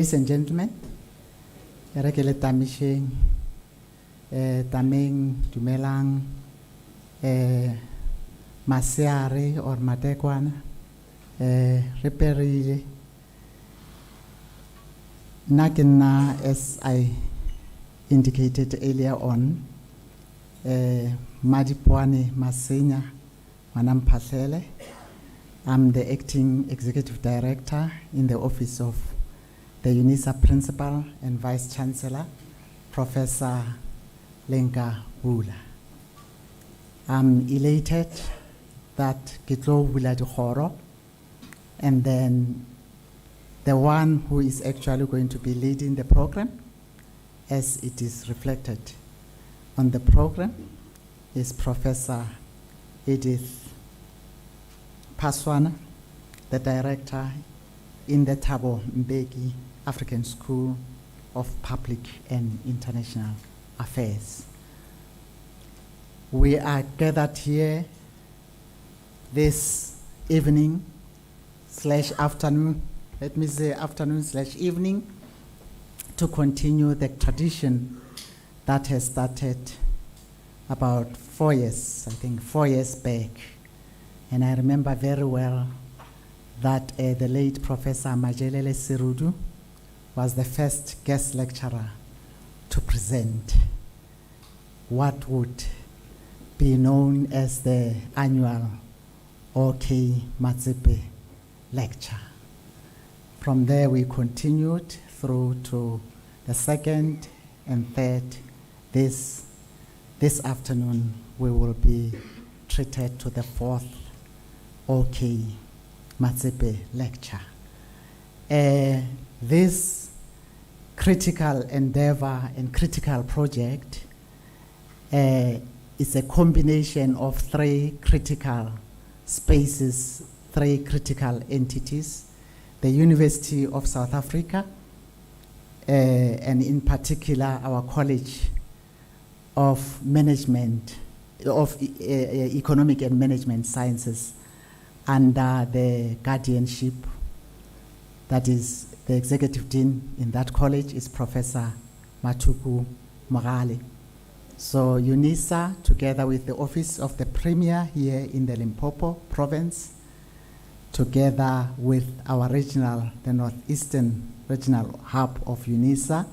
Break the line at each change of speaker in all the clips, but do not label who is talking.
Ladies and gentlemen, rekele tamisheng, tameng dumelang, masiare or matekwana, reperile. Nakena, as I indicated earlier on, Madipwane Masenya Manampahlele. I'm the acting executive director in the office of the Unisa Principal and Vice Chancellor, Professor Lenka Bula. I'm elated that Kitlo Bula Dihoro, and then the one who is actually going to be leading the program, as it is reflected on the program, is Professor Edith Paswana, the director in the Thabo Mbeki African School of Public and International Affairs. We are gathered here this evening / afternoon, let me say afternoon / evening, to continue the tradition that has started about 4 years, I think 4 years back. And I remember very well that the late Professor Majelele Sirudu was the first guest lecturer to present what would be known as the annual OK Matsepe lecture. From there we continued through to the second and third. This afternoon we will be treated to the fourth OK Matsepe lecture. This critical endeavor and critical project is a combination of 3 critical spaces, 3 critical entities: the University of South Africa, and in particular our College of Management, of Economic and Management Sciences, under the guardianship, that is the executive dean in that college is Professor Matuku Morale. So Unisa, together with the Office of the Premier here in the Limpopo province, together with our regional, the Northeastern Regional Hub of Unisa,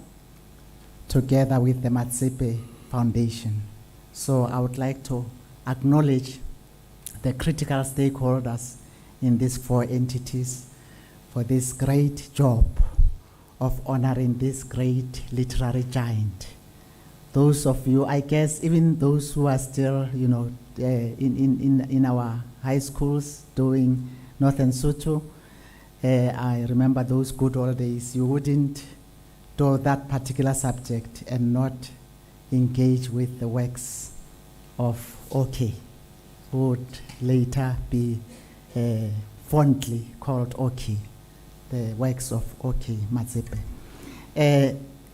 together with the Matsepe Foundation. So I would like to acknowledge the critical stakeholders in these 4 entities for this great job of honoring this great literary giant. Those of you, I guess, even those who are still, you know, in our high schools doing Northern Sotho, I remember those good old days. You wouldn't do that particular subject and not engage with the works of OK, who would later be fondly called OK, the works of OK Matsepe.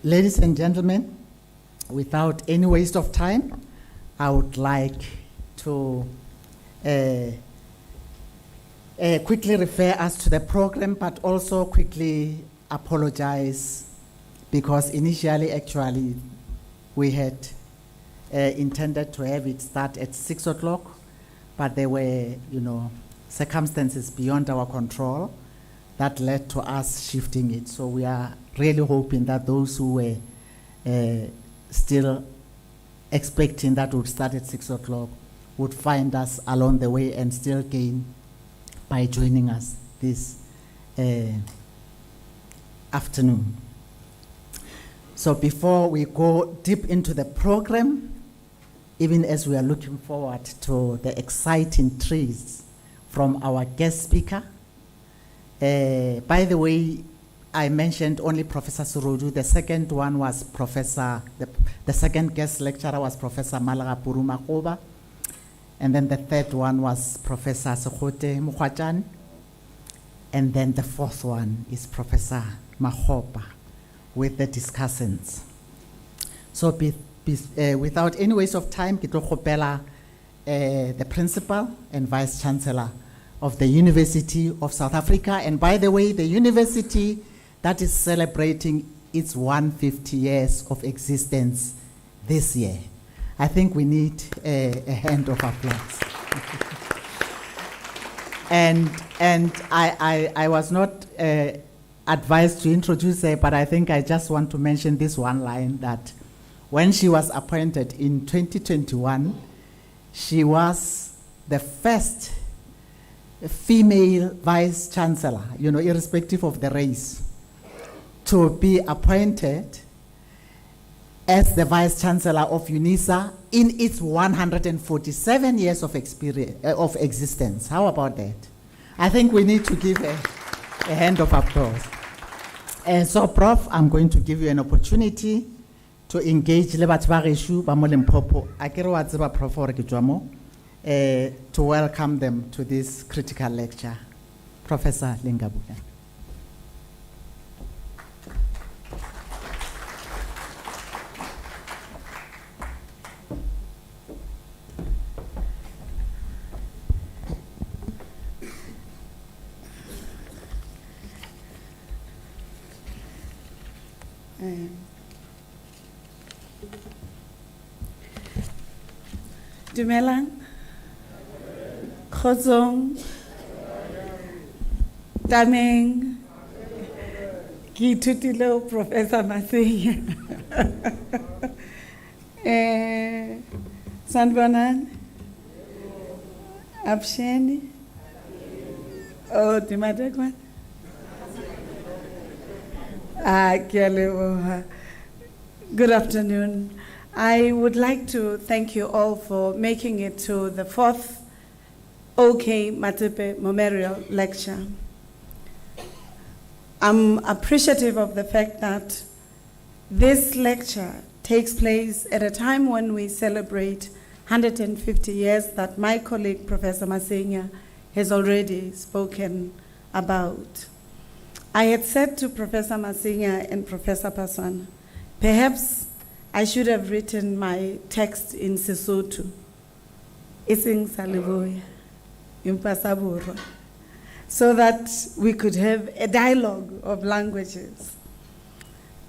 Ladies and gentlemen, without any waste of time, I would like to quickly refer us to the program, but also quickly apologize, because initially, actually, we had intended to have it start at 6 o'clock, but there were, you know, circumstances beyond our control that led to us shifting it. So we are really hoping that those who were still expecting that would start at 6 o'clock would find us along the way and still gain by joining us this afternoon. So before we go deep into the program, even as we are looking forward to the exciting trees from our guest speaker. By the way, I mentioned only Professor Surudu. The second one was the second guest lecturer was Professor Malaga Purumakoba. And then the third one was Professor Sekhote Mukhwachan. And then the fourth one is Professor Mahopa with the discussants. So without any waste of time, the Principal and Vice Chancellor of the University of South Africa. And by the way, the university that is celebrating its 150 years of existence this year. I think we need a hand of applause. and I was not advised to introduce her, but I think I just want to mention this one line, that when she was appointed in 2021, she was the first female vice chancellor, irrespective of the race, to be appointed as the vice chancellor of Unisa in its 147 years of existence. How about that? I think we need to give a hand of applause. And so, Prof, I'm going to give you an opportunity to engage le batho ba geshu ba mo Limpopo. A ke re wa tseba Prof hore ke tswa mo, to welcome them to this critical lecture. Professor Lingabuka.
Dumelang, Khozong, Dameng, Ki Tutilo, Professor Masenya, Sanbonan, Absheni, Dimadekwan. Good afternoon. I would like to thank you all for making it to the 4th OK Matsepe Memorial Lecture. I'm appreciative of the fact that this lecture takes place at a time when we celebrate 150 years that my colleague, Professor Masenya, has already spoken about. I had said to Professor Masenya and Professor Paswana, perhaps I should have written my text in Sesotho, Ising Salivoya, Impasabura, so that we could have a dialogue of languages.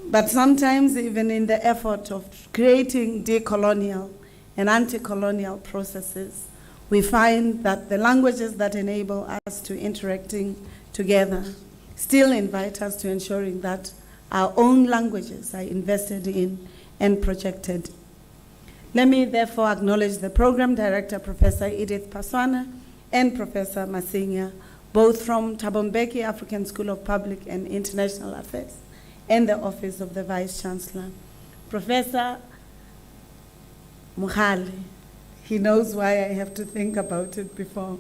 But sometimes, even in the effort of creating decolonial and anti-colonial processes, we find that the languages that enable us to interacting together still invite us to ensuring that our own languages are invested in and projected. Let me therefore acknowledge the Program Director, Professor Edith Paswana, and Professor Masenya, both from Thabo Mbeki African School of Public and International Affairs and the Office of the Vice Chancellor. Professor Mukhale, he knows why I have to think about it before.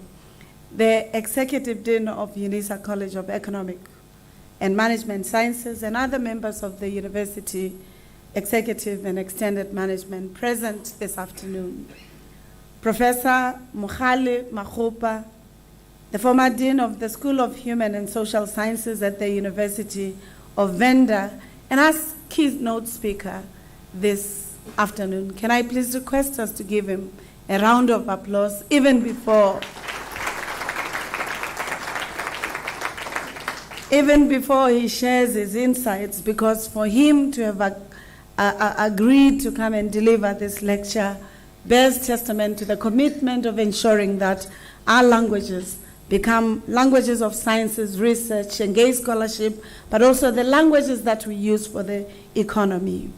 The Executive Dean of Unisa College of Economic and Management Sciences and other members of the University Executive and Extended Management present this afternoon. Professor Mukhale Makgopa, the former Dean of the School of Human and Social Sciences at the University of Venda, and as keynote speaker this afternoon. Can I please request us to give him a round of applause even before he shares his insights, because for him to have agreed to come and deliver this lecture bears testament to the commitment of ensuring that our languages become languages of sciences, research, engaged scholarship, but also the languages that we use for the economy.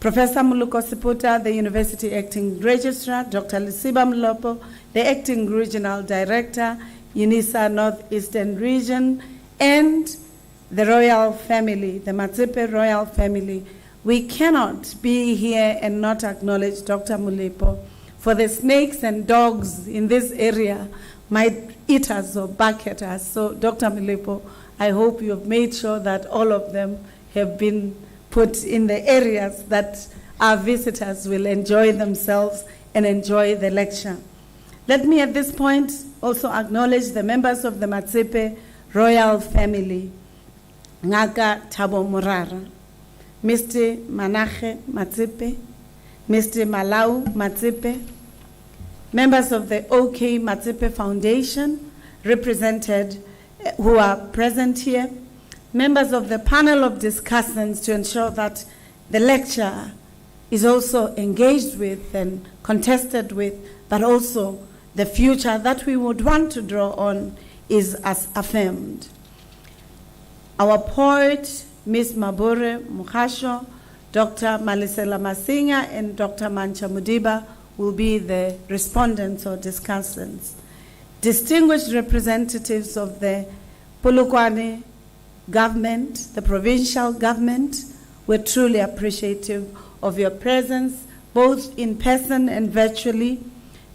Professor Muluko Siputa, the University Acting Registrar, Dr. Lisiba Mlopo, the Acting Regional Director, Unisa Northeastern Region, and the royal family, the Matsepe royal family. We cannot be here and not acknowledge Dr. Mulepo, for the snakes and dogs in this area might eat us or bark at us. So, Dr. Mulepo, I hope you have made sure that all of them have been put in the areas that our visitors will enjoy themselves and enjoy the lecture. Let me at this point also acknowledge the members of the Matsepe royal family, Ngaka Thabo Morara, Mr. Manache Matsepe, Mr. Malau Matsepe, members of the OK Matsepe Foundation, represented, who are present here, members of the panel of discussants to ensure that the lecture is also engaged with and contested with, but also the future that we would want to draw on is as affirmed. Our poet, Ms. Mabure Mukhasho, Dr. Malisela Masinga, and Dr. Mancha Mudiba will be the respondents or discussants. Distinguished representatives of the Polokwane government, the provincial government, we're truly appreciative of your presence, both in person and virtually.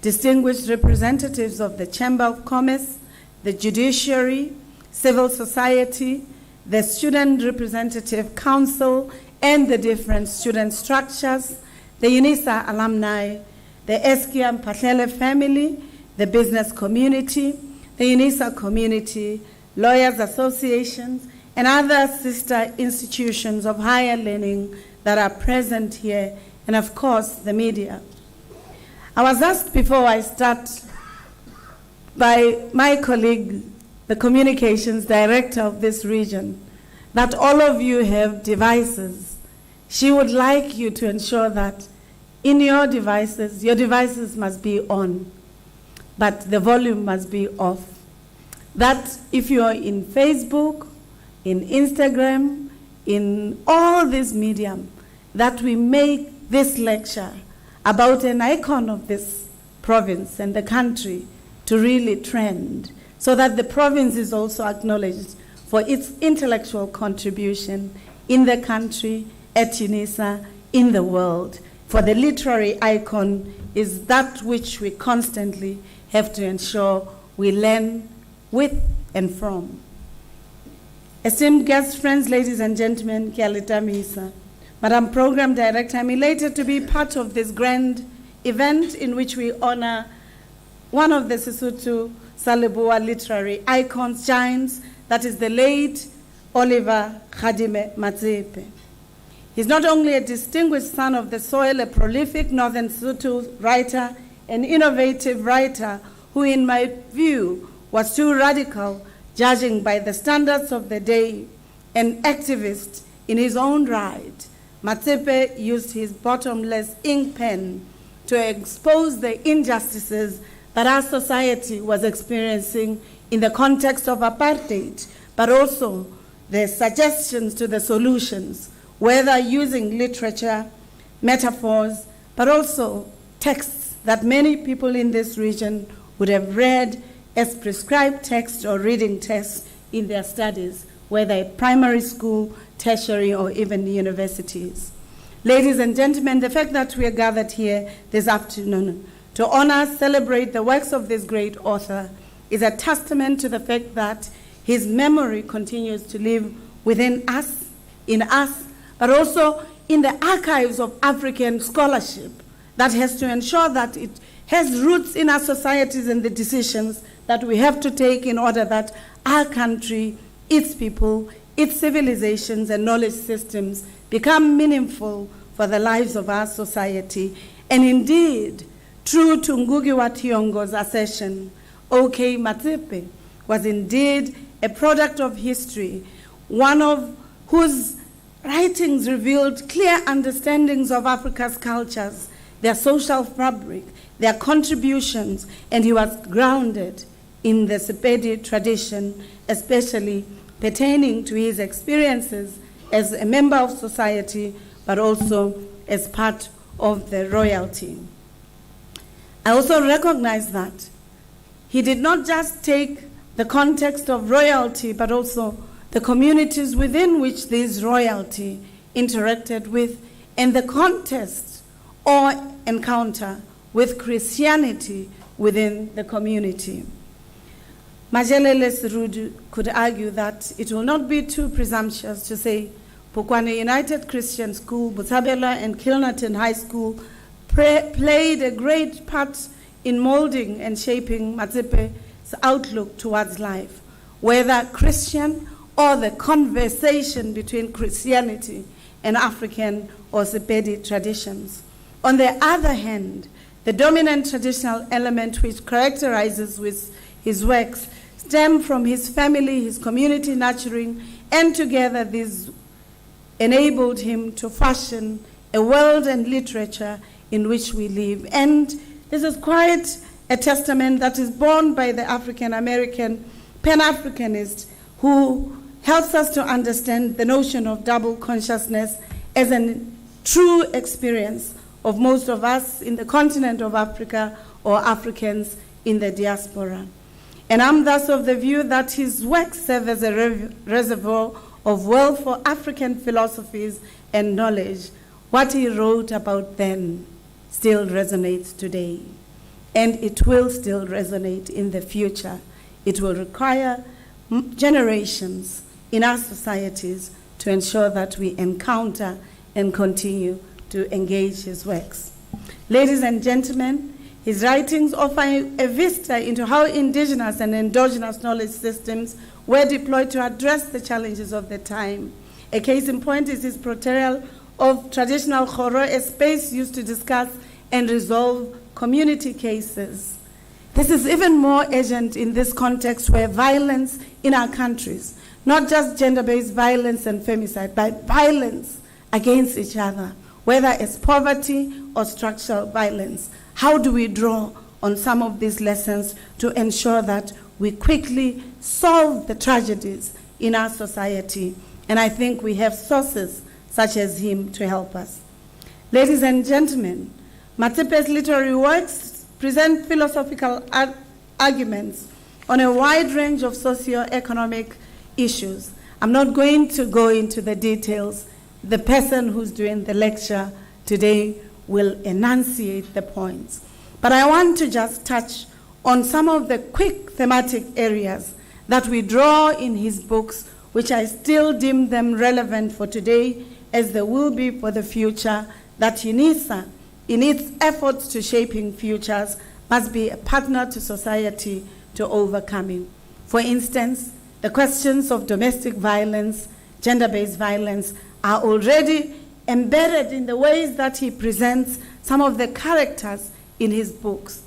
Distinguished representatives of the Chamber of Commerce, the judiciary, civil society, the Student Representative Council, and the different student structures, the Unisa alumni, the Eskia Mpahlele family, the business community, the Unisa community, lawyers associations, and other sister institutions of higher learning that are present here, and of course, the media. I was asked before I start by my colleague, the communications director of this region, that all of you have devices. She would like you to ensure that in your devices must be on, but the volume must be off. That if you are in Facebook, in Instagram, in all this medium, that we make this lecture about an icon of this province and the country to really trend, so that the province is also acknowledged for its intellectual contribution in the country, at Unisa, in the world. For the literary icon is that which we constantly have to ensure we learn with and from. Esteemed guests, friends, ladies and gentlemen, Kialita Misa, Madam Program Director, I'm elated to be part of this grand event in which we honor one of the Sesotho Saleboa literary icons, giants, that is the late Oliver Khadime Matsepe. He's not only a distinguished son of the soil, a prolific Northern Sesotho writer, an innovative writer who, in my view, was too radical, judging by the standards of the day, an activist in his own right. Matsepe used his bottomless ink pen to expose the injustices that our society was experiencing in the context of apartheid, but also the suggestions to the solutions, whether using literature, metaphors, but also texts that many people in this region would have read as prescribed text or reading text in their studies, whether at primary school, tertiary, or even universities. Ladies and gentlemen, the fact that we are gathered here this afternoon to honor, celebrate the works of this great author is a testament to the fact that his memory continues to live within us, in us, but also in the archives of African scholarship that has to ensure that it has roots in our societies and the decisions that we have to take in order that our country, its people, its civilizations and knowledge systems become meaningful for the lives of our society. And indeed, true to Ngugi wa Thiong'o's assertion, OK Matsepe was indeed a product of history, one of whose writings revealed clear understandings of Africa's cultures, their social fabric, their contributions, and he was grounded in the Sepedi tradition, especially pertaining to his experiences as a member of society, but also as part of the royalty. I also recognize that he did not just take the context of royalty, but also the communities within which this royalty interacted with, and the contest or encounter with Christianity within the community. Majelele Serudu could argue that it will not be too presumptuous to say Polokwane United Christian School, Botshabelo and Kilnerton High School played a great part in molding and shaping Matsepe's outlook towards life, whether Christian or the conversation between Christianity and African or Sepedi traditions. On the other hand, the dominant traditional element which characterizes with his works stem from his family, his community nurturing, And together these enabled him to fashion a world and literature in which we live. And this is quite a testament that is borne by the African-American Pan-Africanist who helps us to understand the notion of double consciousness as a true experience of most of us in the continent of Africa or Africans in the diaspora. And I'm thus of the view that his works serve as a reservoir of wealth for African philosophies and knowledge. What he wrote about then still resonates today, and it will still resonate in the future. It will require generations in our societies to ensure that we encounter and continue to engage his works. Ladies and gentlemen, his writings offer a vista into how indigenous and endogenous knowledge systems were deployed to address the challenges of the time. A case in point is his portrayal of traditional Khoro, a space used to discuss and resolve community cases. This is even more urgent in this context where violence in our countries, not just gender-based violence and femicide, but violence against each other, whether it's poverty or structural violence. How do we draw on some of these lessons to ensure that we quickly solve the tragedies in our society? And I think we have sources such as him to help us. Ladies and gentlemen, Matsepe's literary works present philosophical arguments on a wide range of socio-economic issues. I'm not going to go into the details. The person who's doing the lecture today will enunciate the points. But I want to just touch on some of the quick thematic areas that we draw in his books, which I still deem them relevant for today as they will be for the future, that Unisa, in its efforts to shaping futures, must be a partner to society to overcoming. For instance, the questions of domestic violence, gender-based violence, are already embedded in the ways that he presents some of the characters in his books.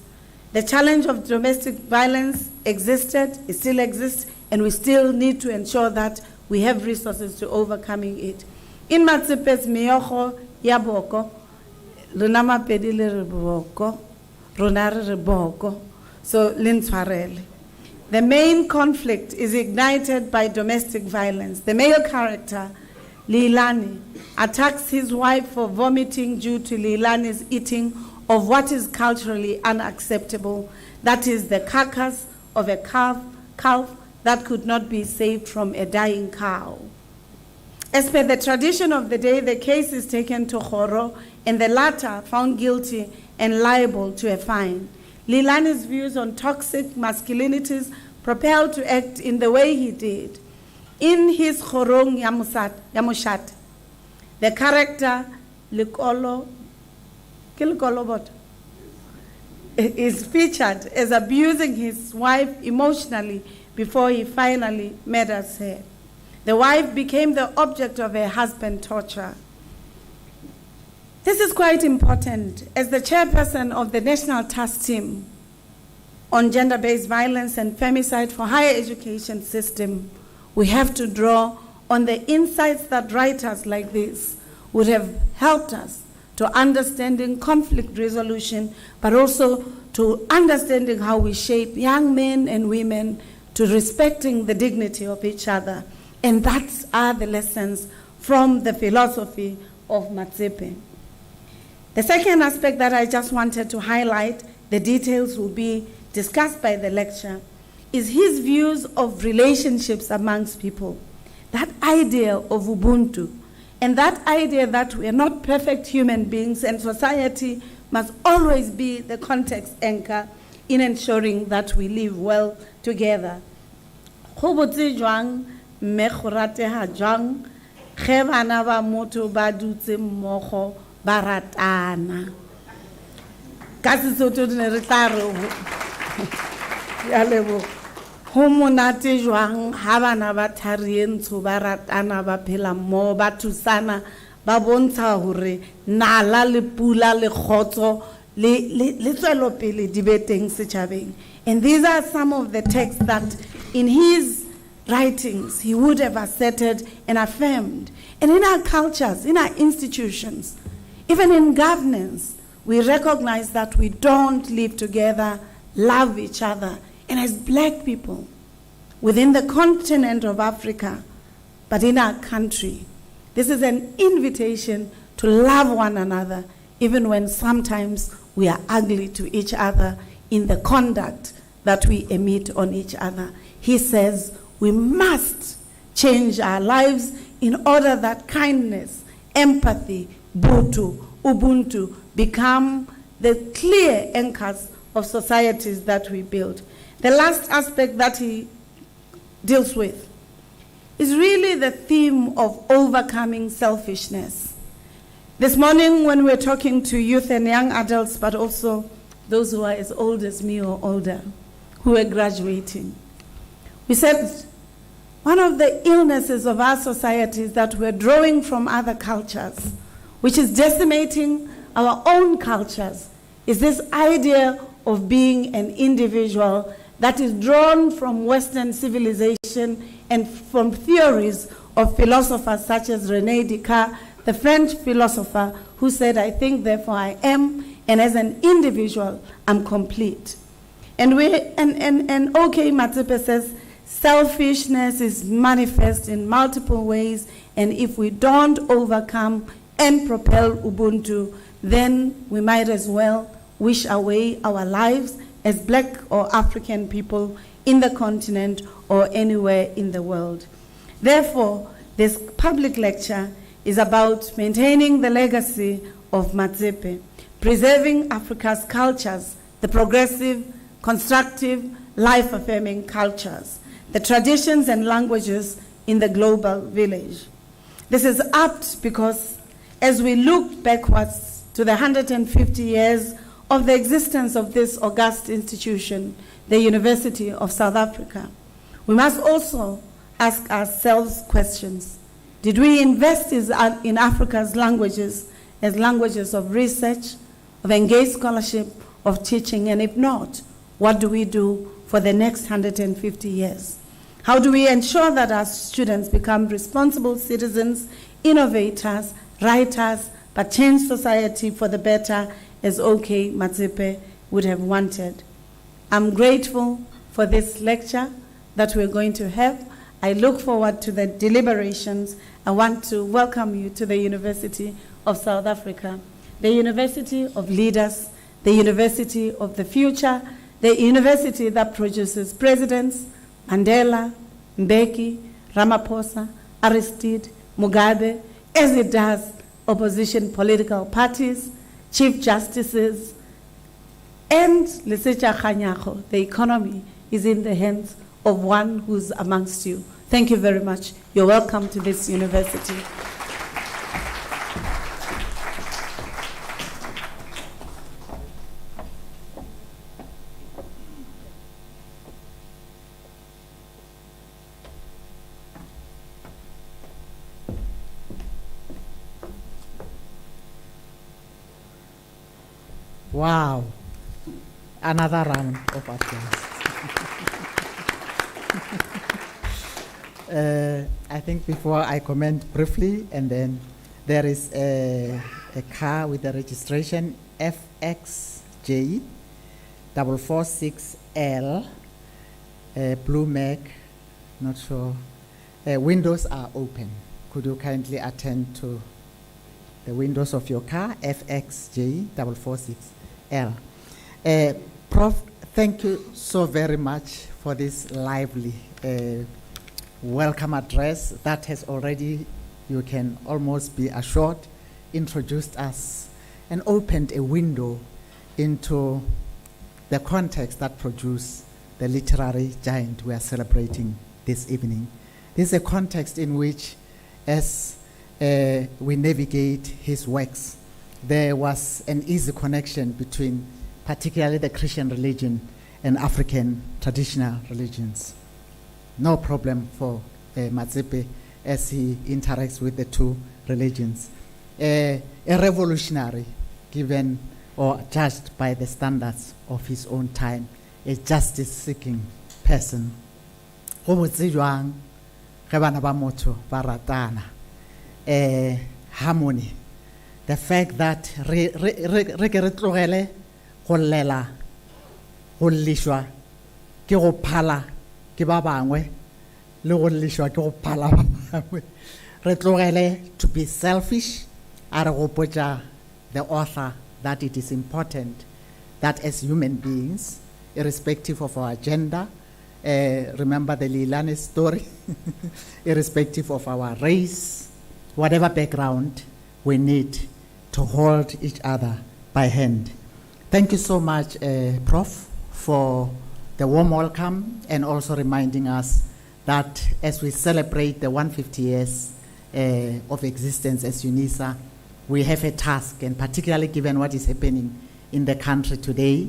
The challenge of domestic violence existed, it still exists, and we still need to ensure that we have resources to overcoming it. In Matsepe's Miyogo Yaboko, Runama Pedile Reboko, Runare Reboko, so Linswarele. The main conflict is ignited by domestic violence. The male character, Leilani, attacks his wife for vomiting due to Leilani's eating of what is culturally unacceptable, that is the carcass of a calf that could not be saved from a dying cow. As per the tradition of the day, the case is taken to Khoro, and the latter found guilty and liable to a fine. Leilani's views on toxic masculinities propelled to act in the way he did. In his Khorong Yamushat, the character Likolo is featured as abusing his wife emotionally before he finally murders her. The wife became the object of her husband's torture. This is quite important. As the chairperson of the National Task Team on Gender-Based Violence and Femicide for Higher Education System, we have to draw on the insights that writers like this would have helped us to understanding conflict resolution, but also to understanding how we shape young men and women to respecting the dignity of each other. And that are the lessons from the philosophy of Matsepe. The second aspect that I just wanted to highlight, the details will be discussed by the lecture, is his views of relationships amongst people. That idea of Ubuntu, and that idea that we are not perfect human beings and society must always be the context anchor in ensuring that we live well together. Mme go rateha jwang ge bana ba motho ba dutse mmogo ba ratana ka Sesotho ne re tla re ya lebo go monate jwang ha bana ba tharientsho ba ratana ba phela mmogo ba thusana ba bontsha hore nala le pula le khotso le tswelopele di be teng setjhabeng. And these are some of the texts that in his writings, he would have asserted and affirmed. And in our cultures, in our institutions, even in governance, we recognize that we don't live together, love each other. And as black people, within the continent of Africa, but in our country, this is an invitation to love one another, even when sometimes we are ugly to each other in the conduct that we emit on each other. He says we must change our lives in order that kindness, empathy, Ubuntu become the clear anchors of societies that we build. The last aspect that he deals with is really the theme of overcoming selfishness. This morning when we're talking to youth and young adults, but also those who are as old as me or older, who are graduating, we said one of the illnesses of our society is that we're drawing from other cultures, which is decimating our own cultures, is this idea of being an individual that is drawn from Western civilization and from theories of philosophers such as René Descartes, the French philosopher who said, I think, therefore I am, and as an individual, I'm complete. And OK Matsepe says, selfishness is manifest in multiple ways, and if we don't overcome and propel Ubuntu, then we might as well wish away our lives as black or African people in the continent or anywhere in the world. Therefore, this public lecture is about maintaining the legacy of Matsepe, preserving Africa's cultures, the progressive, constructive, life-affirming cultures, the traditions and languages in the global village. This is apt because as we look backwards to the 150 years of the existence of this august institution, the University of South Africa, we must also ask ourselves questions. Did we invest in Africa's languages as languages of research, of engaged scholarship, of teaching? And if not, what do we do for the next 150 years? How do we ensure that our students become responsible citizens, innovators, writers, but change society for the better as OK Matsepe would have wanted? I'm grateful for this lecture that we're going to have. I look forward to the deliberations. I want to welcome you to the University of South Africa, the University of Leaders, the University of the Future, the university that produces presidents, Mandela, Mbeki, Ramaphosa, Aristide, Mugabe, as it does opposition political parties, chief justices, and Lesetja Kganyago. The economy is in the hands of one who's amongst you. Thank you very much. You're welcome to this university.
Wow. Another round of applause. I think before I comment briefly, and then there is a car with the registration FXJ 446L, blue Mac, not sure. Windows are open. Could you kindly attend to the windows of your car, FXJ 446L. Prof, thank you so very much for this lively welcome address that has already, you can almost be assured, introduced us and opened a window into the context that produced the literary giant we are celebrating this evening. This is a context in which, as we navigate his works, there was an easy connection between particularly the Christian religion and African traditional religions. No problem for Matsepe as he interacts with the two religions. A revolutionary, given or judged by the standards of his own time, a justice-seeking person go botse jwang ge bana ba motho ba ratana. Harmony, the fact that re ke re tlogele go llela go lishwa ke go phala ke ba bangwe le go lishwa ke go phala ba bangwe. Re tlogele to be selfish, a re gopotša the author that it is important that as human beings, irrespective of our gender, remember the Lilane story, irrespective of our race, whatever background, we need to hold each other by hand. Thank you so much, Prof, for the warm welcome and also reminding us that as we celebrate the 150 years of existence as Unisa, we have a task, and particularly given what is happening in the country today,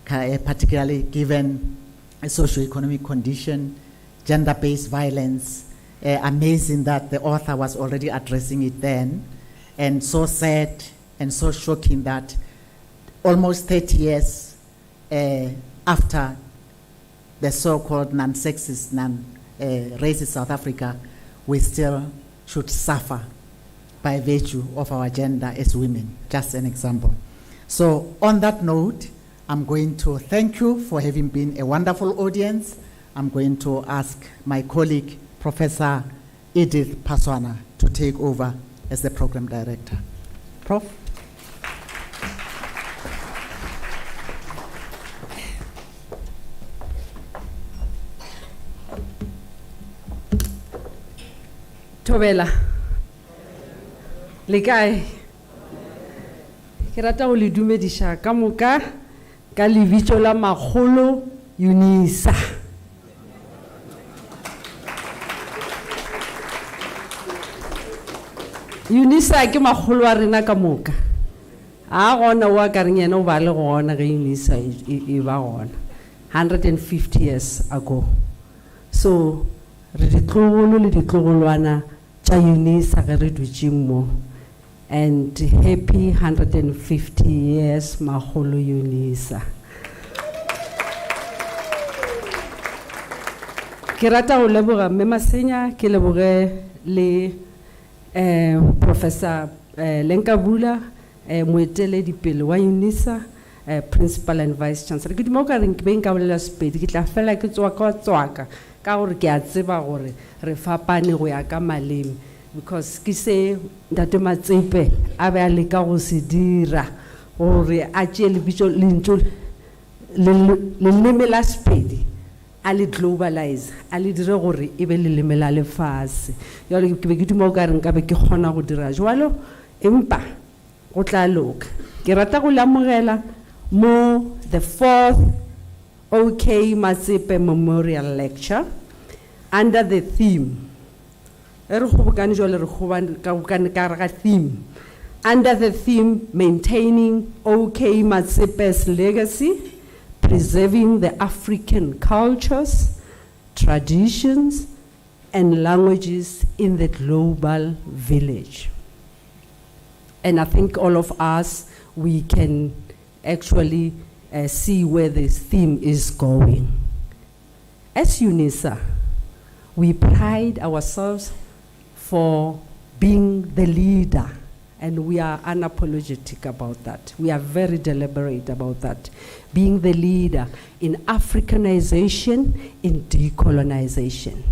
particularly given a socio-economic condition, gender-based violence. Amazing that the author was already addressing it then, and so sad and so shocking that almost 30 years after the so-called non-sexist, non-racist South Africa, we still should suffer by virtue of our gender as women, just an example. So on that note, I'm going to thank you for having been a wonderful audience. I'm going to ask my colleague, Professor Edith Paswana, to take over as the program director. Prof.
Tobela. Le kae? Ke rata go le dumedisha ka moka ka lebitso la magolo Unisa. Unisa ke magolo a rena ka moka. A gona wa ka reng yena o ba le gona ge Unisa e ba gona 150 years ago. So re ditlogolo le ditlogolwana tša Unisa ge re dutše mo. And happy 150 years, Maholo Unisa. Ke rata go leboga mme Masenya, ke leboge le Professor Lenkabula, moeteledipele wa Unisa, Principal and Vice Chancellor. Ke dimo ka reng ke be nka bolela Sepedi, ke tla fela ke tswaka ka gore ke a tseba gore re fapane go ya ka maleme. Because ki se Ntate Matsepe a be a leka go se dira gore a tšee lebitso lentso leleme la Sepedi a le globalize a le dire gore e be leleme la lefase. Jalo ke be ke duma o ka reng ka be ke kgona go dira jwalo empa go tla loka. Ke rata go lamogela mo the 4th OK Matsepe Memorial Lecture under the theme under the theme Maintaining OK Matsepe's Legacy, Preserving the African Cultures, Traditions, and Languages in the Global Village. And I think all of us, we can actually see where this theme is going. As Unisa, we pride ourselves for being the leader, and we are unapologetic about that. We are very deliberate about that. Being the leader in Africanization, in decolonization.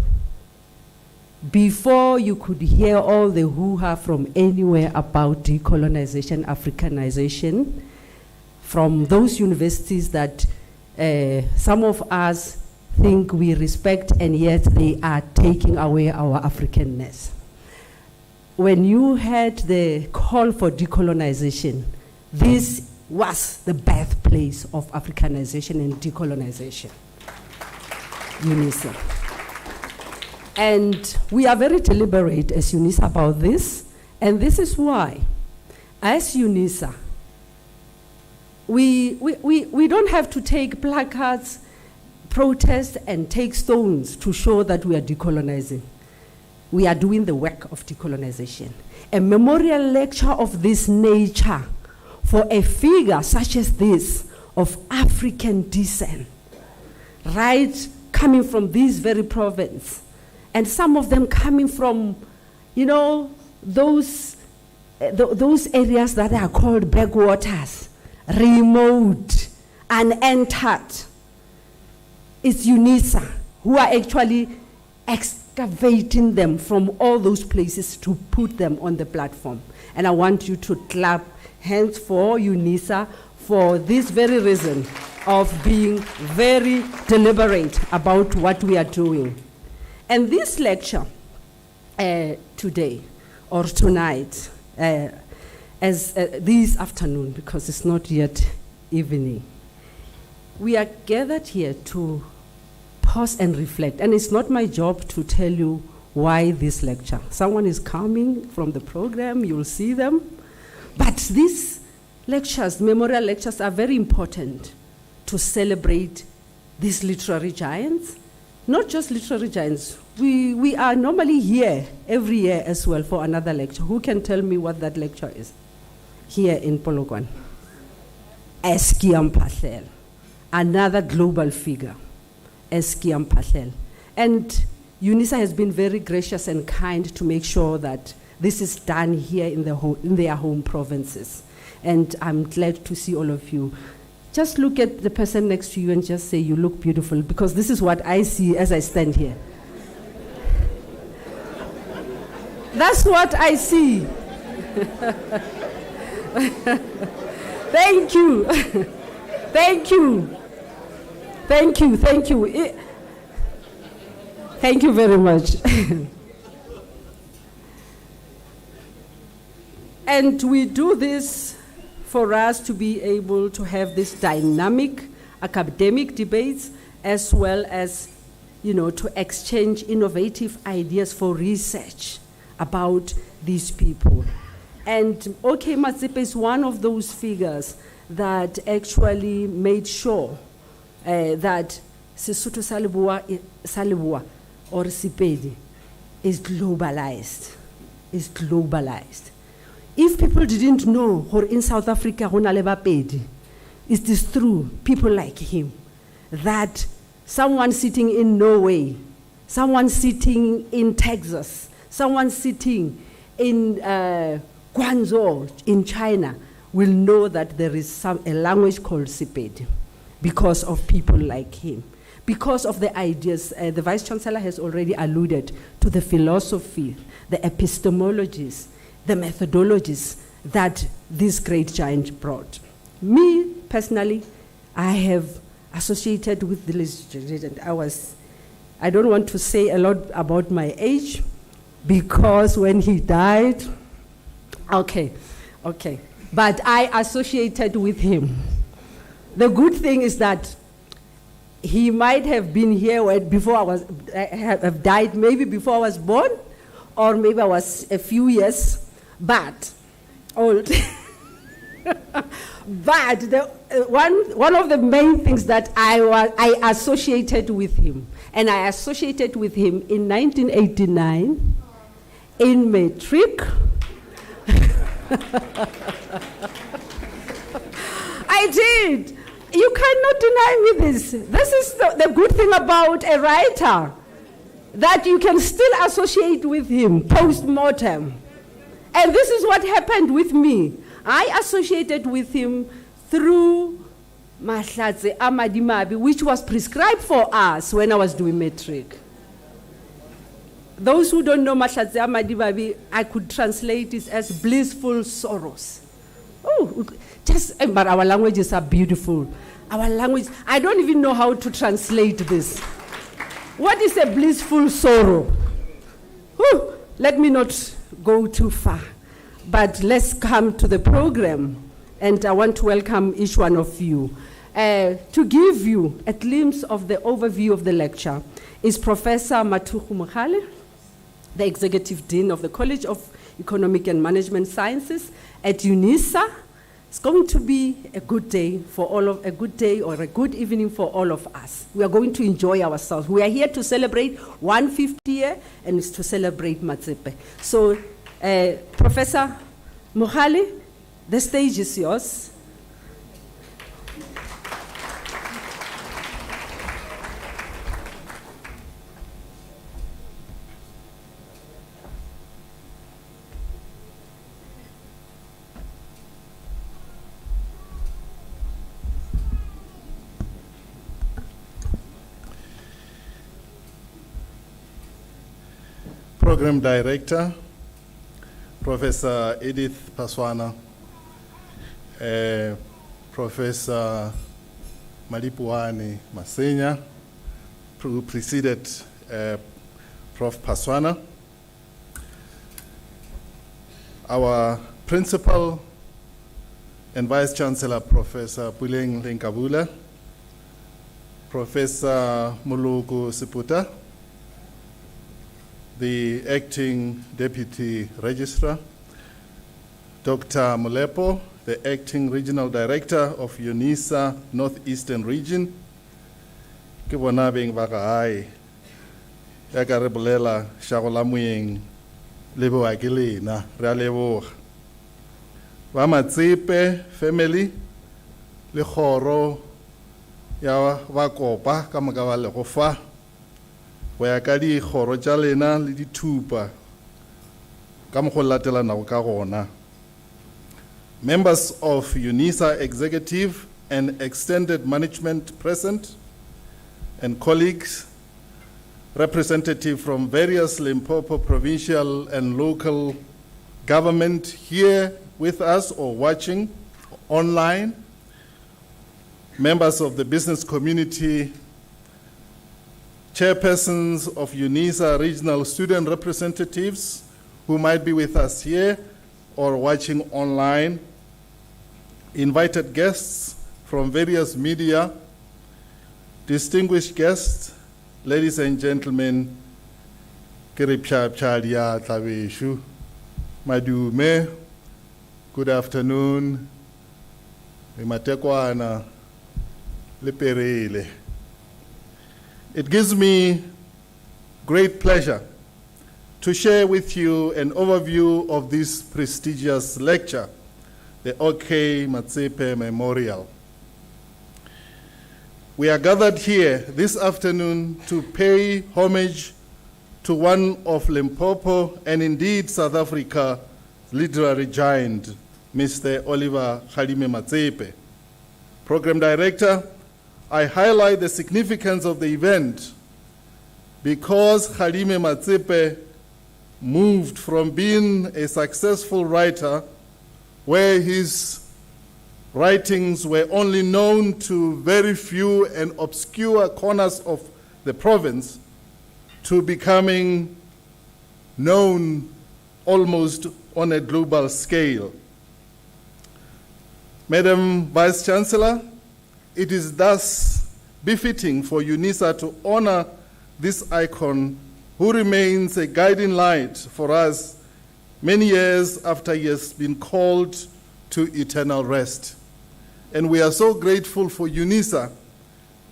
Before you could hear all the hoo-ha from anywhere about decolonization, Africanization, from those universities that some of us think we respect, and yet they are taking away our Africanness. When you had the call for decolonization, this was the birthplace of Africanization and decolonization. Unisa. And we are very deliberate as Unisa about this, and this is why, as Unisa, we don't have to take placards, protest, and take stones to show that we are decolonizing. We are doing the work of decolonization. A memorial lecture of this nature for a figure such as this of African descent, right coming from this very province, and some of them coming from, those areas that are called backwaters, remote, unentered. It's Unisa who are actually excavating them from all those places to put them on the platform. And I want you to clap hands for Unisa for this very reason of being very deliberate about what we are doing. And this lecture today or tonight, this afternoon, because it's not yet evening, we are gathered here to pause and reflect. And it's not my job to tell you why this lecture. Someone is coming from the program, you'll see them. But these lectures, memorial lectures, are very important to celebrate these literary giants. Not just literary giants. We are normally here every year as well for another lecture. Who can tell me what that lecture is? Here in Polokwane. Eskia Mpahlele, another global figure. Eskia Mpahlele. And Unisa has been very gracious and kind to make sure that this is done here in their home provinces. And I'm glad to see all of you. Just look at the person next to you and just say, you look beautiful, because this is what I see as I stand here. That's what I see. Thank you. Thank you. Thank you. Thank you. Thank you very much. And we do this for us to be able to have this dynamic academic debates, as well as, to exchange innovative ideas for research about these people. And OK Matsepe is one of those figures that actually made sure that Sesotho sa Leboa or Sepedi is globalized. If people didn't know, or in South Africa, it is through people like him that someone sitting in Norway, someone sitting in Texas, someone sitting in Guangzhou in China will know that there is a language called Sepedi because of people like him, because of the ideas. The Vice Chancellor has already alluded to the philosophy, the epistemologies, the methodologies that this great giant brought. Me, personally, I have associated with the legend. I don't want to say a lot about my age, because when he died, okay, but I associated with him. The good thing is that he might have been here before have died, maybe before I was born, or maybe I was a few years but old. But one of the main things that I associated with him, and I associated with him in 1989 in Matric. I did. You cannot deny me this. This is the good thing about a writer, that you can still associate with him post-mortem. And this is what happened with me. I associated with him through Mahlatse Amadimabi, which was prescribed for us when I was doing matric. Those who don't know Mahlatse Amadimabi, I could translate it as blissful sorrows. Oh, but our languages are beautiful. Our language, I don't even know how to translate this. What is a blissful sorrow? Whew, let me not go too far, but let's come to the program. And I want to welcome each one of you. To give you a glimpse of the overview of the lecture is Professor Matuku Mohale, the Executive Dean of the College of Economic and Management Sciences at Unisa. It's going to be a good day or a good evening for all of us. We are going to enjoy ourselves. We are here to celebrate 150 year, and it's to celebrate Matsepe. So, Professor Mohale, the stage is yours.
Program Director, Professor Edith Paswana, Professor Malipuani Masenya, who preceded Prof. Paswana, our Principal and Vice Chancellor, Professor Puleng Lenkabula, Professor Muluku Siputa, the Acting Deputy Registrar, Dr. Mulepo, the Acting Regional Director of Unisa Northeastern Region, ke bona beng ba gae ya ka re bolela shagola moeng le boa ke lena re a leboga ba Matsepe family le kgoro ya ba kopa ka moka ba le go fa go ya ka di kgoro tša lena le dithupa ka mo go latelanago ka gona. Members of Unisa executive and extended management present, and colleagues, representatives from various Limpopo provincial and local government here with us or watching online, members of the business community, chairpersons of Unisa regional student representatives who might be with us here or watching online, invited guests from various media, distinguished guests, ladies and gentlemen, madume, good afternoon, it gives me great pleasure to share with you an overview of this prestigious lecture, the OK Matsepe Memorial. We are gathered here this afternoon to pay homage to one of Limpopo and indeed South Africa's literary giant, Mr. Oliver Kgalime Matsepe. Program Director, I highlight the significance of the event because Kgalime Matsepe moved from being a successful writer where his writings were only known to very few and obscure corners of the province to becoming known almost on a global scale. Madam Vice Chancellor, it is thus befitting for Unisa to honor this icon who remains a guiding light for us many years after he has been called to eternal rest. And we are so grateful for Unisa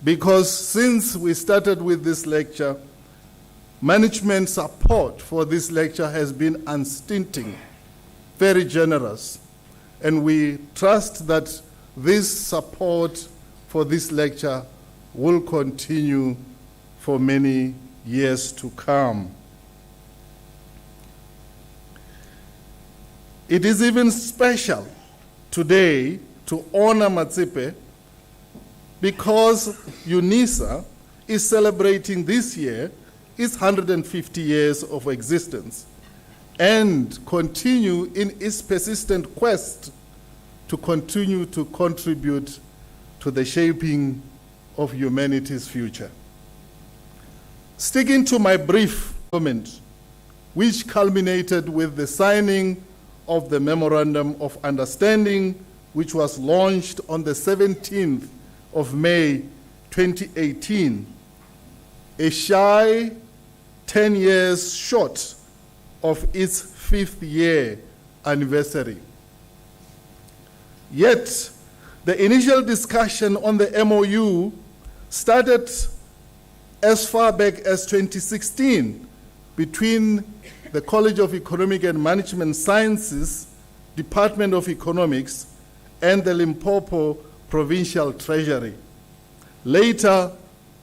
because since we started with this lecture, management support for this lecture has been unstinting, very generous. And we trust that this support for this lecture will continue for many years to come. It is even special today to honor Matsepe because Unisa is celebrating this year its 150 years of existence and continue in its persistent quest to continue to contribute to the shaping of humanity's future. Sticking to my brief comment, which culminated with the signing of the Memorandum of Understanding, which was launched on the 17th of May 2018, a shy 10 years short of its 5th year anniversary. Yet, the initial discussion on the MOU started as far back as 2016 between the College of Economic and Management Sciences, Department of Economics, and the Limpopo Provincial Treasury. Later,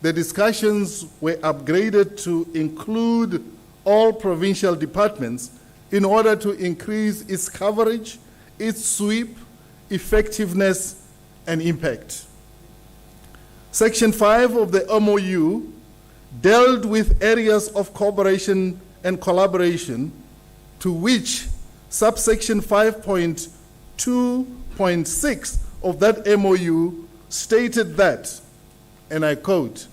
the discussions were upgraded to include all provincial departments in order to increase its coverage, its sweep, effectiveness, and impact. Section 5 of the MOU dealt with areas of cooperation and collaboration, to which subsection 5.2.6 of that MOU stated that, and I quote,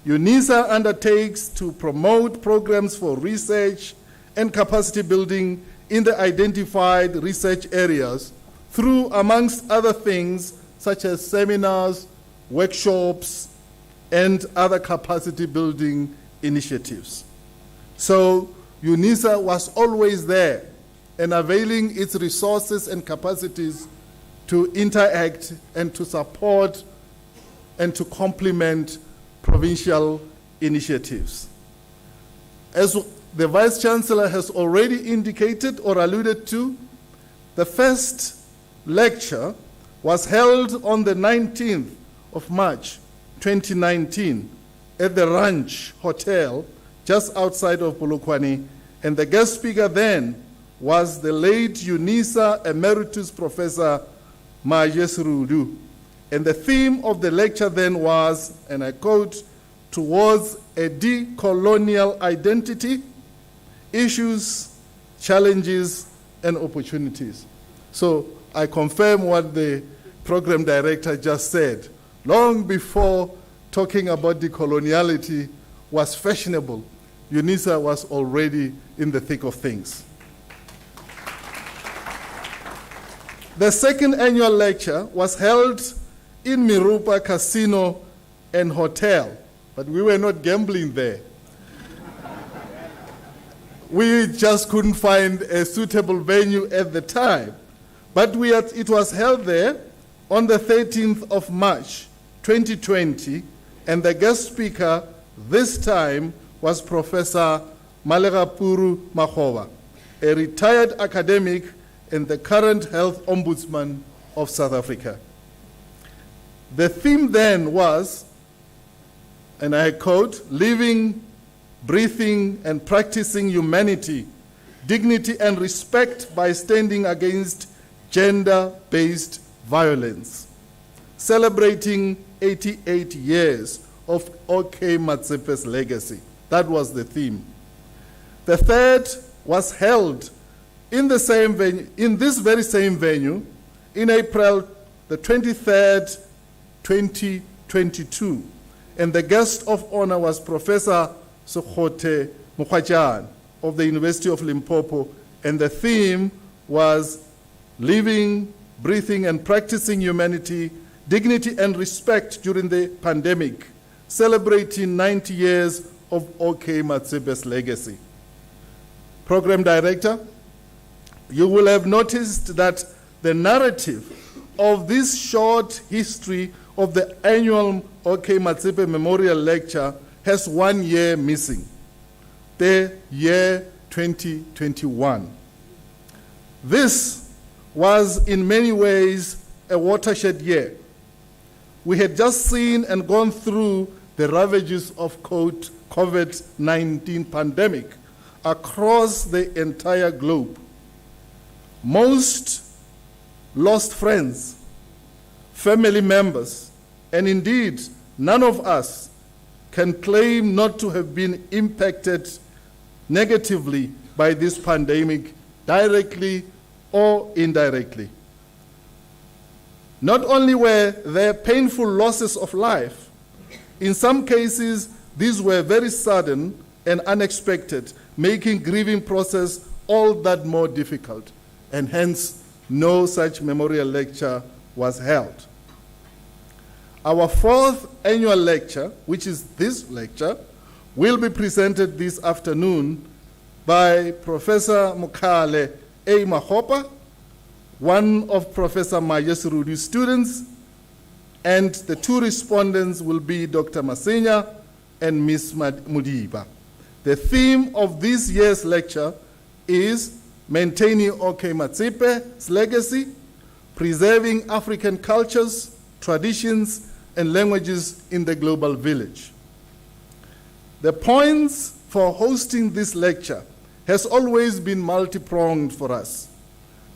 Unisa undertakes to promote programs for research and capacity building in the identified research areas through, amongst other things, such as seminars, workshops, and other capacity building initiatives. So Unisa was always there and availing its resources and capacities to interact and to support and to complement provincial initiatives. As the Vice Chancellor has already indicated or alluded to, the first lecture was held on the 19th of March 2019 at the Ranch Hotel just outside of Polokwane, and the guest speaker then was the late Unisa Emeritus Professor Majes Rudu. And the theme of the lecture then was, and I quote, "Towards a decolonial identity, issues, challenges, and opportunities." So I confirm what the program director just said. Long before talking about decoloniality was fashionable, Unisa was already in the thick of things. The second annual lecture was held in Mirupa Casino and Hotel, but we were not gambling there. We just couldn't find a suitable venue at the time. But it was held there on the 13th of March, 2020, and the guest speaker this time was Professor Malegapuru Makgoba, a retired academic and the current health ombudsman of South Africa. The theme then was, and I quote, "Living, breathing, and practicing humanity, dignity, and respect by standing against gender-based violence, celebrating 88 years of OK Matsepe's legacy." That was the theme. The third was held in the same venue, in this very same venue, in April the 23rd, 2022. And the guest of honor was Professor Sokhote Mokgwatjane of the University of Limpopo, and the theme was living, breathing, and practicing humanity, dignity, and respect during the pandemic, celebrating 90 years of OK Matsepe's legacy. Program Director, you will have noticed that the narrative of this short history of the annual OK Matsepe Memorial Lecture has 1 year missing, the year 2021. This was in many ways a watershed year. We had just seen and gone through the ravages of COVID-19 pandemic across the entire globe. Most lost friends, family members, and indeed none of us can claim not to have been impacted negatively by this pandemic, directly or indirectly. Not only were there painful losses of life, in some cases these were very sudden and unexpected, making grieving process all that more difficult, and hence no such memorial lecture was held. Our fourth annual lecture, which is this lecture, will be presented this afternoon by Professor Mokale A. Makgoba, one of Professor Majes Rudu's students, and the two respondents will be Dr. Masenya and Ms. Mudiba. The theme of this year's lecture is maintaining OK Matsepe's legacy, preserving African cultures, traditions, and languages in the global village. The points for hosting this lecture has always been multi-pronged for us.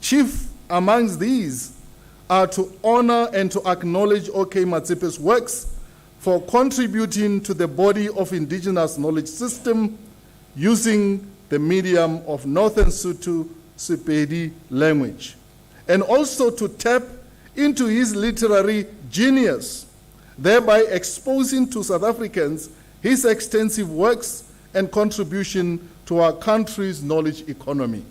Chief amongst these are to honor and to acknowledge OK Matsepe's works for contributing to the body of indigenous knowledge system using the medium of Northern Sotho Sepedi language, and also to tap into his literary genius, thereby exposing to South Africans his extensive works and contribution to our country's knowledge economy.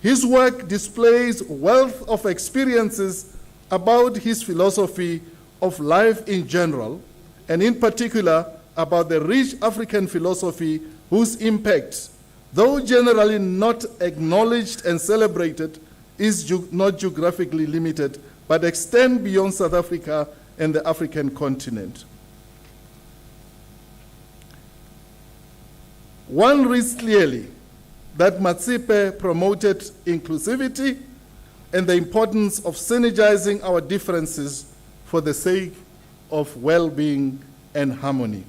His work displays wealth of experiences about his philosophy of life in general, and in particular about the rich African philosophy whose impact, though generally not acknowledged and celebrated, is not geographically limited, but extend beyond South Africa and the African continent. One reads clearly that Matsepe promoted inclusivity and the importance of synergizing our differences for the sake of well-being and harmony.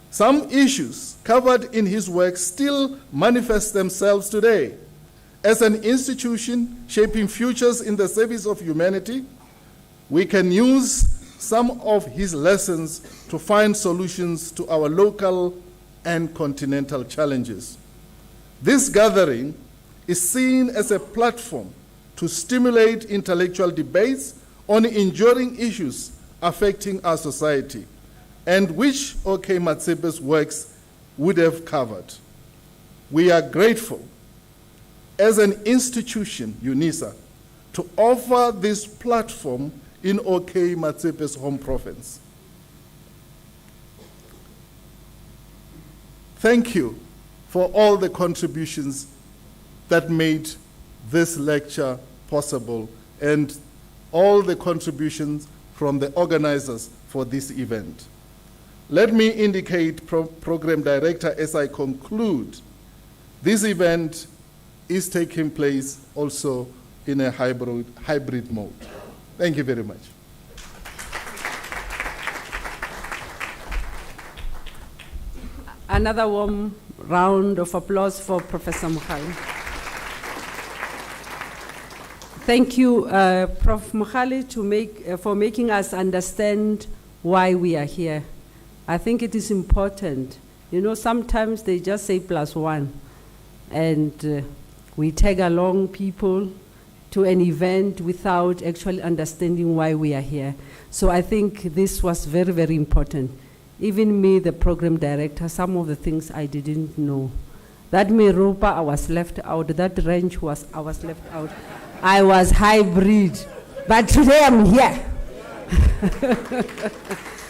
Some issues covered in his work still manifest themselves today. As an institution shaping futures in the service of humanity, we can use some of his lessons to find solutions to our local and continental challenges. This gathering is seen as a platform to stimulate intellectual debates on enduring issues affecting our society, and which OK Matsepe's works would have covered. We are grateful as an institution, Unisa, to offer this platform in OK Matsepe's home province. Thank you for all the contributions that made this lecture possible and all the contributions from the organizers for this event. Let me indicate, Program Director, as I conclude, this event is taking place also in a hybrid mode. Thank you very much.
Another warm round of applause for Professor Mohale. Thank you, Prof. Mohale, for making us understand why we are here. I think it is important. You know, sometimes they just say +1, and we tag along people to an event without actually understanding why we are here. So I think this was very, very important. Even me, the program director, some of the things I didn't know. That Meropa, I was left out. That range I was left out. I was hybrid, but today I'm here.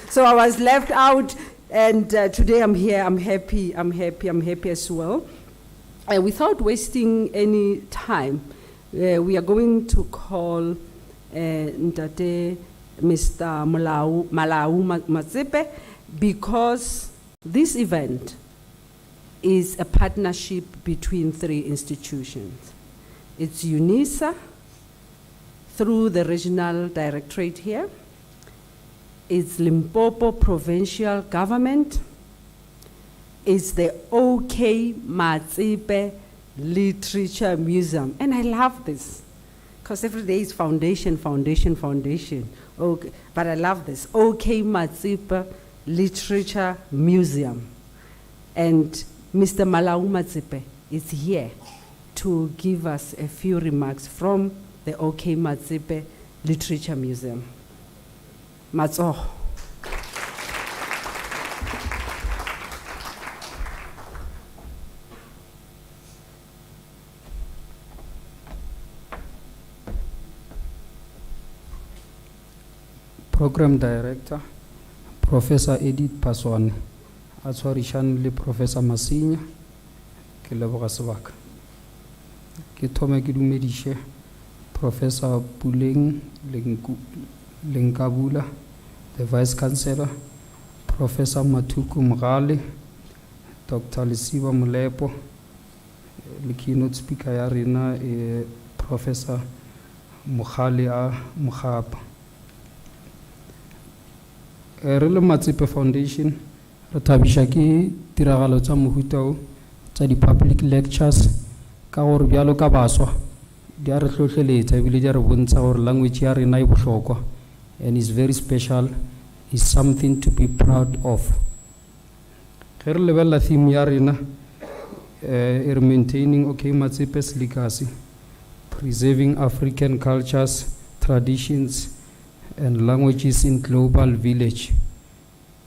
So I was left out, and today I'm here. I'm happy as well. Without wasting any time, we are going to call Ntate Mr. Malawi Matsepe, because this event is a partnership between 3 institutions. It's Unisa, through the regional directorate here. It's Limpopo provincial government. It's the OK Matsepe Literature Museum. And I love this, because every day is foundation. Okay, but I love this, OK Matsepe Literature Museum. And Mr. Malawi Matsepe is here to give us a few remarks from the OK Matsepe Literature Museum. Matso.
Program Director, Professor Edith Paswane, a tshwarisane le Professor Masinya, ke leboga sebaka. Ke thome ke dumediše Professor Puleng Lenkabula, the Vice Chancellor, Professor Matuku Mgale, Dr. Lesiba Molepo, le keynote speaker ya rena Professor Mohale a Mogapa. Re le Matsepe Foundation re thabisha ke tiragalo tsa mohuta o tsa di public lectures ka gore bjalo ka baswa di a re tlhotlheletsa ebile di a re bontsha gore language ya rena e bohlokwa and is very special, is something to be proud of. Ge re lebelela theme ya rena maintaining OK Matsepe's legacy, preserving African cultures, traditions, and languages in global village.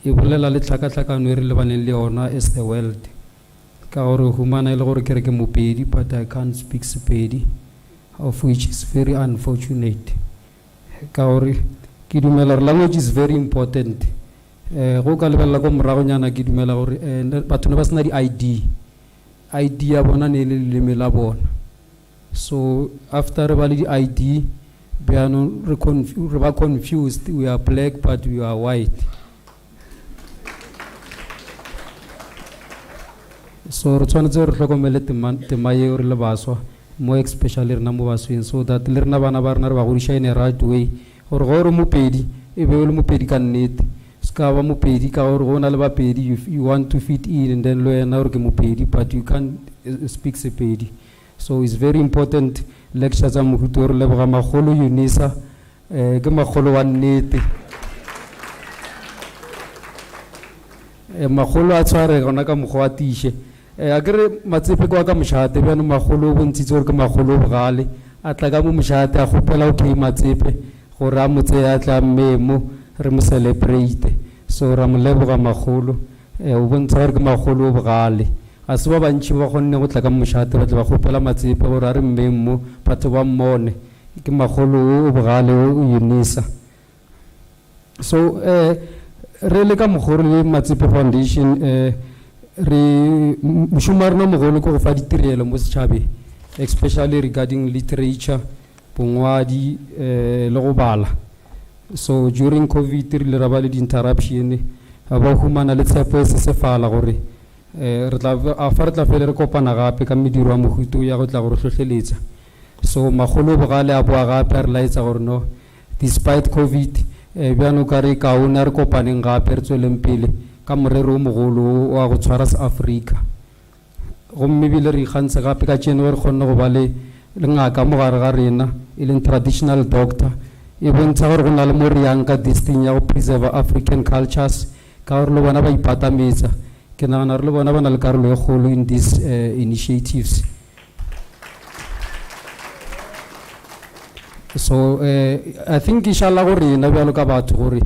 E bolela le tlhakatlhakano e re lebaneng le yona as the world. Ka gore humana e le gore ke re ke Mopedi, but I can't speak Sepedi, of which is very unfortunate. Ka gore ke dumela gore language is very important. Go ka lebella ko morago nyana ke dumela gore batho ne ba sena di-ID ya bona ne le leleme la bona. So after re ba le di-ID beanong re ba confused, we are black but we are white. So re tshwanetse re tlhokomele tema eo re le baswa, more especially rena mo basweng, so that le rena bana ba rena re ba godisha in a right way, gore go re Mopedi e be o le Mopedi ka nnete, ska ba Mopedi ka gore go na le Bapedi, you want to fit in, and then lo ena gore ke Mopedi but you can't speak Sepedi. So it's very important lecture tsa mohuto re leboga magolo Unisa ke magolo wa nnete. Magolo a tshware gona ka mogwa tishe a kere Matsepe kwa ka moshate bjano magolo bo ntshitse gore ke magolo bogale a tla ka mo moshate a gopela OK Matsepe gore a motse ya tla mmemo re mo celebrate. So ra mo leboga magolo o bontsha gore ke magolo bogale a se ba bantši ba gonne go tla ka moshate ba tla ba gopela Matsepe gore a re mmemo batho ba mmone ke magolo o bogale o Unisa. So re le ka mogoro le Matsepe Foundation re mošomo wa rena mogolo ko go fa ditirelo mo setšhabeng, especially regarding literature, bongwadi le go bala. So during COVID re le ra ba le di-interruption ba humana le tshepo e se fala gore re tla fele re kopana gape ka mediro wa mohuto ya go tla gore tlhotlheletsa. So magolo bogale a boa gape a re laetsa gore no, despite COVID bjano ka re kaone re kopaneng gape re tsweleng pele ka morero o mogolo wa go tshwara sa Africa. Gomme bile re ikgantse gape ka tšene gore kgonne go ba le ngaka mo gare ga rena e leng traditional doctor, e bontsha gore go na le mo re yang ka destiny ya go preserve African cultures, ka gore le bona ba ipatametsa. Ke nagana re le bona ba na le karolo e kgolo in these initiatives. So I think inshallah gore rena bjalo ka batho gore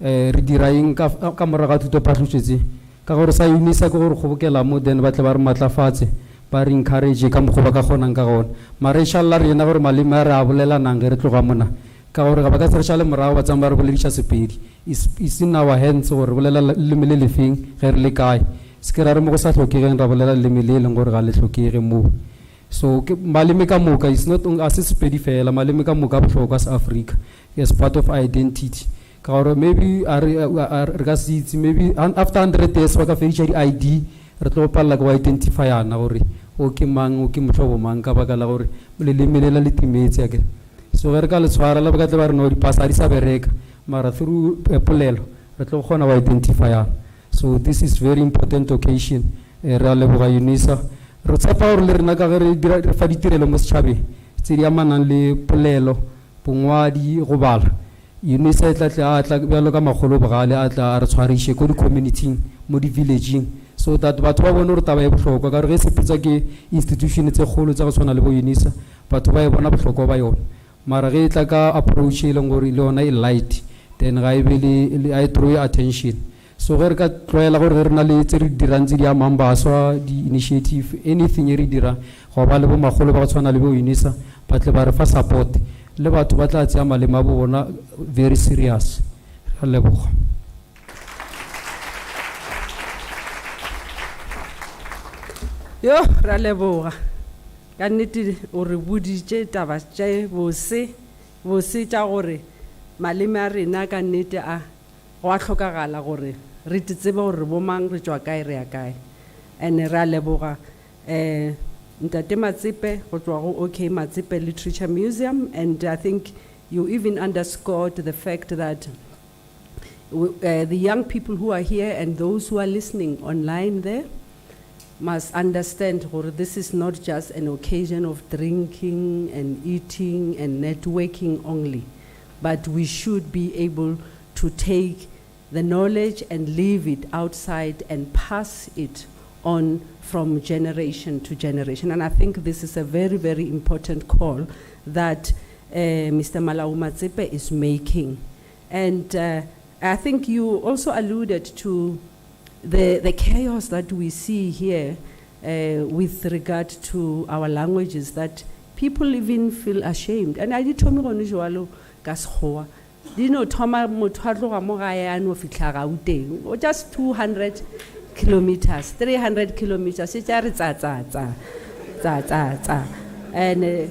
re dira eng ka morago ga thuto phatlhošetse ka gore sa Unisa ke gore kgobokela mo then ba tle ba re matlafatse ba re encourage ka mokgwa ba ka kgonang ka gona. Mara inshallah rena gore maleme a re a bolelanang ge re tloga mona ka gore ga ba ka se re šale morago ba tsamaya re bolediša Sepedi. It's in our hands gore bolela leleme le lefeng ge re le kae, se ke ra re mo go sa tlhokegeng ra bolela leleme le e leng gore ga le tlhokege moo. So maleme ka moka is not a se Sepedi fela, maleme ka moka bohlokwa sa Africa as part of identity. Ka gore maybe re ka se itse maybe after 100 years ba ka feditša di-ID re tlo palela go identifyana gore o ke mang o ke motlhobo mang ka baka la gore leleme le la le timetse akere. So ge re ka le tshwara le ba ka tle ba re no dipasa di sa bereka, mara through polelo re tlo kgona go identifyana. So this is very important occasion. Re a leboga Unisa, re tshepa gore le rena ka ge re fa ditirelo mo setšhabeng tse di amanang le polelo, bongwadi, go bala. Unisa e tla bjalo ka magolo bogale a tla a re tshwariše ko di-community mo di-villageng, so that batho ba bone gore taba e bohlokwa ka gore ge sepetsa ke institution tse kgolo tsa go tshwana le bo Unisa batho ba e bona bohlokwa ba yona. Mara ge e tla ka approach e leng gore le yona e light, then ga e be le a e throw attention. So ge re ka tlwaela gore ge re na le tse re dirang tse di amang baswa di-initiative anything e re dirang go ba le bo magolo ba go tshwana le bo Unisa ba tle ba re fa support le batho ba tla tseya malema a bona very serious. Re a leboga.
Yo ra leboga ka nnete o re boditše taba tše bose tša gore maleme a rena ka nnete a go a hlokagala gore re tsebe gore bo mang re tšwa kae re ya kae, and re a leboga Ntate Matsepe go tšwa go OK Matsepe Literature Museum, and I think you even underscored the fact that the young people who are here and those who are listening online there must understand that this is not just an occasion of drinking and eating and networking only, but we should be able to take the knowledge and leave it outside and pass it on from generation to generation. And I think this is a very, very important call that Mr. Malawi Matsepe is making. And I think you also alluded to the chaos that we see here with regard to our languages, that people even feel ashamed. And I did tell me on Joalo Gashoa. Do you know Toma Mutadlo Morayan of Itlaraute? Or just 200 kilometers, 300 kilometers. It's and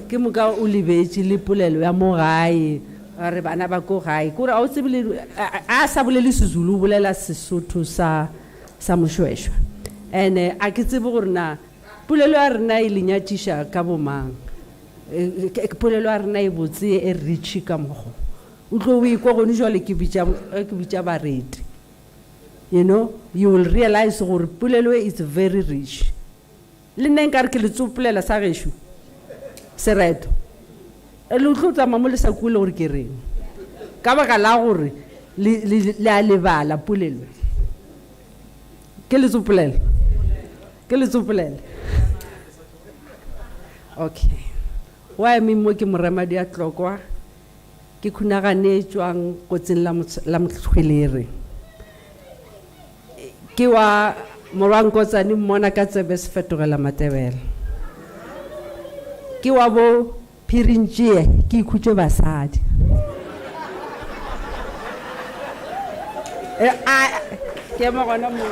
Kimuga Ulibeji Lipulel, Amorai, Rebanabako Rai, Kura Asabuli Zulu, Bulela Sisutu Sa Samushuesh. And Akitiburna, Pulelo Nai Linyatisha Kabomang, Pulelo Nai Buzi, a rich Kamoho. Usually Kibicha. You know, you will realize that Pulelo is very rich. Linenkar Kilitupula Sareshu. Sereto. Elututa mamule sakulo urkiri. Kaba kalauri la levala Pulelo. Kilitupulel. Kilitupulel. Okay. Why me moki muramadia tlokwa? Ki kunagane chuang kotsin lam khwelere. Ki wa morangkotsa ni mona ka tsebe se fetogela matebele. Ki wa bo phirinjie ki khutse basadi. Ke mo gona mo.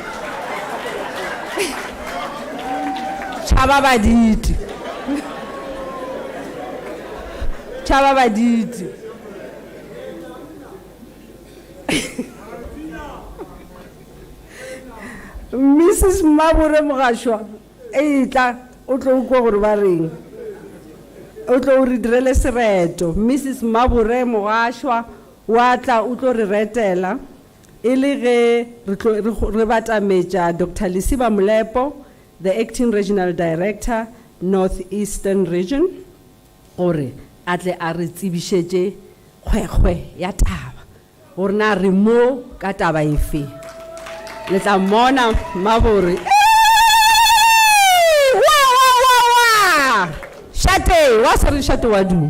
Chaba baditi. Chaba baditi. Mrs. Mabure Mogashwa, Eita, Otlo Gorbaring, Otlo Ridrele Sereto, Mrs. Mabure Mogashwa, Wata Utlo Retela, Elige Rebata Major, Dr. Lisiba Mulepo, the Acting Regional Director, Northeastern Region, Ore, Atle Arizibisheje, Hwe, Yataba, Orna Remo, Kataba Ifi. Let's amona Maburi. Shate, what's the shate wadu?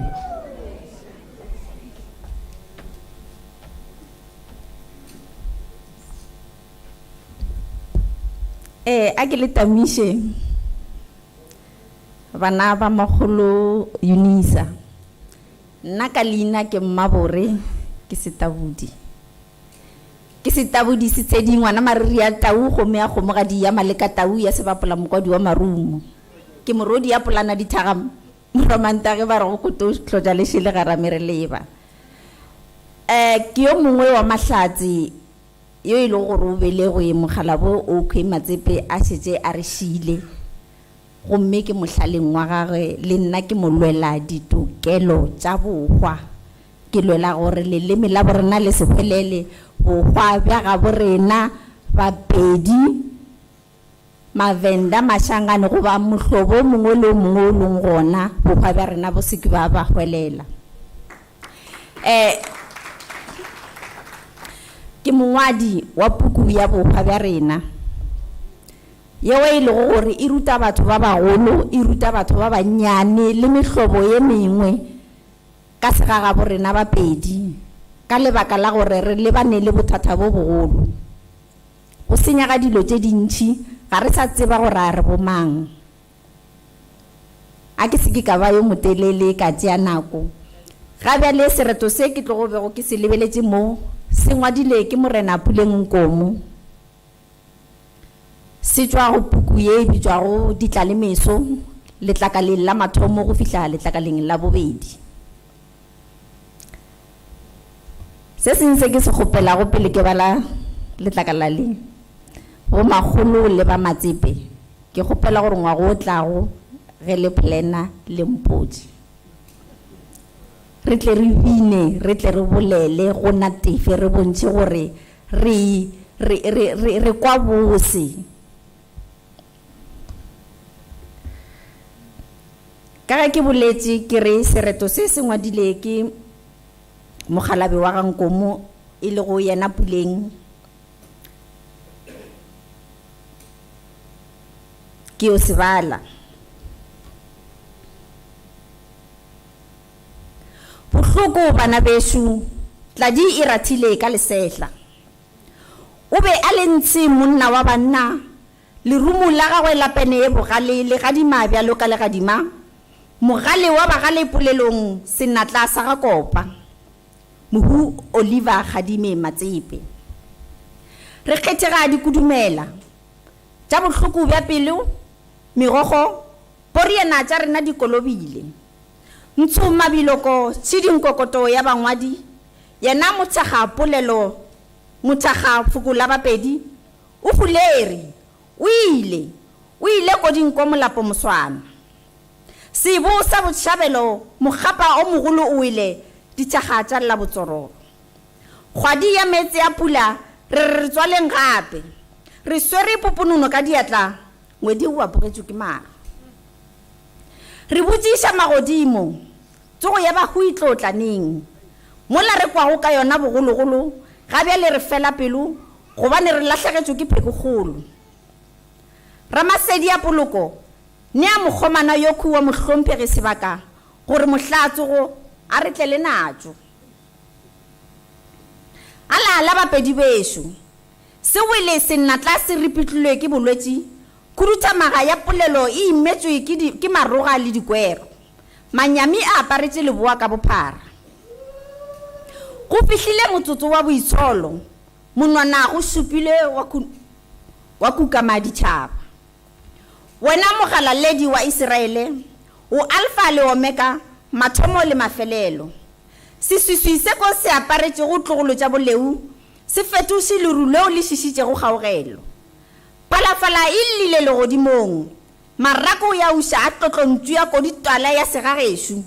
Agilita Mishe Vanava Maholo Unisa Nakalina ke Mabore Kisitavudi. Kisitavudi sitedi ngwana maria tau go mea go mogadi ya maleka tau ya sebapola mokodi wa marumo ke morodi ya polana dithagam romantare ba re go to tloja le shile ga ramereleba ke yo mongwe wa mahlatsi yo ile go robele go e mogalabo OK Matsepe a setse a re shile go mme ke mohlaleng wa gagwe le nna ke molwela ditokelo tsa bohwa ke lwela gore le leme la borena le sephelele bohwa bja ga borena ba pedi mavenda mashangane go ba mohlobo mongwe le mongwe o leng gona bohwa bja rena bo seke ba ba hwelela ke mongwadi wa puku ya bohwa bja rena yeo e le gore e ruta batho ba bagolo e ruta batho ba bannyane le mehlobo ye mengwe ka segaga borena ba pedi ka lebaka la gore re lebane le bothata bo bogolo go senya ga dilo tse dintši ga re sa tseba gore a re bomang a ke se ke ka ba yo motelele ka tšea nako ga bjale sereto se ke tlo go bego ke se lebeletse mo se ngwadile ke morena Puleng Nkomo se tswa go puku ye bitswa go ditlalemeso letlakaleng la mathomo go fihla letlakaleng la bobedi se seng se ke se gopela go pele ke bala letlakala le go magolo le ba Matsepe ke gopela gore ngwa go tlago ge le plana le mpodi re tle re bine re tle re bolele go natefe re bontse gore re kwa bose ka ke boletse ke re sereto se se ngwadile ke mogalabe wa ga Nkomo e le go yena Puleng ke o se bala. Bohloko bana beshu tladi e ratile ka lesehla. O be a le ntse monna wa banna le rumu la gagwe la pene e bogale le gadima bjalo ka legadima. Mogale wa bagale polelong senatla sa ga kopa. Mohu Oliver Gadime Matsepe. Re kgethega dikudumela. Tša bohloko bja pelo, merogo, poriana tša rena dikolobile. Ntsho mabiloko tšhidinkokoto ya bangwadi, yena motšaga polelo, motšaga fukula bapedi, o fuleri, o ile kodinko molapo moswana. Sebo sa botšhabelo, mogapa o mogolo o ile, ditšaga tša lla botsororo. Kgwadi ya metse ya pula, re tswaleng gape. Re swere poponono ka diatla, ngwedi o apogetšwe ke maga. Re botšiša magodimo, tsogo ya ba hui tlotlaneng. Mola re kwago ka yona bogologolo, gabjale re fela pelo, gobane re lahlegetšwe ke phekogolo. Ramasedi ya poloko, ne a mokgomana yo khuwa mohlomphege sebaka, gore mohlatsogo a re tle le natšo. Ala bapedi besho, se wele senatla se ripitlilwe ke bolwetši, khuduthamaga ya polelo e imetswe ke maroga le dikwero. Manyami a aparetše leboa ka bophara. Go fihlile motsotso wa boitsholo, monwana go supile wa kukama ditšhaba. Wena mogalaledi wa Israele, o Alfa le Omega, mathomo le mafelelo. Seswiswi se ko se aparetše go tlogolo tša boleu, se fetoše leru leo le šišitše go kgaogelo. Palafala e lile legodimong, marako ya uša a tlotlontšu ya koditwala ya segagešo,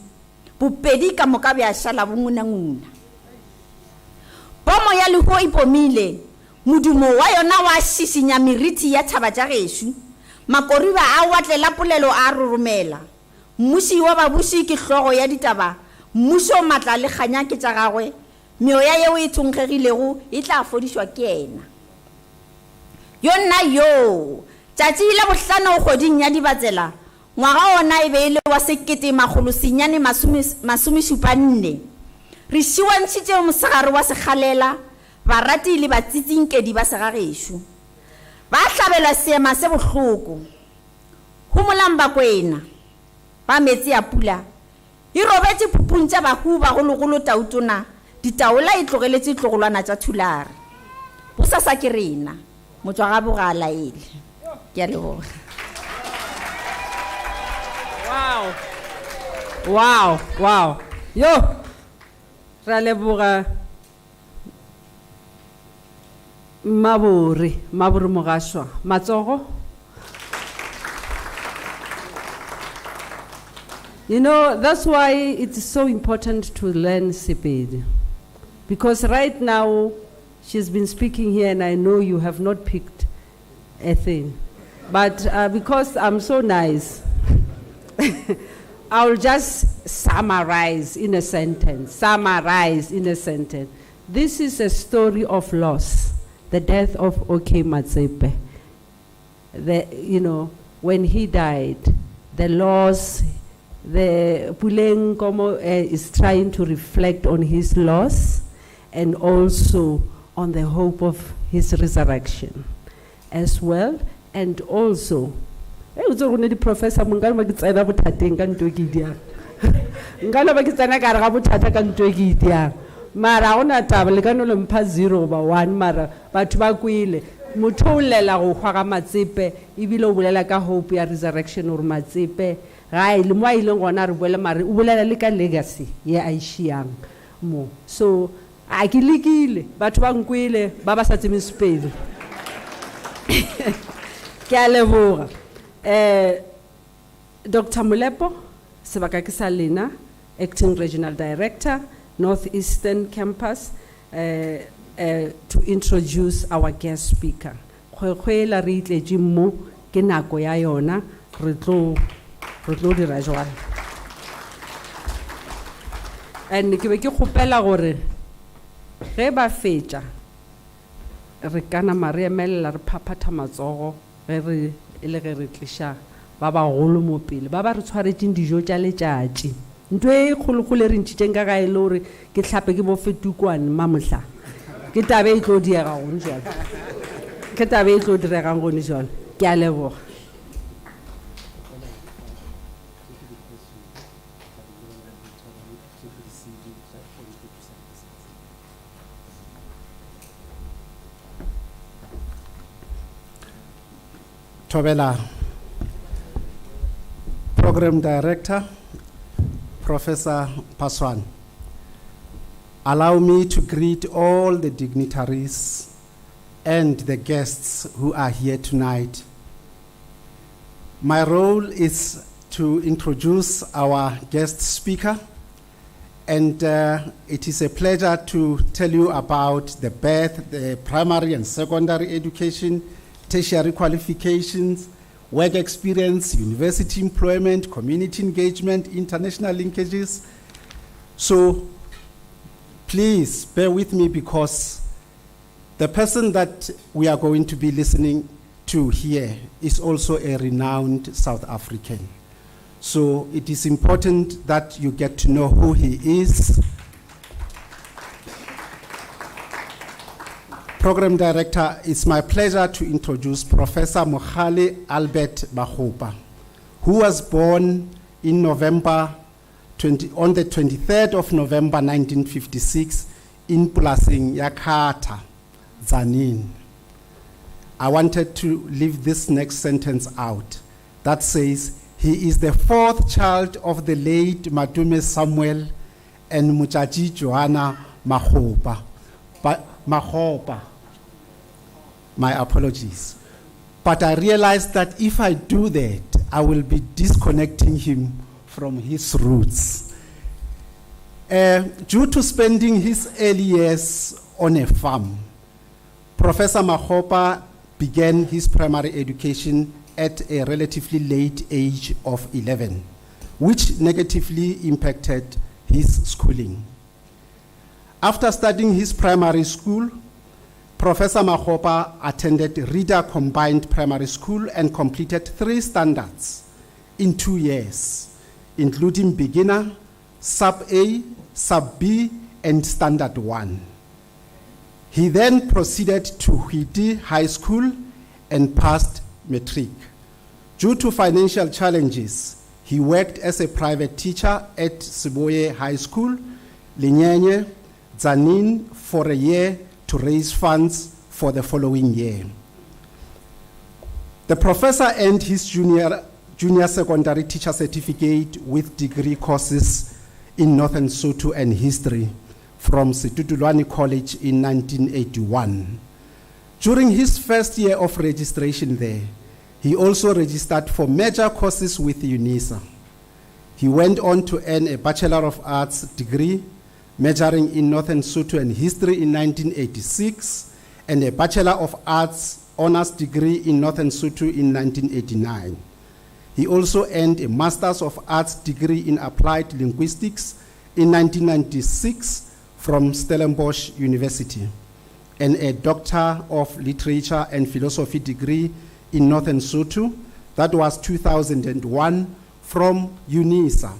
bopedi ka moka bja šala bongunanguna. Pomo ya lehuo e pomile, modumo wa yona wa šišinya meriti ya tšhaba tša gešo, makoriba a watlela polelo a roromela. Mmuši wa babuši ke hlogo ya ditaba, mmušo matla le kganya ke tša gagwe, meoya yeo e thonkgegilego e tla fodišwa ke yena. Yona yo, tšatši la bohlano kgoding ya dibatsela, ngwaga ona e be ile wa 1974. Re šiwantšhitše mosegare wa sekgalela, barati le batsitsinkedi ba segagešo. Ba hlabela seema se bohloko. Humolang bakwena, ba metsi a pula, e robetše phupuntša bahu bagologolo tautona, ditaola e tlogeletše tlogolwana tša thulare. Bosasa ke rena, motswa ga bogala ele. Ke a leboga.
Wow. Yo, ra leboga Mabore Mogaswa. Matsogo. You know, that's why it's so important to learn Sepedi. Because right now, she's been speaking here and I know you have not picked a thing. But because I'm so nice, I'll just summarize in a sentence. This is a story of loss. The death of OK Matsepe. You know, when he died, the loss, the Puleng Komo is trying to reflect on his loss and also on the hope of his resurrection as well. And also, the professor mara ona taba le kana le mpha 0/1 mara batho ba kwile motho o lela go gwa ga Matsepe e bile o bolela ka hope ya resurrection or Matsepe ga ile mo ile gona re bolela mara o bolela le ka legacy ya aishiang mo so a ke lekile batho ba nkwile ba ba sa tseme Sepedi ke a leboga Dr. Molepo sebaka ke sa lena acting regional director Northeastern Campus to introduce our guest speaker. Khwela re itletše mo ke nako ya yona re tlo dira jwang. And ke be ke kgopela gore ge ba fetša re kana mare emela re phaphatha matsogo ge re e le ge re tliša ba bagolo mo pele ba ba re tshwaretšeng dijo tša letšatši ntho e kgolokgolo e re ntšhitšeng ka gae le gore ke tlhape ke bofe tukwane mamohla ke tabe e tlo diega gone jalo ke tabe e tlo diregang gone jalo ke a leboga
Tobela, Program Director, Professor Paswan. Allow me to greet all the dignitaries and the guests who are here tonight. My role is to introduce our guest speaker, and it is a pleasure to tell you about the birth, the primary and secondary education, tertiary qualifications, work experience, university employment, community engagement, international linkages. So please bear with me because the person that we are going to be listening to here is also a renowned South African. So it is important that you get to know who he is. Program Director, it's my pleasure to introduce Professor Mogale Albert Makgopa, who was born in November on the 23rd of November 1956 in Pulasing Yakata, Zanin. I wanted to leave this next sentence out. That says, he is the fourth child of the late Madume Samuel and Muchachi Joanna Makgopa. Makgopa. My apologies. But I realized that if I do that, I will be disconnecting him from his roots. Due to spending his early years on a farm, Professor Makgopa began his primary education at a relatively late age of 11, which negatively impacted his schooling. After studying his primary school, Professor Makgopa attended Reader Combined Primary School and completed 3 standards in 2 years, including beginner, sub-A, sub-B, and standard 1. He then proceeded to Whitty High School and passed matric. Due to financial challenges, he worked as a private teacher at Siboye High School, Linyenye, Zanin for a year to raise funds for the following year. The professor earned his junior secondary teacher certificate with degree courses in Northern Sotho and history from Situtulwane College in 1981. During his first year of registration there, he also registered for major courses with Unisa. He went on to earn a Bachelor of Arts degree, majoring in Northern Sotho and history in 1986, and a Bachelor of Arts honors degree in Northern Sotho in 1989. He also earned a Masters of Arts degree in Applied Linguistics in 1996 from Stellenbosch University, and a Doctor of Literature and Philosophy degree in Northern Sotho, that was 2001, from Unisa.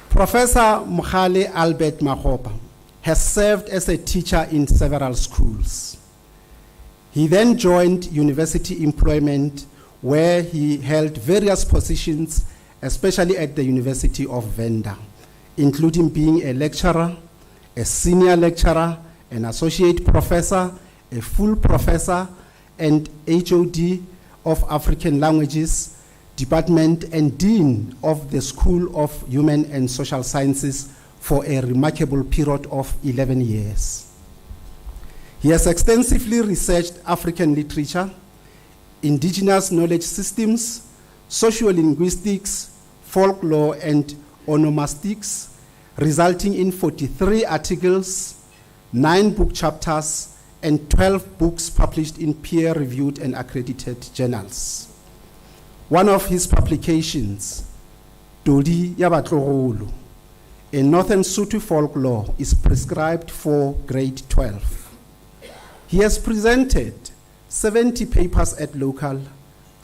Professor Mogale Albert Makgopa has served as a teacher in several schools. He then joined university employment where he held various positions, especially at the University of Venda, including being a lecturer, a senior lecturer, an associate professor, a full professor, and HOD of African Languages Department and Dean of the School of Human and Social Sciences for a remarkable period of 11 years. He has extensively researched African literature, indigenous knowledge systems, sociolinguistics, folklore, and onomastics, resulting in 43 articles, 9 book chapters, and 12 books published in peer-reviewed and accredited journals. One of his publications, Dodi Yabatlogolo, a Northern Sotho folklore, is prescribed for grade 12. He has presented 70 papers at local,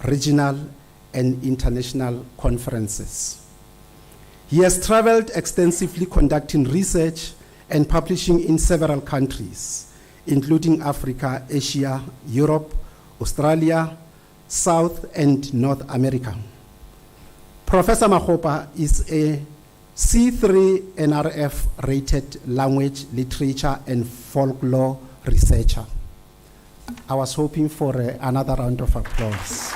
regional, and international conferences. He has traveled extensively conducting research and publishing in several countries, including Africa, Asia, Europe, Australia, South and North America. Professor Makgopa is a C3 NRF rated language, literature and folklore researcher. I was hoping for another round of applause.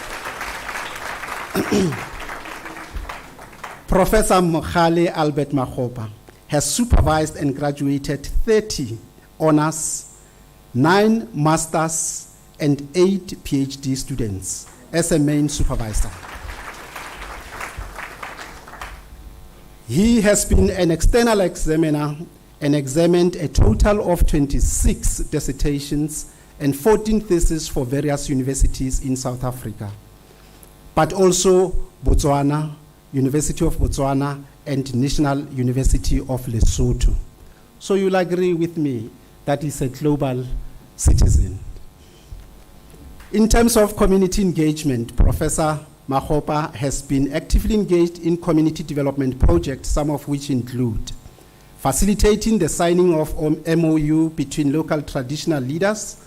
Professor Mogale Albert Makgopa has supervised and graduated 30 honors, 9 masters, and 8 PhD students as a main supervisor. He has been an external examiner and examined a total of 26 dissertations and 14 theses for various universities in South Africa, but also Botswana, University of Botswana, and National University of Lesotho. So you'll agree with me that he's a global citizen. In terms of community engagement, Professor Makgopa has been actively engaged in community development projects, some of which include facilitating the signing of MOU between local traditional leaders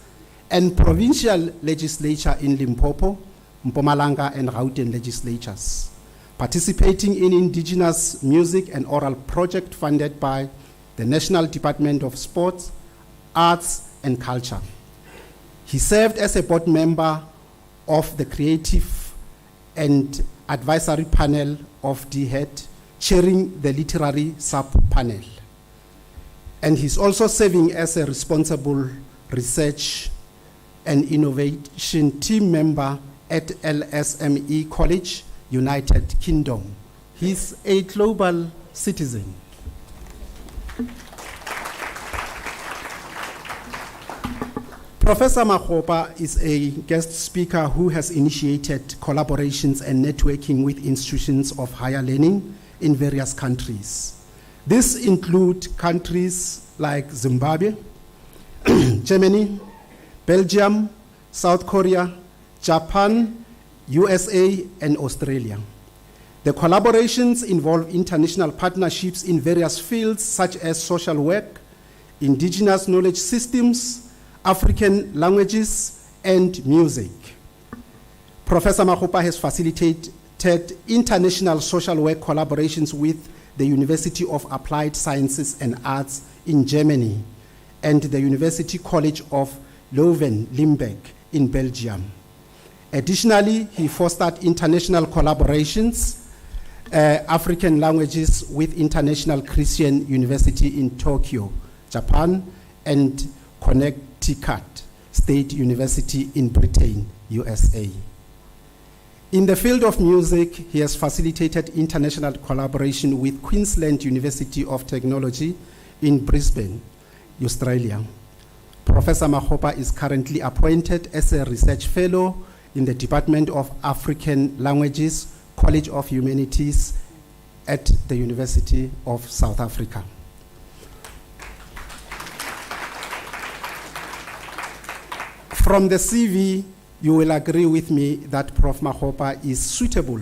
and provincial legislature in Limpopo, Mpumalanga, and Gauteng legislatures, participating in indigenous music and oral project funded by the National Department of Sports, Arts, and Culture. He served as a board member of the Creative and Advisory Panel of DHET, chairing the Literary Sub-Panel. And he's also serving as a responsible research and innovation team member at LSME College, United Kingdom. He's a global citizen. Professor Makgopa is a guest speaker who has initiated collaborations and networking with institutions of higher learning in various countries. These include countries like Zimbabwe, Germany, Belgium, South Korea, Japan, USA, and Australia. The collaborations involve international partnerships in various fields such as social work, indigenous knowledge systems, African languages, and music. Professor Makgopa has facilitated international social work collaborations with the University of Applied Sciences and Arts in Germany and the University College of Leuven-Limburg in Belgium. Additionally, he fostered international collaborations, African languages with International Christian University in Tokyo, Japan, and Connecticut State University in Britain, USA. In the field of music, he has facilitated international collaboration with Queensland University of Technology in Brisbane, Australia. Professor Makgopa is currently appointed as a research fellow in the Department of African Languages, College of Humanities at the University of South Africa. From the CV, you will agree with me that Prof. Makgopa is suitable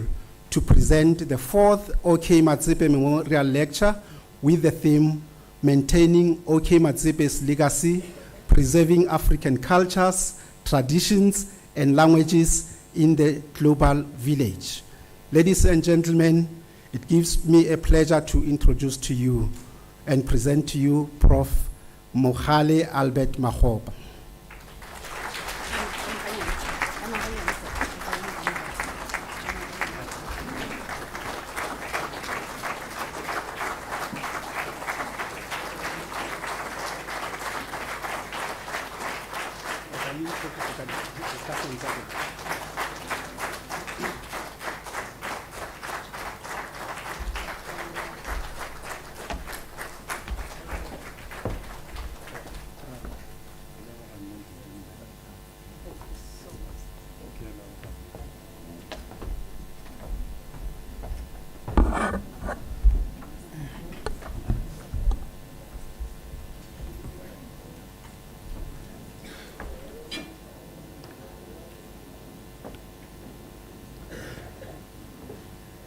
to present the 4th OK Matsepe Memorial Lecture with the theme, Maintaining OK Matsepe's Legacy, Preserving African Cultures, Traditions, and Languages in the Global Village. Ladies and gentlemen, it gives me a pleasure to introduce to you and present to you Prof. Mogale Albert Makgopa.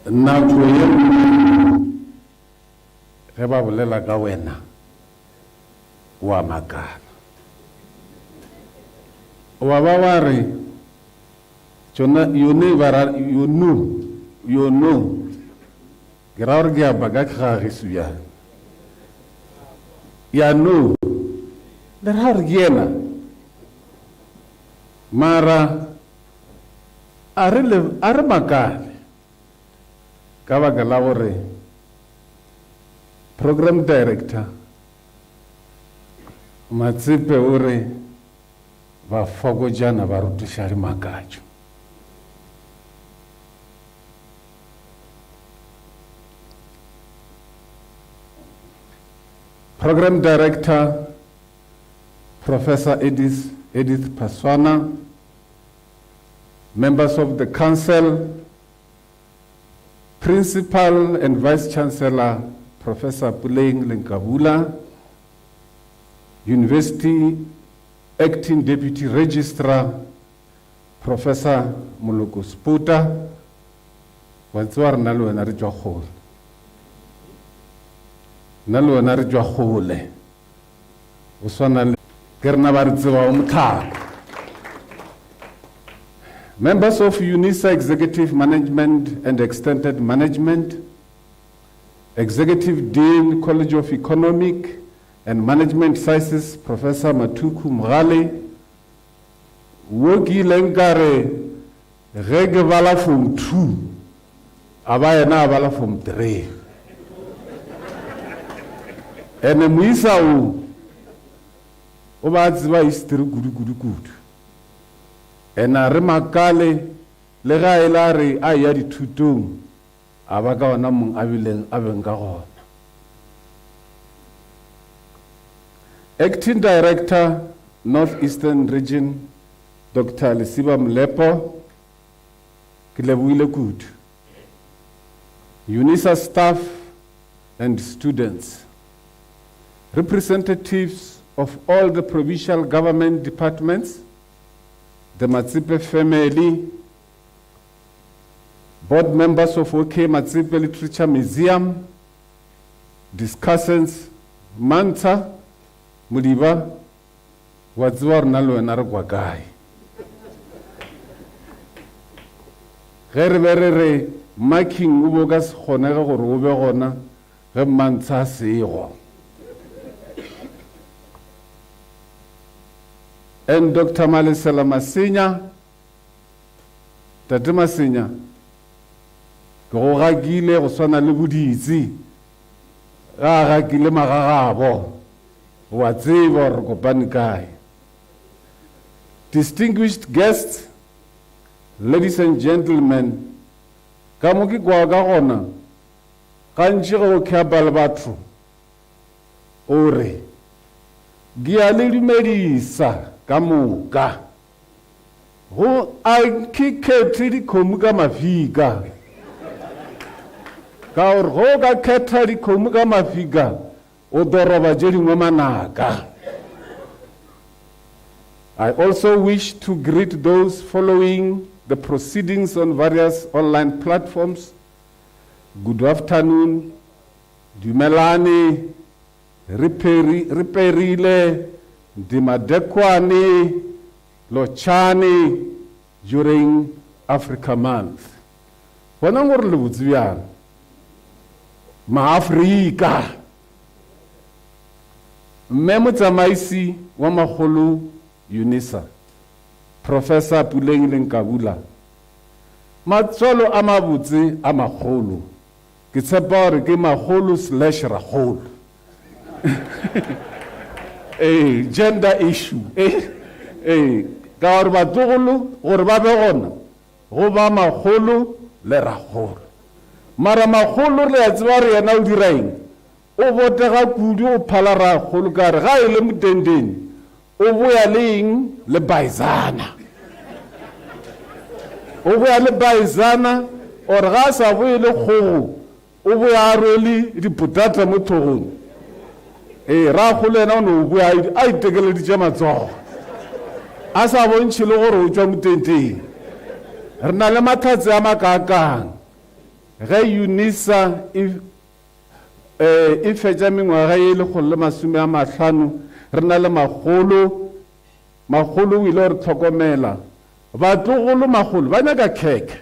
nako ye ge ba bolela ka wena wa makala wa ba wa re tsona yone bara you know ke ra re ke a baka kgagiso ya no le ra re yena mara are makale ka baka la gore program director Matsepe o re ba fokojana ba rutišari makatšo program director Professor Edith Paswana, members of the council, Principal and Vice Chancellor Professor Puleng Lenkabula, University Acting Deputy Registrar Professor Moloko Sputa, Watswar nalo na re jwa khole. Nalo na re jwa khole. O swana ke rena ba re tseba o motlhaka. Members of Unisa Executive Management and Extended Management, Executive Dean, College of Economic and Management Sciences, Professor Matuku Mgale, Wogi Lenkare, Rege Vala from 2, Abaya na Vala from 3. And Muisa Obadziba is still good. And a remakale le ga elare a ya dithutong a ba ka ona mong a bileng a beng ka gona. Acting Director, Northeastern Region, Dr. Lesiba Mlepo, ke lebohile kudu. Unisa staff and students, representatives of all the provincial government departments, the Matsepe family, board members of OK Matsepe Literature Museum, discussants, Manta, Mudiba, Wadzwar Nalo and Aragwagai. Gerberere, making Ubogas Honega or Uberona, Remanta Seo. And Dr. Malisela Masinya, Tate Masinya, go ragile go swana le boditsi, ga ragile magagabo, wa tseba re kopane kae. Distinguished guests, ladies and gentlemen, ka mo ke kwa ka gona, gantši go khabala batho, ore, gia le dumedisa, kamuka go a kikhethe dikgomo ka mafika ka gore go ka khetha dikgomo ka mafika o doroba tše dingwe manaka. I also wish to greet those following the proceedings on various online platforms. Good afternoon, dumelane, riperile, Dimadekwane, Lochani during Africa Month. Wana ngor le butsbiang ma Afrika. Mme motsamaisi wa magolo Unisa, Professor Puleng Lenkabula. Matsolo a mabotse a magolo. Ke tshepa gore ke magolo/ragolo. Gender issue. Ka gore batlogolo gore ba be gona go ba magolo le ragolo. Mara magolo le a tseba re yena o dira eng? O botega kudu o phala ragolo ka re ga e le motendeni o boya le eng le baizana. O boya le baizana or ga sa boye le kgogo o boya a rwele dipotata mo thogong. Ragolo ena o ne o boya a itekeleditše matsogo a sa bontšhe le gore o tšwa motenteng. Re na le mathatse a makaakang Unisa if fetša mengwaga ye lekgolo le masome a mahlano re na le magolo o ile re tlhokomela batlogolo magolo ba nyaka keke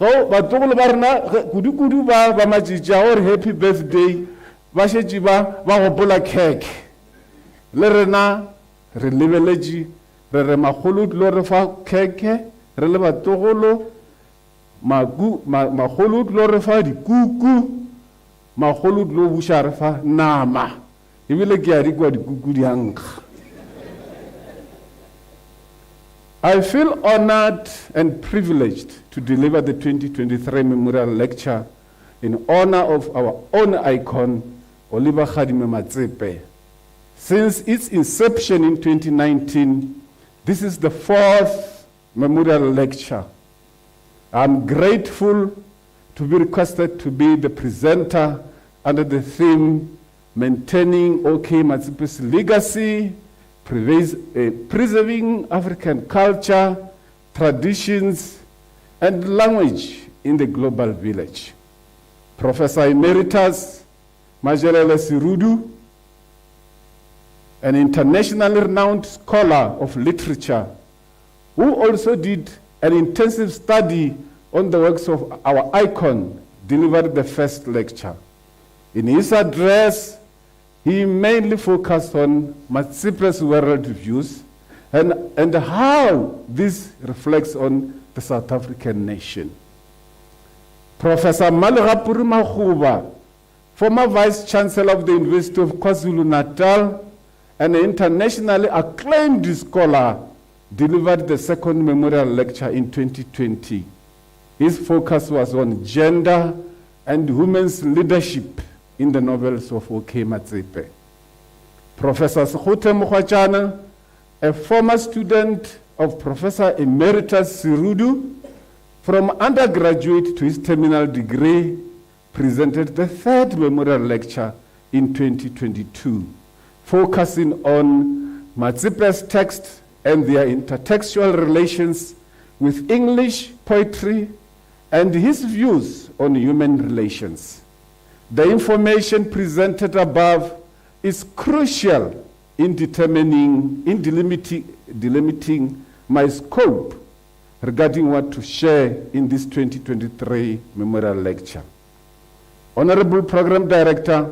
batlogolo ba rena kudu ba matšatši a gore happy birthday ba šetše ba gopola keke le rena re lebeletše re re magolo o tlilo re fa keke re le batlogolo magolo o tlilo re fa dikuku magolo o tlilo buša re fa nama ebile ke a di kwa dikuku di a nkga. I feel honored and privileged to deliver the 2023 Memorial Lecture in honor of our own icon, Oliver Matsepe. Since its inception in 2019, this is the 4th Memorial Lecture. I'm grateful to be requested to be the presenter under the theme, Maintaining OK Matsepe's Legacy, Preserving African Culture, Traditions, and Language in the Global Village. Professor Emeritus Majelele Sirudu, an internationally renowned scholar of literature, who also did an intensive study on the works of our icon, delivered the first lecture. In his address, he mainly focused on Matsepe's world views and how this reflects on the South African nation. Professor Malagapuri Makhuba, former Vice Chancellor of the University of KwaZulu-Natal, an internationally acclaimed scholar, delivered the second memorial lecture in 2020. His focus was on gender and women's leadership in the novels of OK Matsepe. Professor Sekgothe Mokgwatjana, a former student of Professor Emeritus Sirudu, from undergraduate to his terminal degree, presented the third memorial lecture in 2022, focusing on Matsepe's text and their intertextual relations with English poetry and his views on human relations. The information presented above is crucial in delimiting my scope regarding what to share in this 2023 memorial lecture. Honorable Program Director,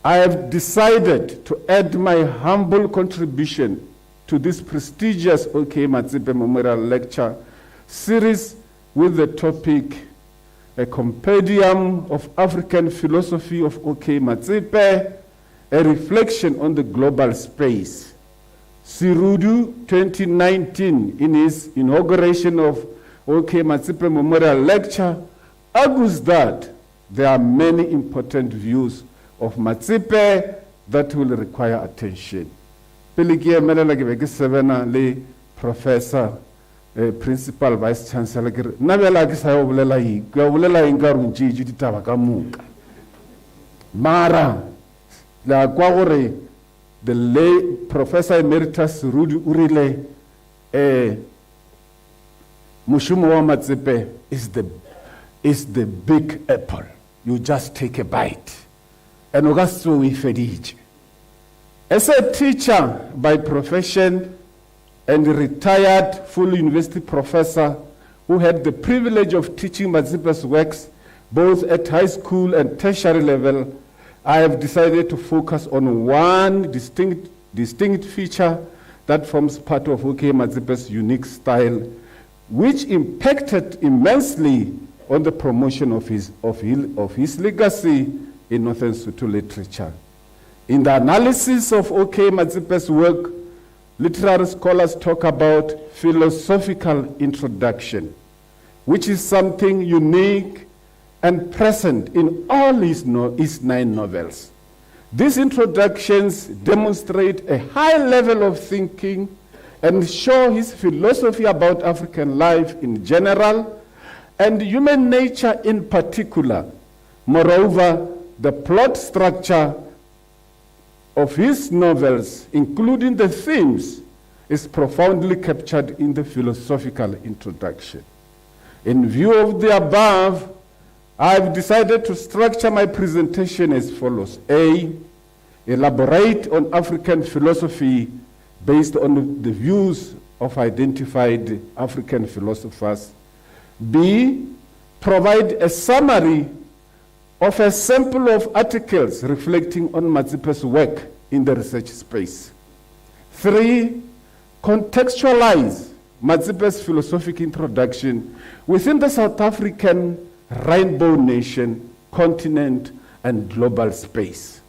I have decided to add my humble contribution to this prestigious OK Matsepe Memorial Lecture series with the topic, A Compendium of African Philosophy of OK Matsepe, a reflection on the global space. Sirudu 2019, in his inauguration of OK Matsepe Memorial Lecture, argues that there are many important views of Matsepe that will require attention. Pele ke emelela ke be ke sebena le Professor Principal Vice Chancellor ke nna bjala ke sa yo bolela eng ke bolela eng ka re ntšeetše ditaba ka moka mara la kwa gore the late Professor Emeritus Rudi o rile mošomo wa Matsepe is the big apple. You just take a bite. And o ka se o e feditše. As a teacher by profession and retired full university professor who had the privilege of teaching Matsepe's works both at high school and tertiary level, I have decided to focus on one distinct feature that forms part of OK Matsepe's unique style, which impacted immensely on the promotion of his legacy in Northern Sotho literature. In the analysis of OK Matsepe's work, literary scholars talk about philosophical introduction, which is something unique and present in all his 9 novels. These introductions demonstrate a high level of thinking and show his philosophy about African life in general and human nature in particular. Moreover, the plot structure of his novels, including the themes, is profoundly captured in the philosophical introduction. In view of the above, I've decided to structure my presentation as follows. A, elaborate on African philosophy based on the views of identified African philosophers. B, provide a summary of a sample of articles reflecting on Matsepe's work in the research space. 3, contextualize Matsepe's philosophic introduction within the South African rainbow nation, continent, and global space.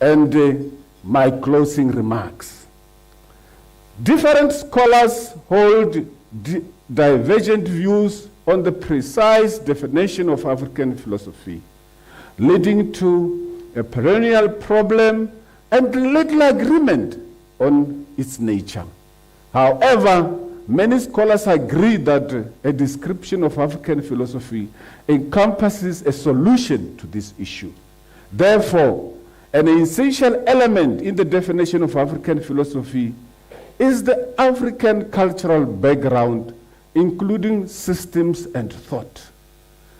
And my closing remarks. Different scholars hold divergent views on the precise definition of African philosophy, leading to a perennial problem and little agreement on its nature. However, many scholars agree that a description of African philosophy encompasses a solution to this issue. Therefore, an essential element in the definition of African philosophy is the African cultural background, including systems and thought.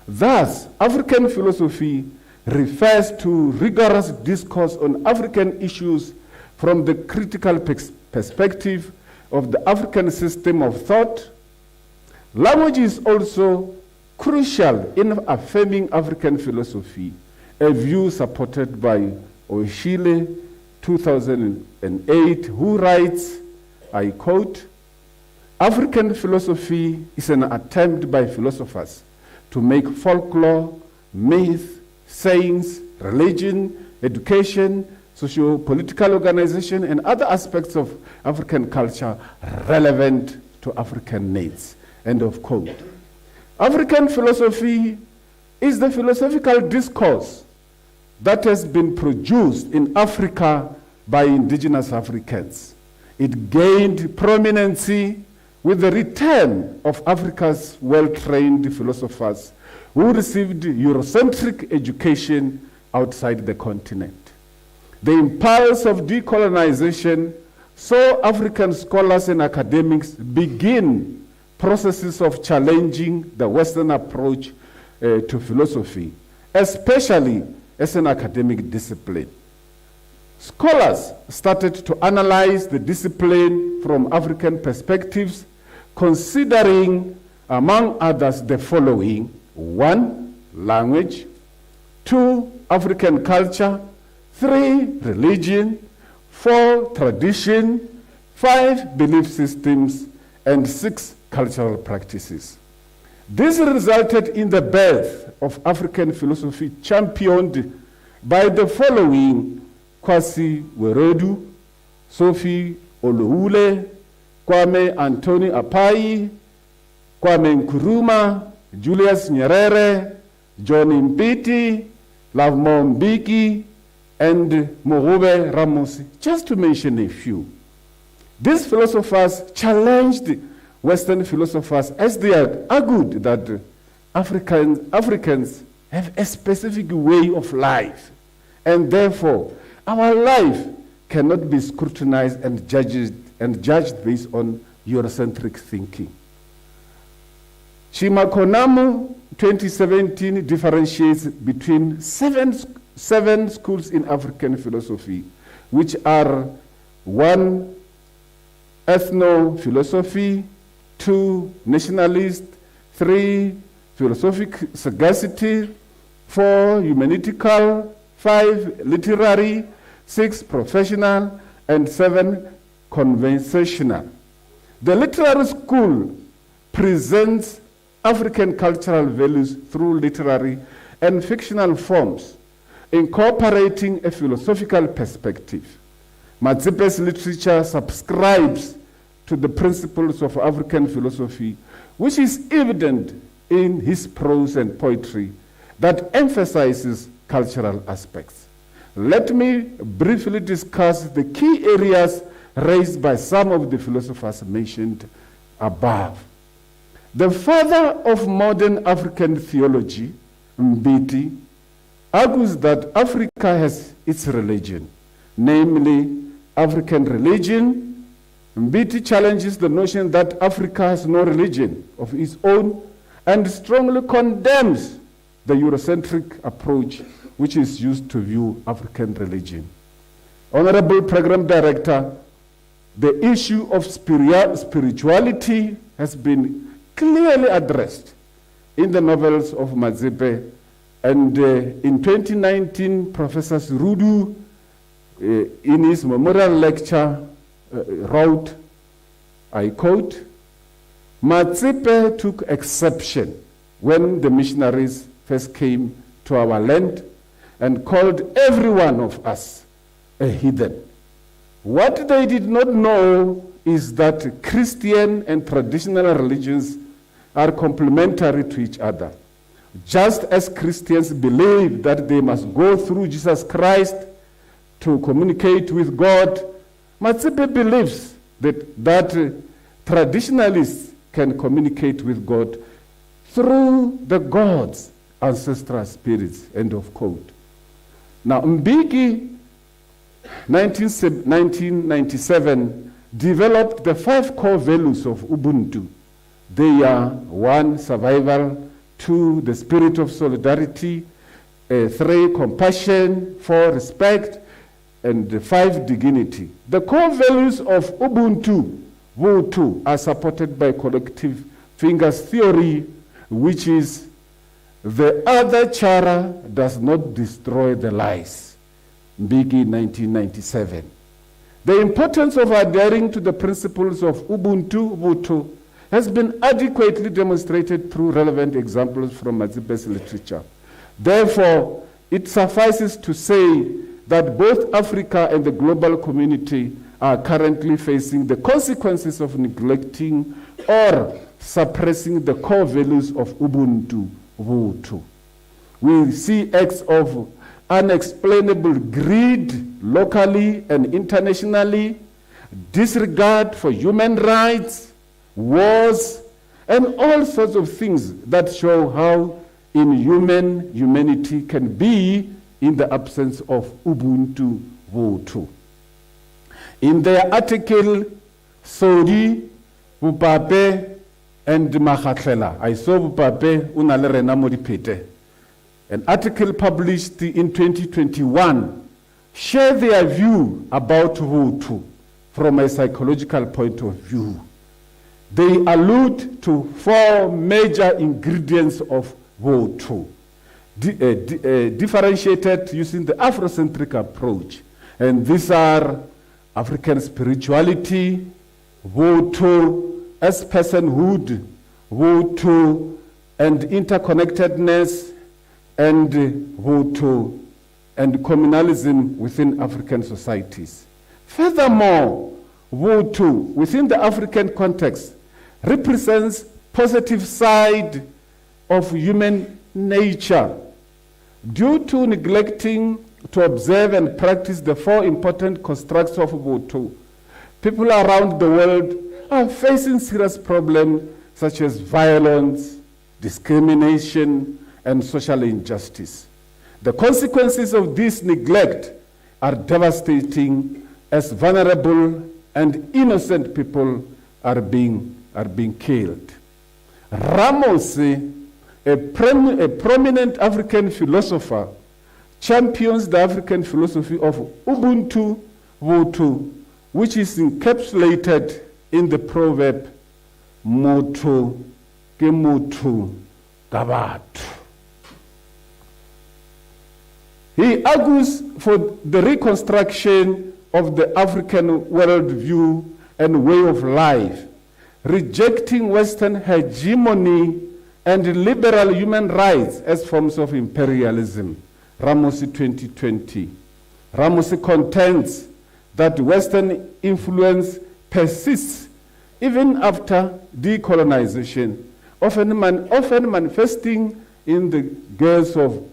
Thus, African philosophy refers to rigorous discourse on African issues from the critical perspective of the African system of thought. Language is also crucial in affirming African philosophy, a view supported by Oshile, 2008, who writes, I quote, African philosophy is an attempt by philosophers to make folklore, myth, sayings, religion, education, socio-political organization, and other aspects of African culture relevant to African needs. End of quote. African philosophy is the philosophical discourse that has been produced in Africa by indigenous Africans. It gained prominence with the return of Africa's well-trained philosophers who received Eurocentric education outside the continent. The impulse of decolonization saw African scholars and academics begin processes of challenging the Western approach to philosophy, especially as an academic discipline. Scholars started to analyze the discipline from African perspectives, considering, among others, the following: 1, language; 2, African culture; 3, religion; 4, tradition; 5, belief systems; and 6, cultural practices. This resulted in the birth of African philosophy championed by the following: Kwasi Weredu, Sophie Oloule, Kwame Anthony Apai, Kwame Nkrumah, Julius Nyerere, John Mbiti, Lavmo Mbeki, and Morube Ramosi, just to mention a few. These philosophers challenged Western philosophers as they argued that Africans have a specific way of life, and therefore our life cannot be scrutinized and judged based on Eurocentric thinking. Shimakonamu 2017 differentiates between seven schools in African philosophy, which are 1, ethno-philosophy; 2, nationalist; 3, philosophic sagacity; 4, humanitical; 5, literary; 6, professional; and 7, conversational. The literary school presents African cultural values through literary and fictional forms, incorporating a philosophical perspective. Matsepe's literature subscribes to the principles of African philosophy, which is evident in his prose and poetry that emphasizes cultural aspects. Let me briefly discuss the key areas raised by some of the philosophers mentioned above. The father of modern African theology, Mbiti, argues that Africa has its religion, namely African religion, Mbiti challenges the notion that Africa has no religion of its own and strongly condemns the Eurocentric approach which is used to view African religion. Honorable Program Director, the issue of spirituality has been clearly addressed in the novels of Matsepe, and in 2019, Professor Rudu, in his memorial lecture, wrote, I quote, Matsepe took exception when the missionaries first came to our land and called every one of us a heathen. What they did not know is that Christian and traditional religions are complementary to each other. Just as Christians believe that they must go through Jesus Christ to communicate with God, Matsepe believes that traditionalists can communicate with God through the God's ancestral spirits, end of quote. Now, Mbeki, 1997, developed the 5 core values of Ubuntu. They are 1, survival; 2, the spirit of solidarity; 3, compassion; 4, respect; and 5, dignity. The core values of Ubuntu, Vutu, are supported by collective fingers theory, which is the other chara does not destroy the lies. Mbeki, 1997. The importance of adhering to the principles of Ubuntu, Vutu, has been adequately demonstrated through relevant examples from Matsepe's literature. Therefore, it suffices to say that both Africa and the global community are currently facing the consequences of neglecting or suppressing the core values of Ubuntu, Vutu. We see acts of unexplainable greed locally and internationally, disregard for human rights, wars, and all sorts of things that show how inhuman humanity can be in the absence of Ubuntu, Vutu. In their article, Sodi, Bupape, and Makhatlela, I saw Bupape, Unale Rena Modipete, an article published in 2021, share their view about Vutu from a psychological point of view. They allude to 4 major ingredients of Vutu, differentiated using the Afrocentric approach. And these are African spirituality, Vutu as personhood, Vutu and interconnectedness, and Vutu and communalism within African societies. Furthermore, Vutu within the African context represents positive side of human nature. Due to neglecting to observe and practice the 4 important constructs of Vutu, people around the world are facing serious problems such as violence, discrimination, and social injustice. The consequences of this neglect are devastating, as vulnerable and innocent people are being killed. Ramos, a prominent African philosopher, champions the African philosophy of Ubuntu, Vutu, which is encapsulated in the proverb, Mutu ke mutu ka batho. He argues for the reconstruction of the African worldview and way of life, rejecting Western hegemony and liberal human rights as forms of imperialism. Ramos 2020. Ramos contends that Western influence persists even after decolonization, often manifesting in the guise of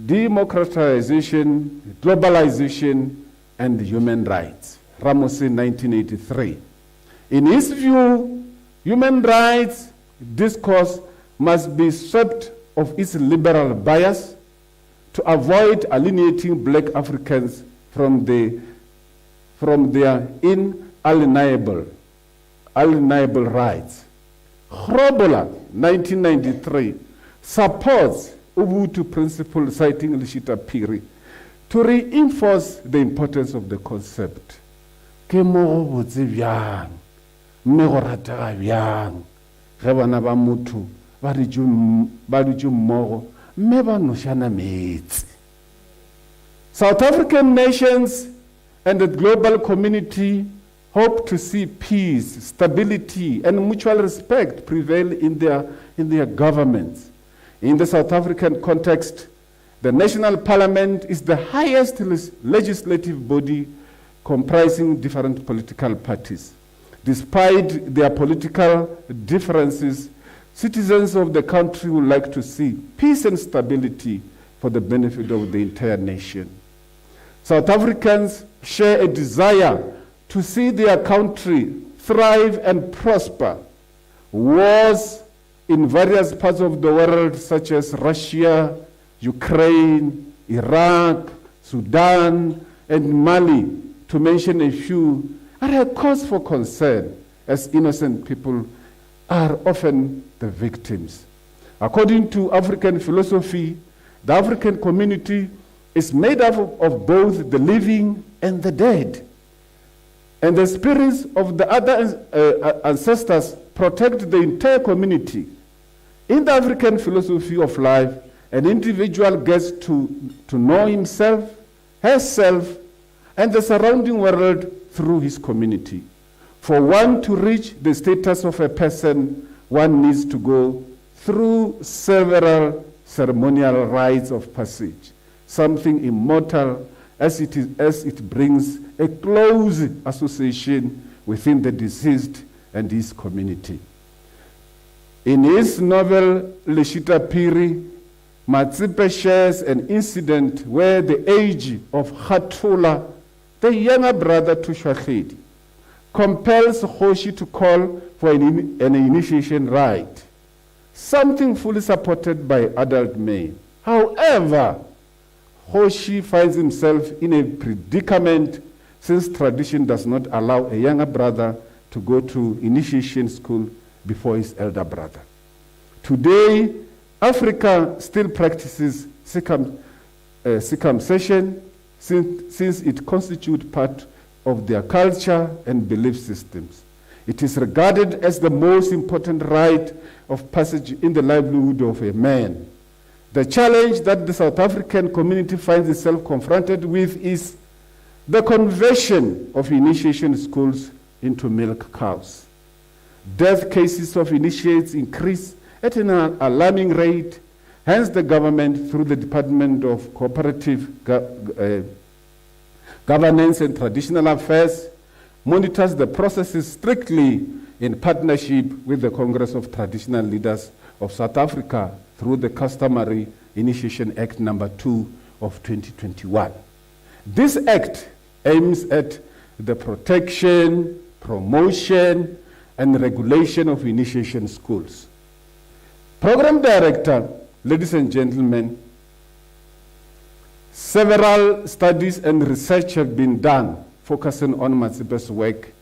democratization, globalization, and human rights. Ramos in 1983. In his view, human rights discourse must be stripped of its liberal bias to avoid alienating black Africans from their alienable rights. Grobola, 1993, supports Ubuntu principle citing Lishita Piri to reinforce the importance of the concept. Ke mo go botse bjang, mme go ratega bjang, ge bana ba motho ba dutše mmogo, mme ba nošana metsi. South African nations and the global community hope to see peace, stability, and mutual respect prevail in their governments. In the South African context, the National Parliament is the highest legislative body comprising different political parties. Despite their political differences, citizens of the country would like to see peace and stability for the benefit of the entire nation. South Africans share a desire to see their country thrive and prosper. Wars in various parts of the world, such as Russia, Ukraine, Iraq, Sudan, and Mali, to mention a few, are a cause for concern, as innocent people are often the victims. According to African philosophy, the African community is made up of both the living and the dead. And the spirits of the other ancestors protect the entire community. In the African philosophy of life, an individual gets to know himself, herself, and the surrounding world through his community. For one to reach the status of a person, one needs to go through several ceremonial rites of passage, something immortal as it brings a close association within the deceased and his community. In his novel, Leshita Piri, Matsepe shares an incident where the age of Khatula, the younger brother to Shahidi, compels Hoshi to call for an initiation rite, something fully supported by adult men. However, Hoshi finds himself in a predicament since tradition does not allow a younger brother to go to initiation school before his elder brother. Today, Africa still practices circumcision since it constitutes part of their culture and belief systems. It is regarded as the most important rite of passage in the livelihood of a man. The challenge that the South African community finds itself confronted with is the conversion of initiation schools into milk cows. Death cases of initiates increase at an alarming rate. Hence, the government, through the Department of Cooperative Governance and Traditional Affairs, monitors the processes strictly in partnership with the Congress of Traditional Leaders of South Africa through the customary Initiation Act number 2 of 2021. This act aims at the protection, promotion, and regulation of initiation schools. Program Director, ladies and gentlemen, several studies and research have been done focusing on Matsepe's work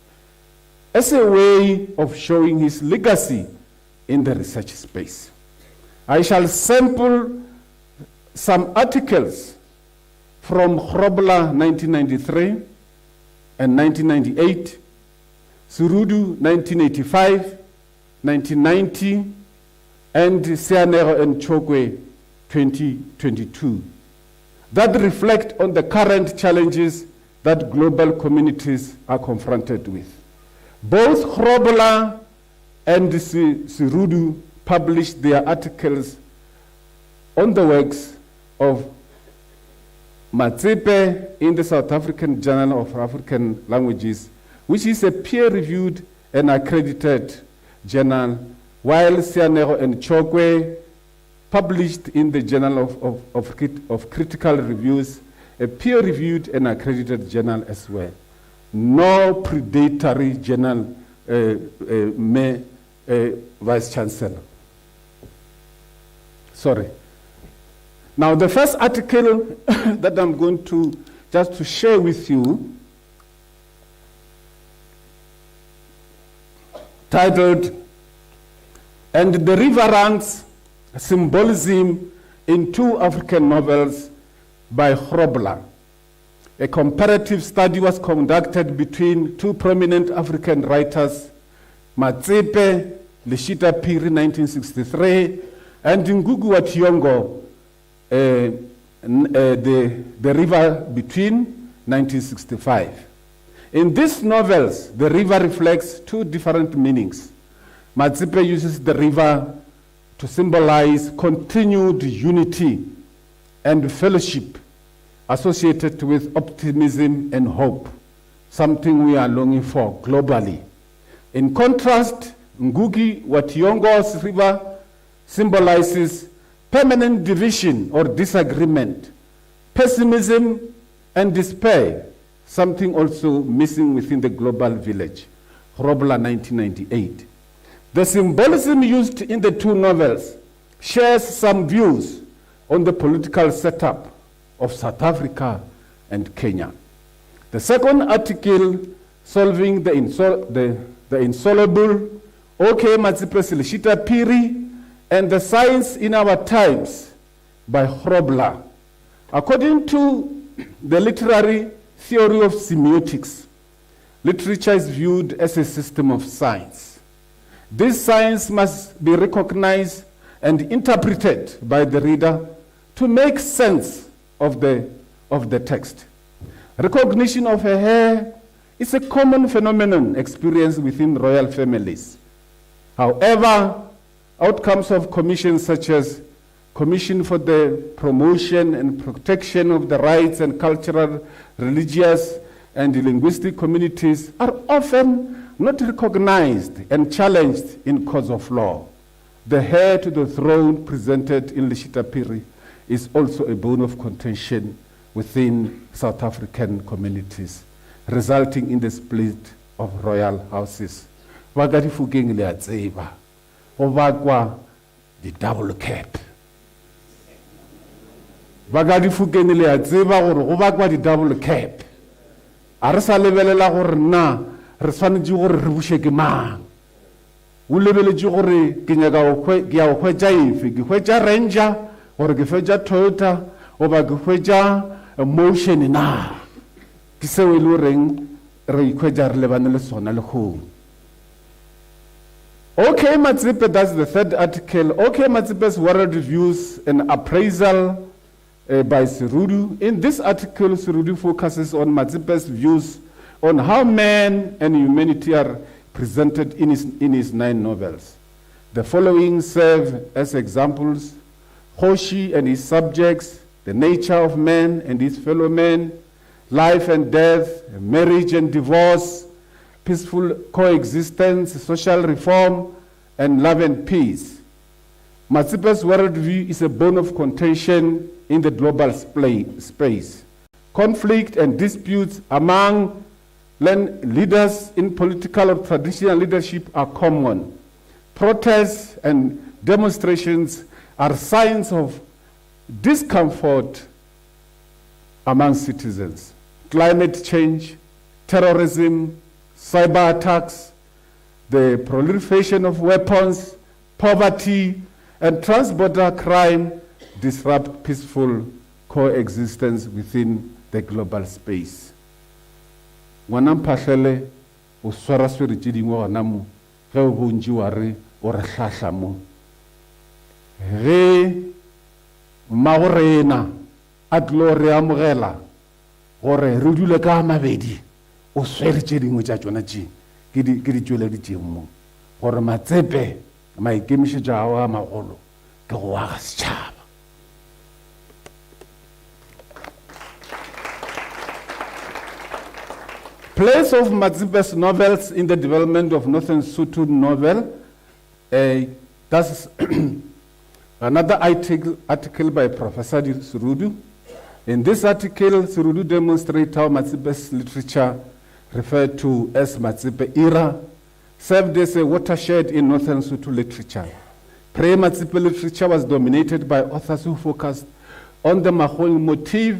as a way of showing his legacy in the research space. I shall sample some articles from Grobola 1993 and 1998, Surudu 1985, 1990, and Sianero and Chokwe 2022, that reflect on the current challenges that global communities are confronted with. Both Grobola and Surudu published their articles on the works of Matsepe in the South African Journal of African Languages, which is a peer-reviewed and accredited journal, while Sianero and Chokwe published in the Journal of Critical Reviews, a peer-reviewed and accredited journal as well. No predatory journal, Vice Chancellor. Sorry. Now, the first article that I'm going to just to share with you titled "And the River Runs: Symbolism in Two African Novels" by Grobler. A comparative study was conducted between two prominent African writers, Matsepe, Leshita Piri, 1963, and Ngugi wa Thiong'o, the River Between, 1965. In these novels, the river reflects two different meanings. Matsepe uses the river to symbolize continued unity and fellowship associated with optimism and hope, something we are longing for globally. In contrast, Ngugi wa Thiong'o's river symbolizes permanent division or disagreement, pessimism and despair, something also missing within the global village. Grobler, 1998. The symbolism used in the two novels shares some views on the political setup of South Africa and Kenya. The second article, Solving the Insoluble, OK Matsepe's Leshita Piri, and the Science in Our Times by Grobler. According to the literary theory of semiotics, literature is viewed as a system of science. This science must be recognized and interpreted by the reader to make sense of the text. Recognition of a hair is a common phenomenon experienced within royal families. However, outcomes of commissions such as Commission for the Promotion and Protection of the Rights and Cultural, Religious, and Linguistic Communities are often not recognized and challenged in courts of law. The heir to the throne presented in Leshita Piri is also a bone of contention within South African communities, resulting in the split of royal houses. Wagati fugeng le a tseba, go bakwa di double cap. Wagati fugeng le a tseba gore go bakwa di double cap. A re sa lebelela gore na re tshwanetse gore re bushe ke mang. O lebeletse gore ke nyaka ke ya go hwetša efe, ke hwetša Ranger gore ke hwetša Toyota oba ke hwetša Motion na. Ke seo e le goreng re ikhwetša re lebane le sona le home. OK Matsepe, that's the third article. OK Matsepe's world reviews an appraisal by Serudu. In this article, Serudu focuses on Matsepe's views on how man and humanity are presented in his 9 novels. The following serve as examples: Hoshi and his subjects, the nature of man and his fellow men, life and death, marriage and divorce, peaceful coexistence, social reform, and love and peace. Matsepe's worldview is a bone of contention in the global space. Conflict and disputes among leaders in political or traditional leadership are common. Protests and demonstrations are signs of discomfort among citizens. Climate change, terrorism, cyber attacks, the proliferation of weapons, poverty, and transborder crime disrupt peaceful coexistence within the global space. Ngwana mphahlele o swara swere tše dingwe gona mo ge o bontši wa re o re hlahla mo ge mmagorena a tlilo re amogela gore re dule ka mabedi o swere tše dingwe tša tšona tše ke di tšweleditšeng mo gore Matsepe maikemišetšo ao a magolo ke go aga setšhaba. Place of Matsepe's novels in the development of Northern Sotho novel. That's another article by Professor Serudu. In this article, Serudu demonstrates how Matsepe's literature, referred to as Matsepe era, served as a watershed in Northern Sotho literature. Pre-Matsepe literature was dominated by authors who focused on the Mahong motif,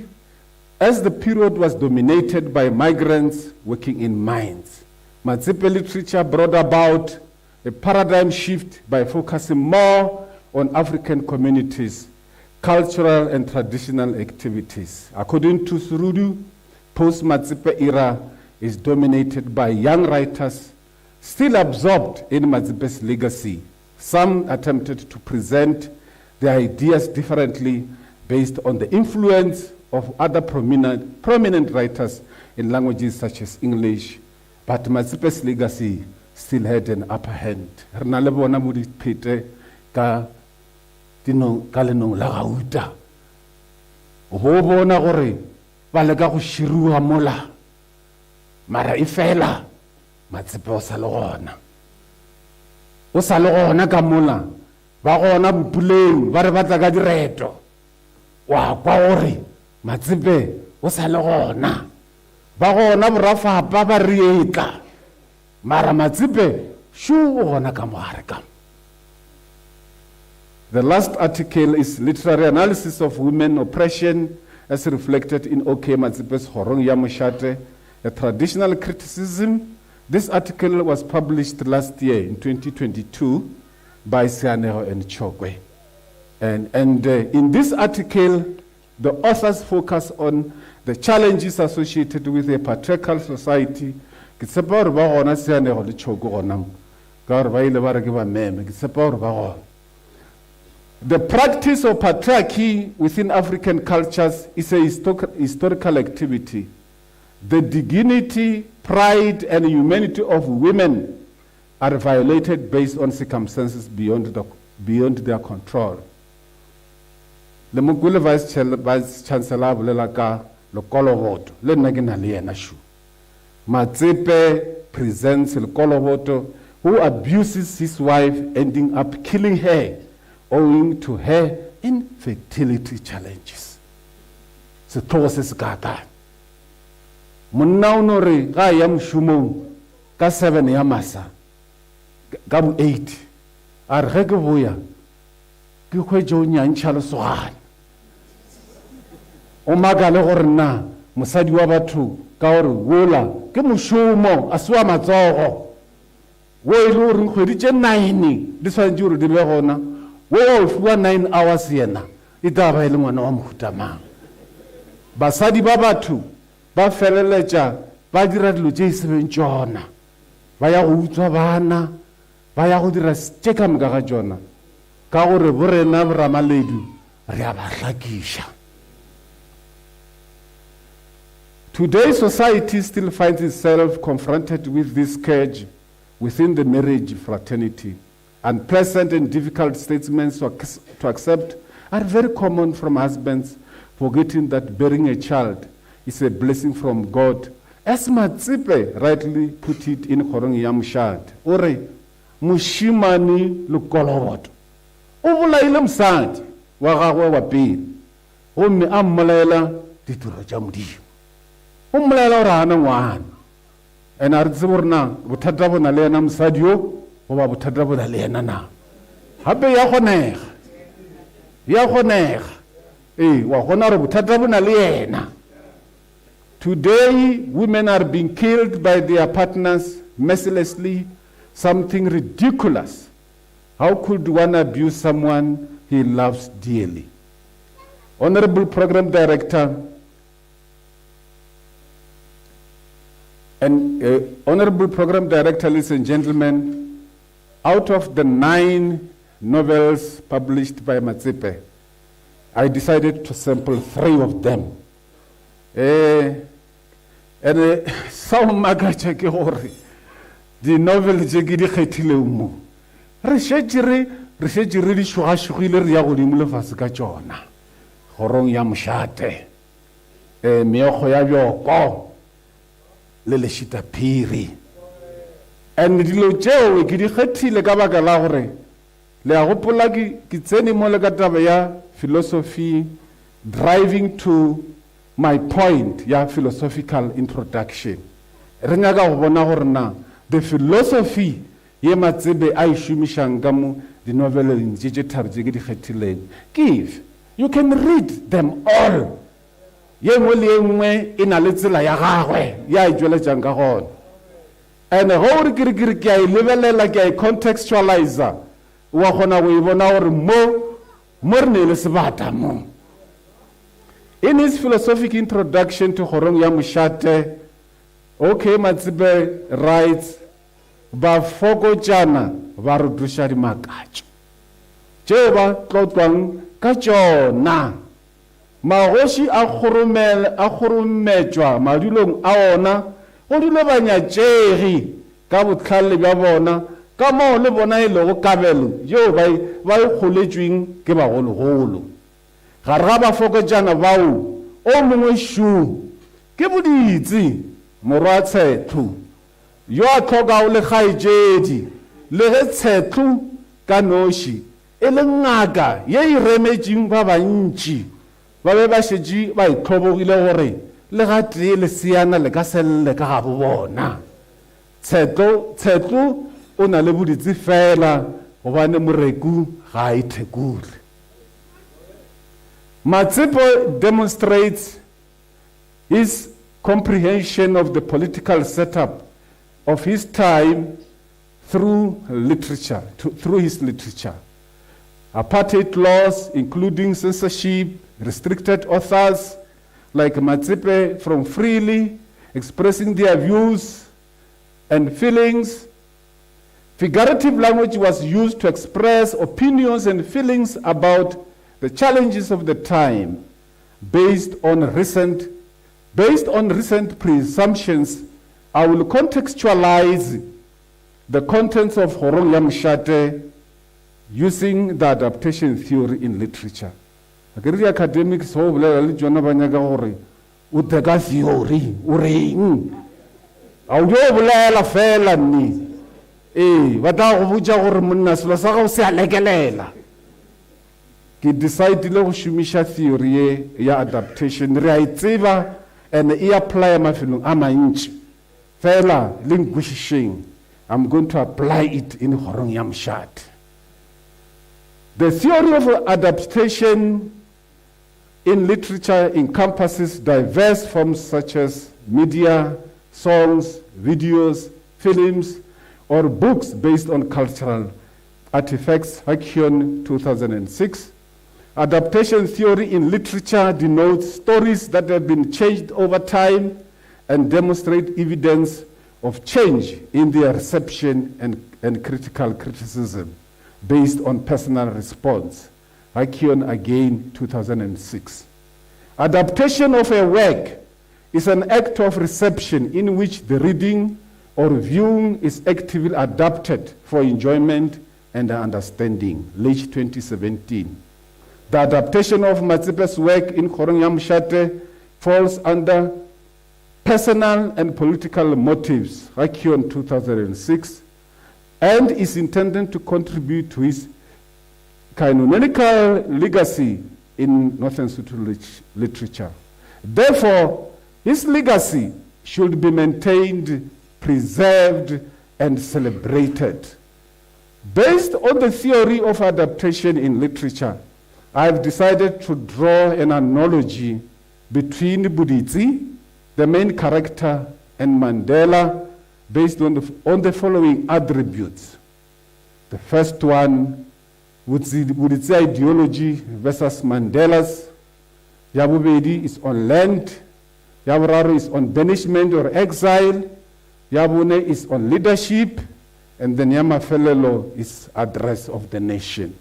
as the period was dominated by migrants working in mines. Matsepe literature brought about a paradigm shift by focusing more on African communities, cultural and traditional activities. According to Surudu, post-Matsepe era is dominated by young writers still absorbed in Matsepe's legacy. Some attempted to present their ideas differently based on the influence of other prominent writers in languages such as English, but Matsepe's legacy still had an upper hand. Rena le bona mo diphete ka lenong la gauta. Go bona gore ba leka go shiruwa mola, mara e fela Matsepe o sa le gona. O sa le gona ka mola, ba gona bopuleng ba re batla ka direto. Wa kwa gore Matsepe o sa le gona. Ba gona borafapa ba rietla, mara Matsepe shu o gona ka mogare ka. The last article is literary analysis of women oppression as reflected in OK Matsepe's Horong ya Moshate, a traditional criticism. This article was published last year in 2022 by Sianeho and Chokwe. And in this article, the authors focus on the challenges associated with a patriarchal society. The practice of patriarchy within African cultures is a historical activity. The dignity, pride, and humanity of women are violated based on circumstances beyond their control. Le Mokule Vice Chancellor bolela ka lekolo voto le nna ke na le yena shu. Matsepe presents lekolo voto who abuses his wife, ending up killing her owing to her infertility challenges. Se tlogo se se kaka. Monna o no re ga ya moshomong ka 7 ya masa ka bo 8 a re ge ke boya ke khwetše o nyantšha lesogane. O makale gore nna mosadi wa batho ka gore wola ke mošomo a se wa matsogo wo e le gore kgwedi tše 9 di tshwanetse gore di be gona wo o fiwa 9 hours yena e taba e le ngwana wa mohuta mang. Basadi ba batho ba feleletša ba dira dilo tše e sebeng tšona, ba ya go utswa bana, ba ya go dira tše ka moka ga tšona ka gore borena boramaledu re a ba hlakiša. Today's society still finds itself confronted with this scourge within the marriage fraternity. Unpleasant and difficult statements to accept are very common from husbands, forgetting that bearing a child is a blessing from God. As Matsepe rightly put it in Horong ya Moshate, ore moshimane lekoloboto o bolaile mosadi wa gagwe wa pele gomme a mmolaela ditiro tša Modimo. O mmolaela gore hana ngwana, and a re tsebe gore na bothata bo na le yena mosadi yo goba bothata bo na le yena na. Gape ya kgonega wa gona gore bothata bo na le yena. Today, women are being killed by their partners mercilessly, something ridiculous. How could one abuse someone he loves dearly? Honorable Program Director, ladies and gentlemen, out of the 9 novels published by Matsepe, I decided to sample 3 of them. And some magacha ke gore di novel tse ke di kgethileng mo re šetše re di šogašogile re ya godimo lefase ka tšona Horong ya Moshate, meokgo ya bjoko le lešitaphiri. And dilo tšeo ke di kgethile ka baka la gore le a gopola ke tsene mo le ka taba ya philosophy, driving to my point, ya philosophical introduction. Re nyaka go bona gore na the philosophy ye Matsebe a šomišang ka mo di noveleng tše tharo tše ke di kgethileng. Give, you can read them all. Ye nngwe le ye nngwe e na le tsela ya gagwe ya e tšweletšang ka gona. And go re ke a lebelela ke a contextualizer wa gona go ibona gore mo re ne le sebata mo. In his philosophic introduction to Kgorong ya Mošate, OK Matsepe writes, ba fokotšana ba re duša dimakatšo tšeo ba tlotlwang ka tšona. Magoši a kgorometšwa madulong a ona go dilo banyatšegi ka bohlale bja bona ka moo le bona e lego kabelo yeo ba e kgoletšweng ke bagologolo. Gare ga bafokotšana bao o mongwe šu ke boditsi morwa Tshetlo yo a tlhokago le kgaetšedi le ge Tshetlo ka noši e le ngaka ye e remetšeng ba bantši ba be ba šetše ba itlhobogile gore le ga tee leseana le ka selele ka gabo bona. Tshetlo o na le boditsi fela gobane moreku ga a ithekole. Matsepe demonstrates his comprehension of the political setup of his time through literature, through his literature. Apartheid laws, including censorship, restricted authors like Matsepe from freely expressing their views and feelings. Figurative language was used to express opinions and feelings about the challenges of the time based on recent presumptions. I will contextualize the contents of Kgorong ya Mošate using the adaptation theory in literature. The academics ho bolela le tsona ba nyaka gore o teka theory o reng a o yo bolela fela ni ba tla go botša gore monna selo sa gago se a lekelela. Ke decide le go šomiša theory ya adaptation re a itseba and e apply mafelong a mantši fela le nkwešišeng. I'm going to apply it in Kgorong ya Mošate. The theory of adaptation in literature encompasses diverse forms such as media, songs, videos, films, or books based on cultural artifacts, Hakion 2006. Adaptation theory in literature denotes stories that have been changed over time and demonstrate evidence of change in their reception and critical criticism based on personal response. Hakion again 2006. Adaptation of a work is an act of reception in which the reading or viewing is actively adapted for enjoyment and understanding. Leach 2017. The adaptation of Matsepe's work in Kgorong ya Mošate falls under personal and political motives, Hakion 2006, and is intended to contribute to his canonical legacy in Northern Sotho literature. Therefore, his legacy should be maintained, preserved, and celebrated. Based on the theory of adaptation in literature, I have decided to draw an analogy between Buditsi, the main character, and Mandela, based on the following attributes. The first one, Buditsi ideology versus Mandela's. Yabubedi is on land. Yaburaro is on banishment or exile. Yabune is on leadership. And then Yamafelelo is address of the nation.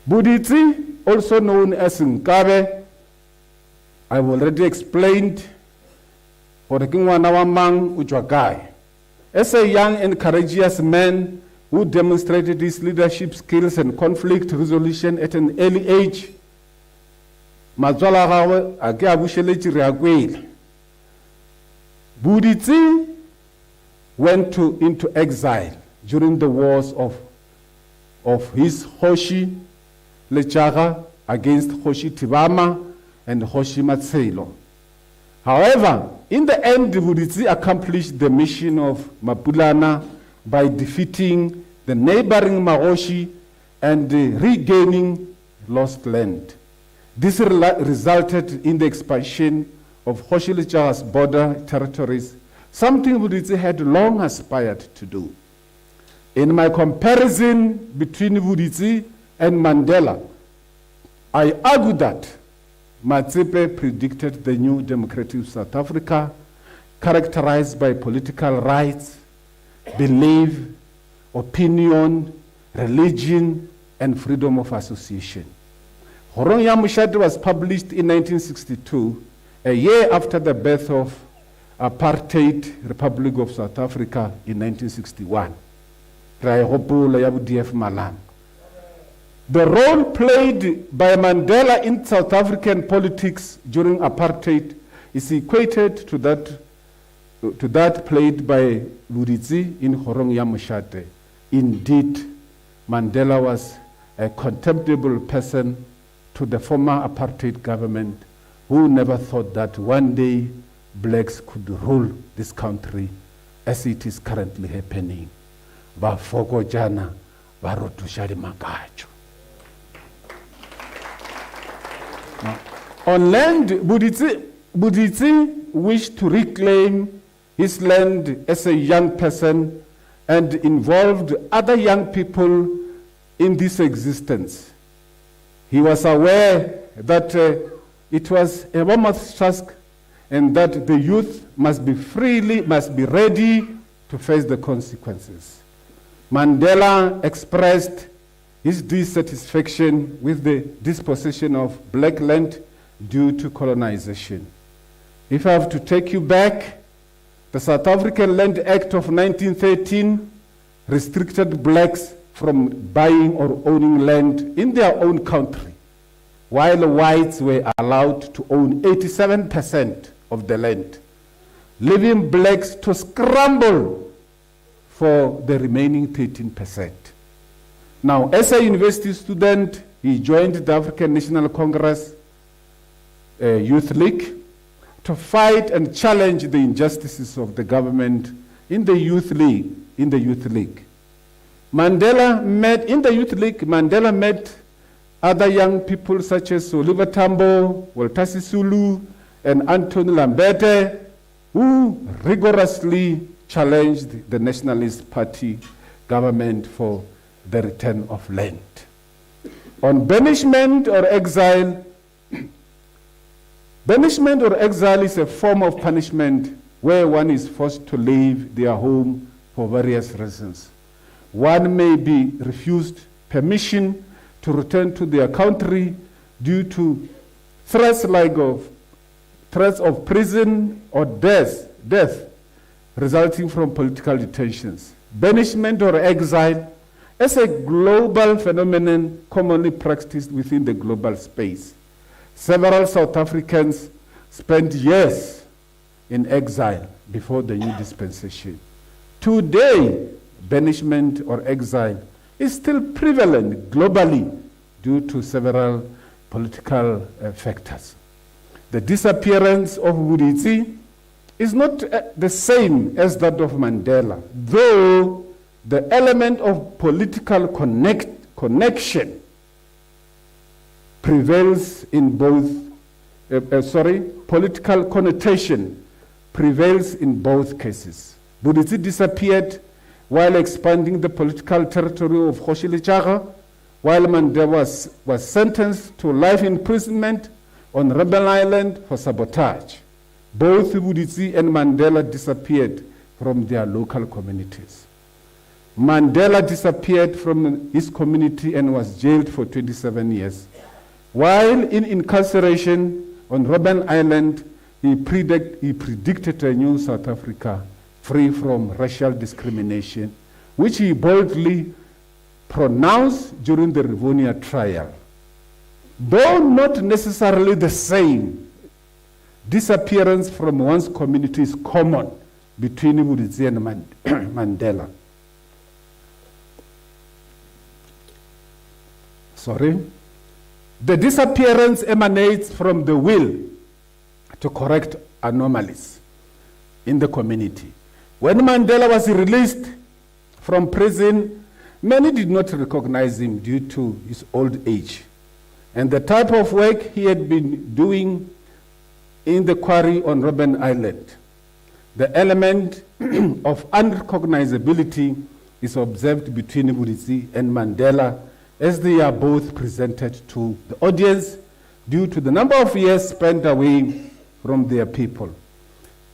Buditsi, also known as Nkabe, I've already explained for the Kingwanawamang Ujwagai. As a young and courageous man who demonstrated his leadership skills and conflict resolution at an early age, Mazwala gawe ake abusheletši re a kwele. Buditsi went into exile during the wars of his Hoshi Lechaga against Hoshi Tibama and Hoshi Matselo. However, in the end, Buditsi accomplished the mission of Mapulana by defeating the neighboring Maoshi and regaining lost land. This resulted in the expansion of Hoshi Lechaga's border territories something Vuditsi had long aspired to do. In my comparison between Vuditsi and Mandela, I argue that Matsepe predicted the new democratic South Africa, characterized by political rights, belief, opinion, religion, and freedom of association. Horong ya Moshate was published in 1962, a year after the birth of Apartheid Republic of South Africa in 1961. The role played by Mandela in South African politics during apartheid is equated to that played by Vuditsi in Horong ya Moshate. Indeed, Mandela was a contemptible person to the former apartheid government, who never thought that one day blacks could rule this country as it is currently happening. Bafoko jana, barotushari makacho. On land, Vuditsi wished to reclaim his land as a young person and involved other young people in this existence. He was aware that it was a mammoth task and that the youth must be ready to face the consequences. Mandela expressed his dissatisfaction with the dispossession of black land due to colonization. If I have to take you back, the South African Land Act of 1913 restricted blacks from buying or owning land in their own country, while the whites were allowed to own 87% of the land, leaving blacks to scramble for the remaining 13%. Now, as a university student, he joined the African National Congress Youth League to fight and challenge the injustices of the government in the Youth League. Mandela met other young people such as Oliver Tambo, Walter Sisulu, and Anthony Lamberte, who rigorously challenged the Nationalist Party government for the return of land. On banishment or exile, banishment or exile is a form of punishment where one is forced to leave their home for various reasons. One may be refused permission to return to their country due to threats of prison or death resulting from political detentions. Banishment or exile is a global phenomenon commonly practiced within the global space. Several South Africans spent years in exile before the new dispensation. Today, banishment or exile is still prevalent globally due to several political factors. The disappearance of Vuditsi is not the same as that of Mandela, though the element of political connection prevails in both, political connotation prevails in both cases. Vuditsi disappeared while expanding the political territory of Kgoshilechagga, while Mandela was sentenced to life imprisonment on Rebel Island for sabotage. Both Vuditsi and Mandela disappeared from their local communities. Mandela disappeared from his community and was jailed for 27 years. While in incarceration on Robben Island, he predicted a new South Africa free from racial discrimination, which he boldly pronounced during the Rivonia trial. Though not necessarily the same, disappearance from one's community is common between Vuditsi and Mandela. The disappearance emanates from the will to correct anomalies in the community. When Mandela was released from prison, many did not recognize him due to his old age and the type of work he had been doing in the quarry on Robben Island. the element of unrecognizability is observed between Mbudisi and Mandela as they are both presented to the audience due to the number of years spent away from their people.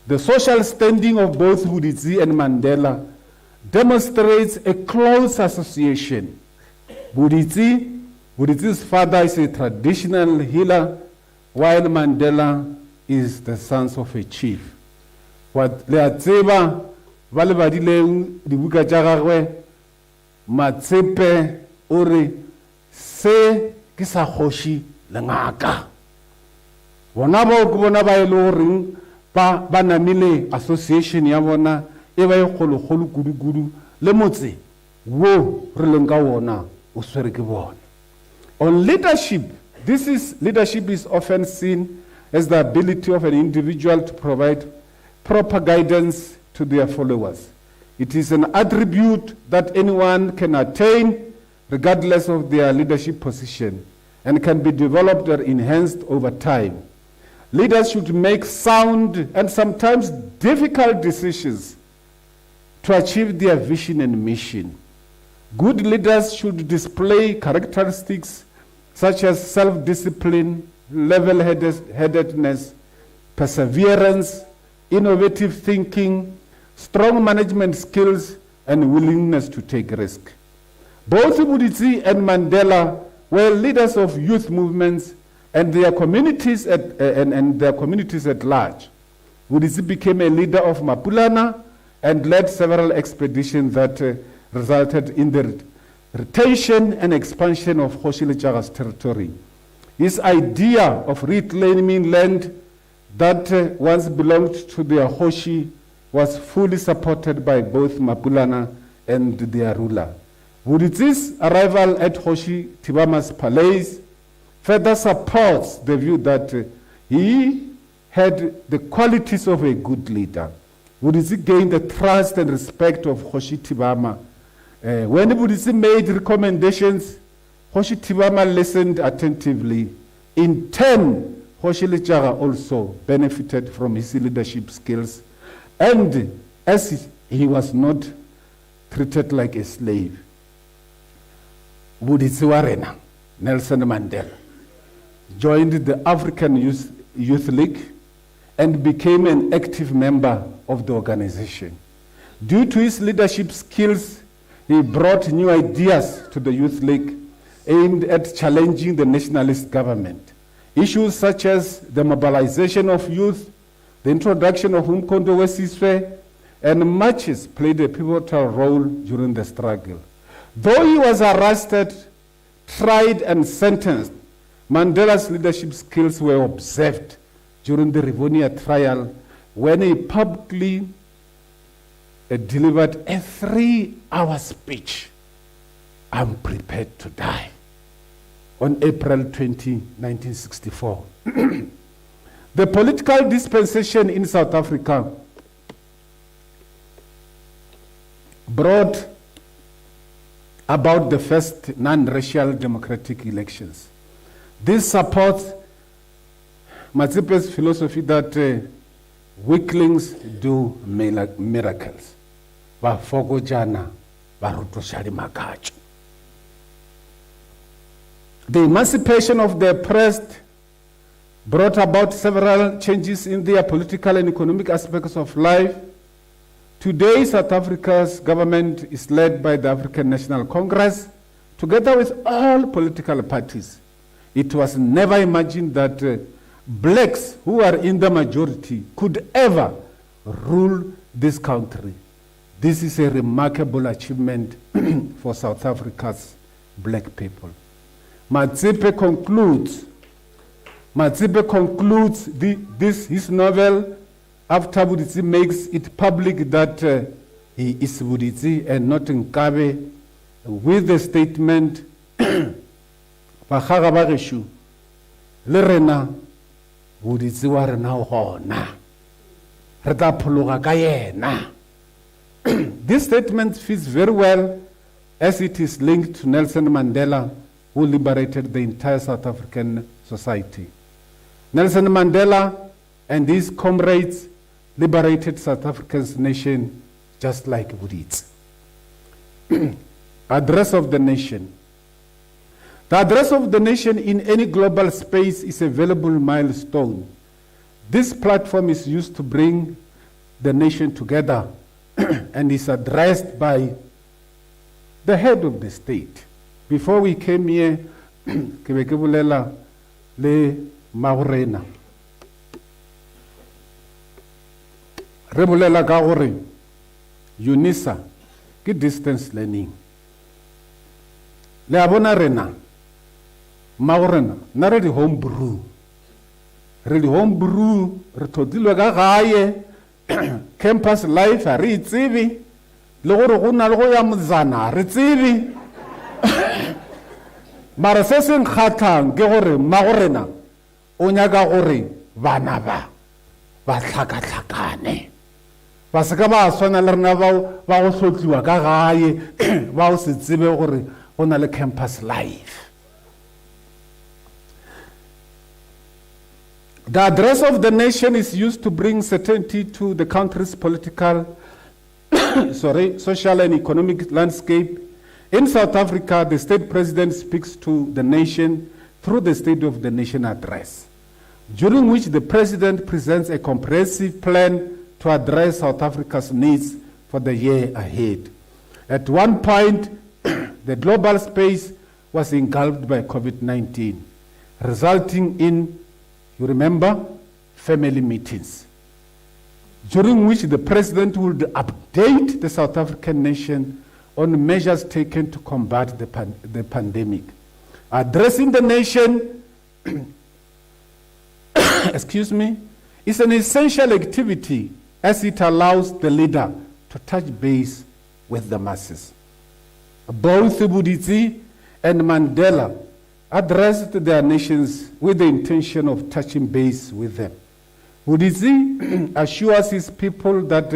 The social standing of both Mbudisi and Mandela demonstrates a close association. Mbudisi's father is a traditional healer, while Mandela is the son of a chief. What le a tseba ba le badileng dibuka tša gagwe, Matsepe o re se ke sa kgoši le ngaka. Bona bao ke bona ba e le goreng ba namile association ya bona e ba e kgolokgolo kudu-kudu le motse wo re leng ka wona o swere ke bona. On leadership, leadership is often seen as the ability of an individual to provide proper guidance to their followers. It is an attribute that anyone can attain regardless of their leadership position and can be developed or enhanced over time. Leaders should make sound and sometimes difficult decisions to achieve their vision and mission. Good leaders should display characteristics such as self-discipline, level-headedness, perseverance, innovative thinking, strong management skills, and willingness to take risk. Both Mbudisi and Mandela were leaders of youth movements and their communities at large. Mbudisi became a leader of Mapulana and led several expeditions that resulted in the retention and expansion of Kgoši le Tšaga's territory. His idea of reclaiming land that once belonged to the Kgoši was fully supported by both Mapulana and their ruler. Mbudisi's arrival at Kgoši Tibama's palace further supports the view that he had the qualities of a good leader. Mbudisi gained the trust and respect of Kgoši Tibama. When Mbudisi made recommendations, Kgoši Tibama listened attentively. In turn, Kgoši le Tšaga also benefited from his leadership skills, and as he was not treated like a slave. Mbudisi wa rena, Nelson Mandela, joined the African Youth League and became an active member of the organization. Due to his leadership skills, he brought new ideas to the Youth League aimed at challenging the nationalist government. Issues such as the mobilization of youth, the introduction of Umkhonto weSizwe, and marches played a pivotal role during the struggle. Though he was arrested, tried, and sentenced, Mandela's leadership skills were observed during the Rivonia trial when he publicly delivered a 3-hour speech, "I'm prepared to die," on April 20, 1964. The political dispensation in South Africa brought about the first non-racial democratic elections. This supports Matsepe's philosophy that weaklings do miracles. The emancipation of the oppressed brought about several changes in their political and economic aspects of life. Today, South Africa's government is led by the African National Congress, together with all political parties. It was never imagined that blacks, who are in the majority, could ever rule this country. This is a remarkable achievement for South Africa's black people. Matsepe concludes his novel after Mbudisi makes it public that he is Mbudisi and not Nkabe, with the statement, "Bakgaga ba gešo, le rena Mbudisi wa rena o gona, re tla phologa ka yena." This statement fits very well as it is linked to Nelson Mandela, who liberated the entire South African society. Nelson Mandela and his comrades liberated South Africa's nation just like Budits. Address of the nation. The address of the nation in any global space is a valuable milestone. This platform is used to bring the nation together and is addressed by the head of the state. Before we came here, ke be ke bolela le Magorena. Re bolela ka gore Unisa ke distance learning. Le a bona rena Magorena na re di home brew. Re di home brew re thotilwe ka gae campus life a re tsebe le gore go na le go ya Mzana re tsebe. Mara se se nkgatlhang ke gore Magorena o nyaka gore bana ba tlhakatlhakane ba se ka ba swana le rena ba go hlotliwa ka gae ba o se tsebe gore go na le campus life. The address of the nation is used to bring certainty to the country's political, social and economic landscape. In South Africa, the state president speaks to the nation through the State of the Nation address, during which the president presents a comprehensive plan to address South Africa's needs for the year ahead. At one point, the global space was engulfed by COVID-19, resulting in, you remember, family meetings, during which the president would update the South African nation on measures taken to combat the pandemic. Addressing the nation excuse me, is an essential activity as it allows the leader to touch base with the masses. Both Buditsi and Mandela addressed their nations with the intention of touching base with them. Buditsi assures his people that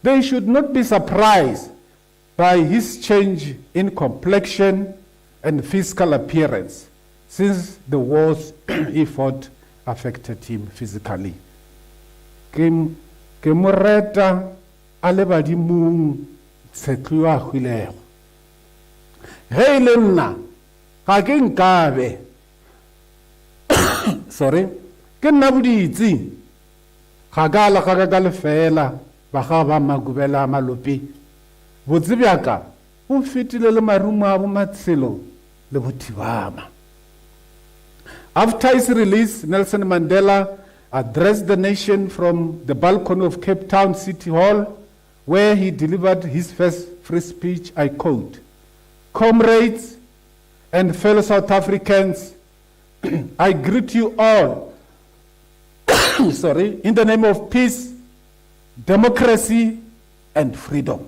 they should not be surprised by his change in complexion and physical appearance, since the wars he fought affected him physically. Ke moreta a le badimong tshetlho a hwilego. Ge le nna ga ke nkabe sorry ke nna Buditsi ga ka la ga ka le fela ba ga ba magubela malopi botse bjaka o fetile le marumo a bo matshelo le bothibama. After his release, Nelson Mandela addressed the nation from the balcony of Cape Town City Hall, where he delivered his first free speech. I quote, "Comrades and fellow South Africans, I greet you all in the name of peace, democracy, and freedom.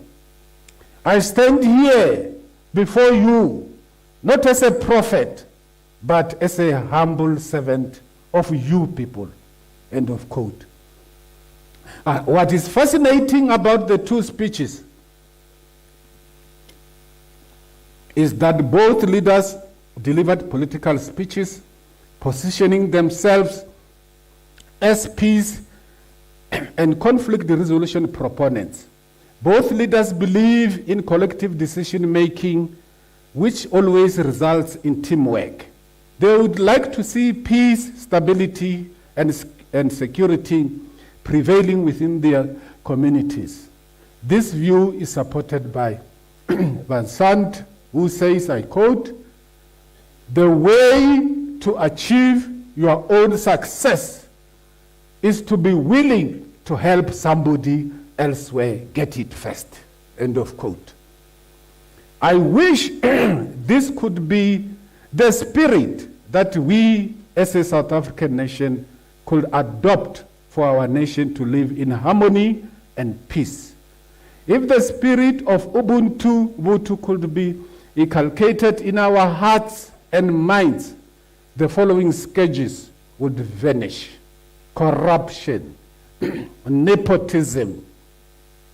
I stand here before you not as a prophet, but as a humble servant of you people." End of quote. What is fascinating about the two speeches is that both leaders delivered political speeches positioning themselves as peace and conflict resolution proponents. Both leaders believe in collective decision-making, which always results in teamwork. They would like to see peace, stability, and security prevailing within their communities. This view is supported by Van Sant, who says, I quote, "The way to achieve your own success is to be willing to help somebody elsewhere get it first." End of quote. I wish this could be the spirit that we as a South African nation could adopt for our nation to live in harmony and peace. If the spirit of Ubuntu could be inculcated in our hearts and minds, the following scourges would vanish: corruption, nepotism,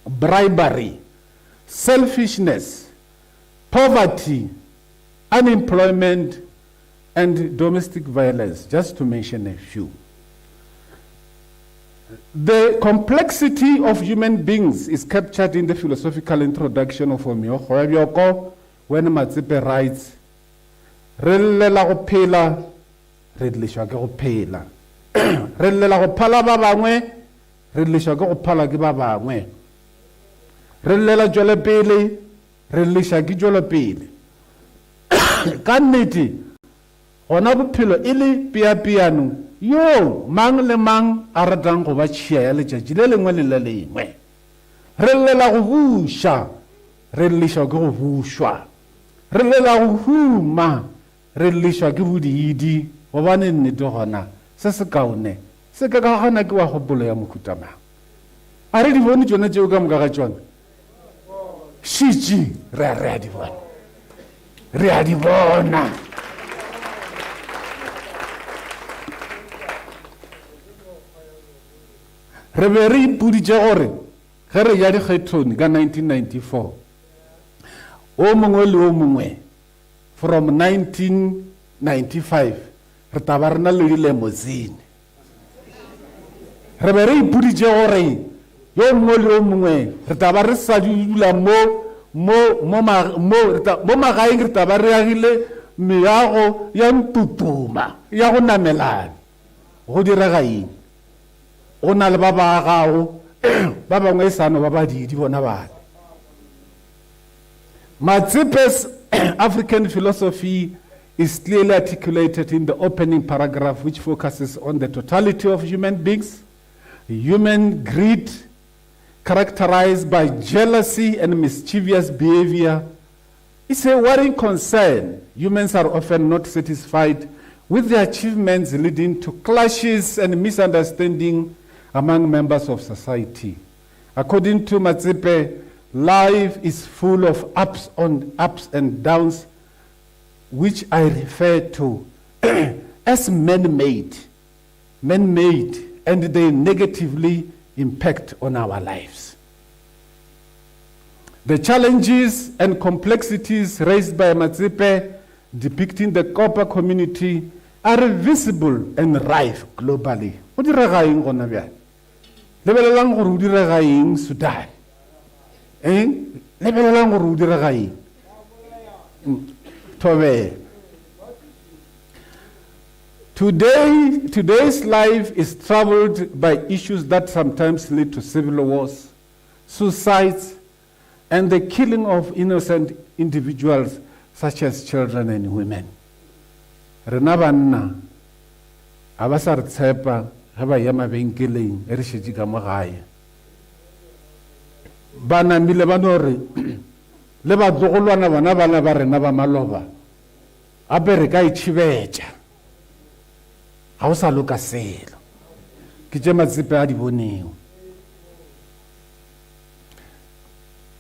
bribery, selfishness, poverty, unemployment, and domestic violence, just to mention a few. The complexity of human beings is captured in the philosophical introduction of Omyo when Matsepe writes, re llela go phela re leshwa ke go phela re llela go phala ba bangwe re leshwa ke go phala ke ba bangwe re llela jwele pele re leshwa ke jwele pele ka nnete gona bophelo e le piapiano yo mang le mang a ratang go ba tšhia ya letšatši le lengwe le le lengwe re llela go buša re leshwa ke go bušwa re llela go huma re leshwa ke bodidi gobane nnete gona se se kaone se ka gana ke wa kgopolo ya mokhutamang a re di bone tšone tšeo ka moka ga tšone šitše re a di bona re a di bona re be re ipoditše gore ge re ya dikgethong ka 1994 o mongwe le o mongwe from 1995 re taba re na le dilemosine re be re ipoditše gore yo mongwe le o mongwe re taba re sa dula mo magaeng re taba re agile meago ya mputuma ya go namelana go direga eng go na le ba ba gago ba bangwe e sano ba badidi bona bana Matsepe's African philosophy is clearly articulated in the opening paragraph, which focuses on the totality of human beings, human greed, characterized by jealousy and mischievous behavior. It's a worrying concern. Humans are often not satisfied with their achievements, leading to clashes and misunderstanding among members of society. According to Matsepe, life is full of ups and downs, which I refer to as man-made, and they negatively impact on our lives. The challenges and complexities raised by Matsepe, depicting the copper community, are visible and rife globally. What do you mean? Lebelelang gore o direga eng Sudan lebelelang gore o direga eng Tobe. Today's life is troubled by issues that sometimes lead to civil wars, suicides, and the killing of innocent individuals such as children and women. Rena banna aba sa re tshepa ge ba ya mabenkeleng e re šetše ka mo gae ba namile ba no re le batlogolwana bona bana ba rena ba maloba ape re ka itšhibetša ga o sa loka selo ke tše Matsepe a di boneo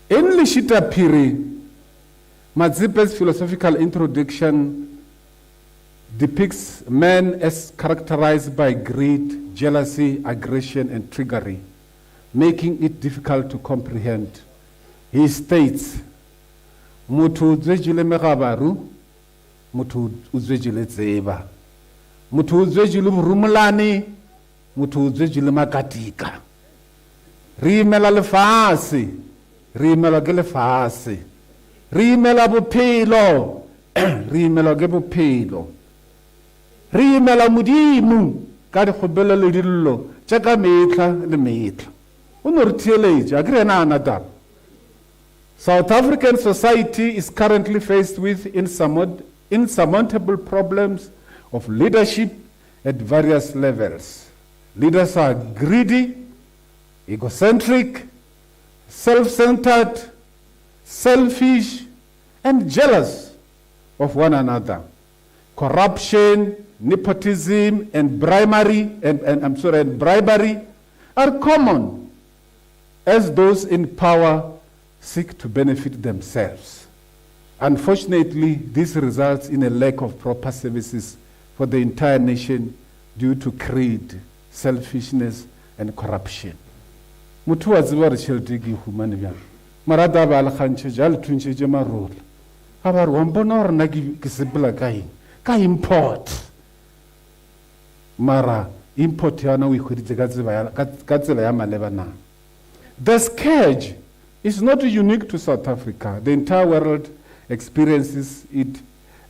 in Leshitapiri, Matsepe's philosophical introduction depicts man as characterized by greed, jealousy, aggression, and trickery, making it difficult to comprehend. He states, Mutu zwejile megabaru, mutu uzwejile tseba. Mutu uzwejile mrumulani, mutu uzwejile makatika. Rimela lefase, rimela ke lefase. Rimela bophelo, rimela ke bophelo. Re imela modimo ka dikgopelo le dillo tša ka metlha le metlha o no re theeletša a kry ena anata South African society is currently faced with insurmountable problems of leadership at various levels. Leaders are greedy, egocentric, self-centered, selfish, and jealous of one another. Corruption, nepotism, and bribery are common as those in power seek to benefit themselves. Unfortunately, this results in a lack of proper services for the entire nation due to greed, selfishness, and corruption. Mutu wa tseba re tšhelete ke humane bjang marata ba le kgantšhe ja le thuntšhetše marola a ba re wa mpona gore nna ke sepela ka eng ka import mara import yana o ihweditse ka tsela ya maleba na. The scourge is not unique to South Africa. The entire world experiences it,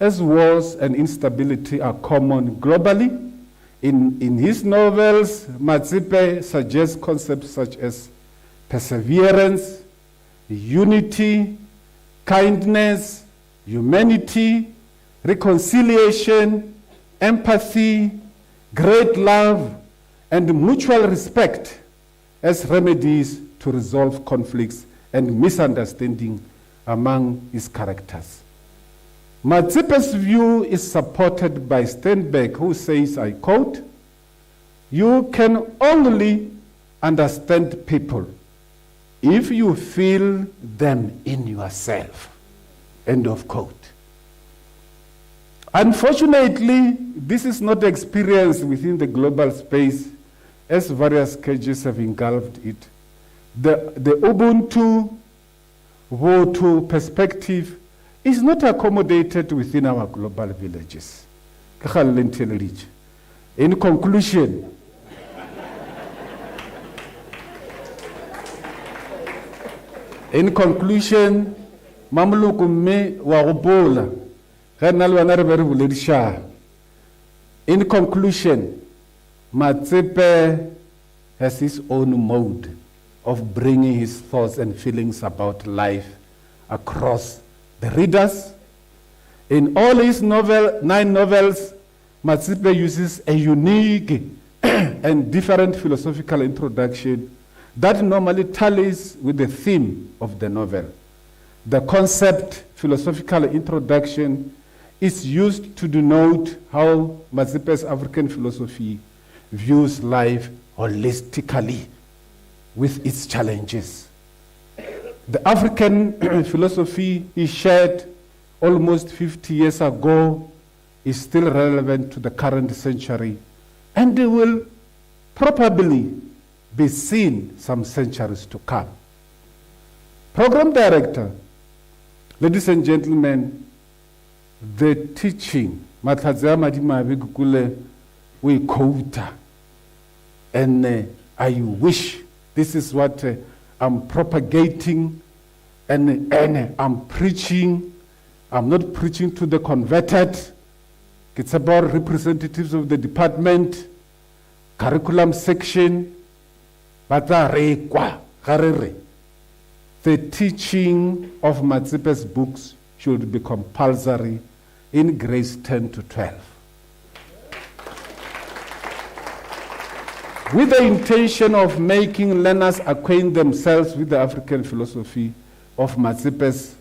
as wars and instability are common globally. In his novels, Matsepe suggests concepts such as perseverance, unity, kindness, humanity, reconciliation, empathy, great love, and mutual respect as remedies to resolve conflicts and misunderstanding among his characters. Matsepe's view is supported by Steinbeck, who says, I quote, "You can only understand people if you feel them in yourself." End of quote. Unfortunately, this is not experienced within the global space, as various scourges have engulfed it. The Ubuntu Votu perspective is not accommodated within our global villages. In conclusion, Mamluku me wa gopola ga nna le bana re be re boledišana. In conclusion, Matsepe has his own mode of bringing his thoughts and feelings about life across the readers. In all his 9 novels, Matsepe uses a unique and different philosophical introduction that normally tallies with the theme of the novel. The concept philosophical introduction is used to denote how Matsepe's African philosophy views life holistically with its challenges. The African philosophy he shared almost 50 years ago is still relevant to the current century, and it will probably be seen some centuries to come. Program Director, ladies and gentlemen, the teaching, Matladzama Dimabe Kukule, we quote, and I wish this is what I'm propagating and I'm preaching. I'm not preaching to the converted. It's about representatives of the department, curriculum section, but the teaching of Matsepe's books should be compulsory in grades 10 to 12. With the intention of making learners acquaint themselves with the African philosophy of Matsepe,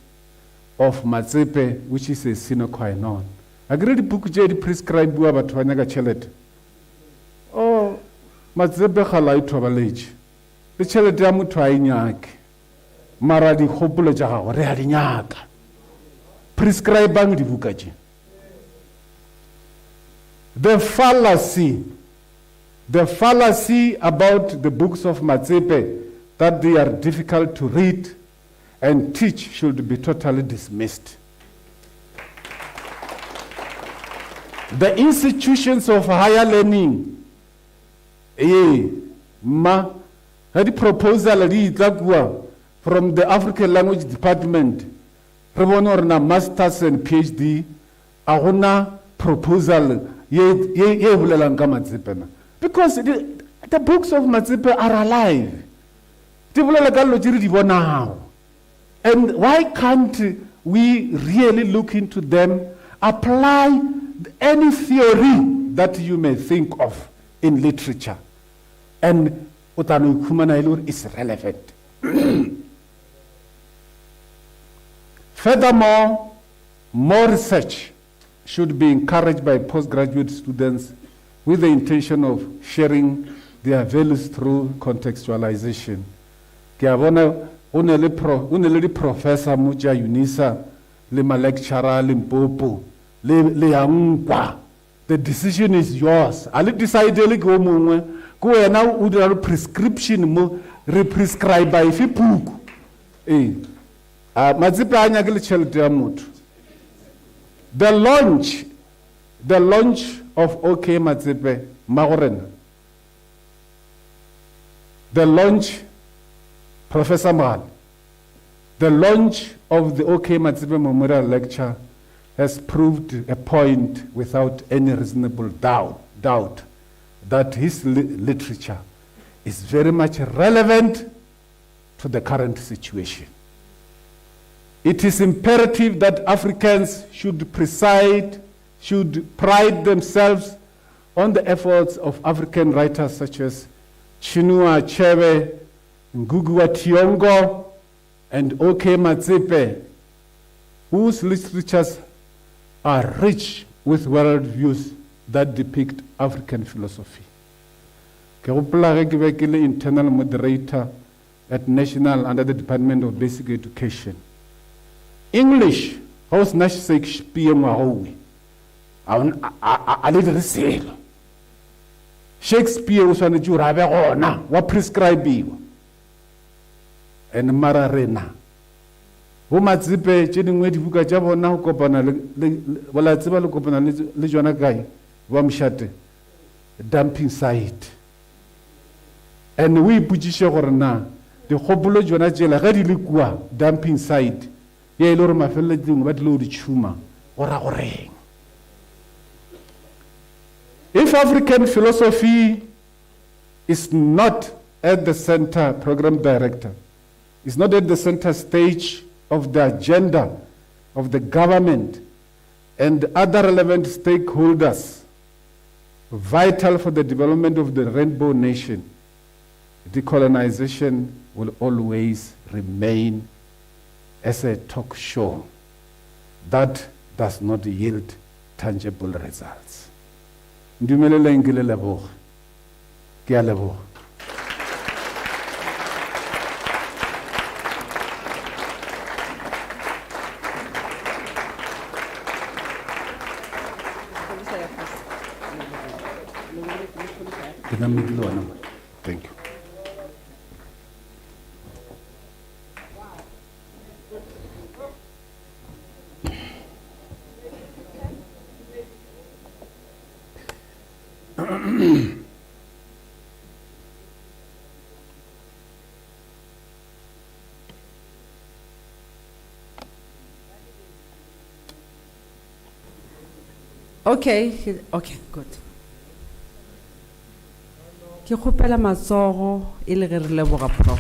which is a sine qua non. Agree book je di prescribe bua batho ba nyaka tšhelete. Oh, Matsepe ga la itho ba letse. Le tšhelete ya motho a inyake. Mara di kgopolo tša gago re a di nyaka. Prescribang di buka tše. The fallacy about the books of Matsepe, that they are difficult to read and teach, should be totally dismissed. The institutions of higher learning, the proposal from the African Language Department, masters and PhD, a proposal because the books of Matsepe are alive. And why can't we really look into them, apply any theory that you may think of in literature? And Utanu Kumanailur is relevant. Furthermore, more research should be encouraged by postgraduate students with the intention of sharing their values through contextualization. Unele professor Muja Unisa, le ma lecturer Limpopo, le Yangwa. The decision is yours. Ali decide go mongwe go ena o dira prescription mo re prescribe by fi book. Matsepe a nyaka le tšhelete ya motho. The launch of OK Matsepe, Magorena, the launch, Professor Mahal, the launch of the OK Matsepe Memorial Lecture has proved a point without any reasonable doubt that his literature is very much relevant to the current situation. It is imperative that Africans should pride themselves on the efforts of African writers such as Chinua Achebe, Ngugi wa Thiong'o, and OK Matsepe, whose literatures are rich with worldviews that depict African philosophy. Ke gopola ge ke be ke le internal moderator at National under the Department of Basic Education. English, how's Nash Shakespeare Mahowi? A little resale. Shakespeare was on the Jurabe ona, what prescribe you? And Mararena. Bo Matsepe, Chedingwe Dibuka Jabona, who copana, Walaziba Copana, Legiona Guy, Wamshate, dumping site. And we Pujisha, the Hobolo Jonajela, ready liqua, dumping site. Ye lor ma felle ding wat lo di chuma ora goreng. If African philosophy is not at the center, program director, is not at the center stage of the agenda of the government and other relevant stakeholders vital for the development of the rainbow nation, decolonization will always remain as a talk show that does not yield tangible results. Ndumelela ngile leboga. Ke a leboga. Thank you.
Okay, good. Ke khopela matsogo e le ge re leboga prof.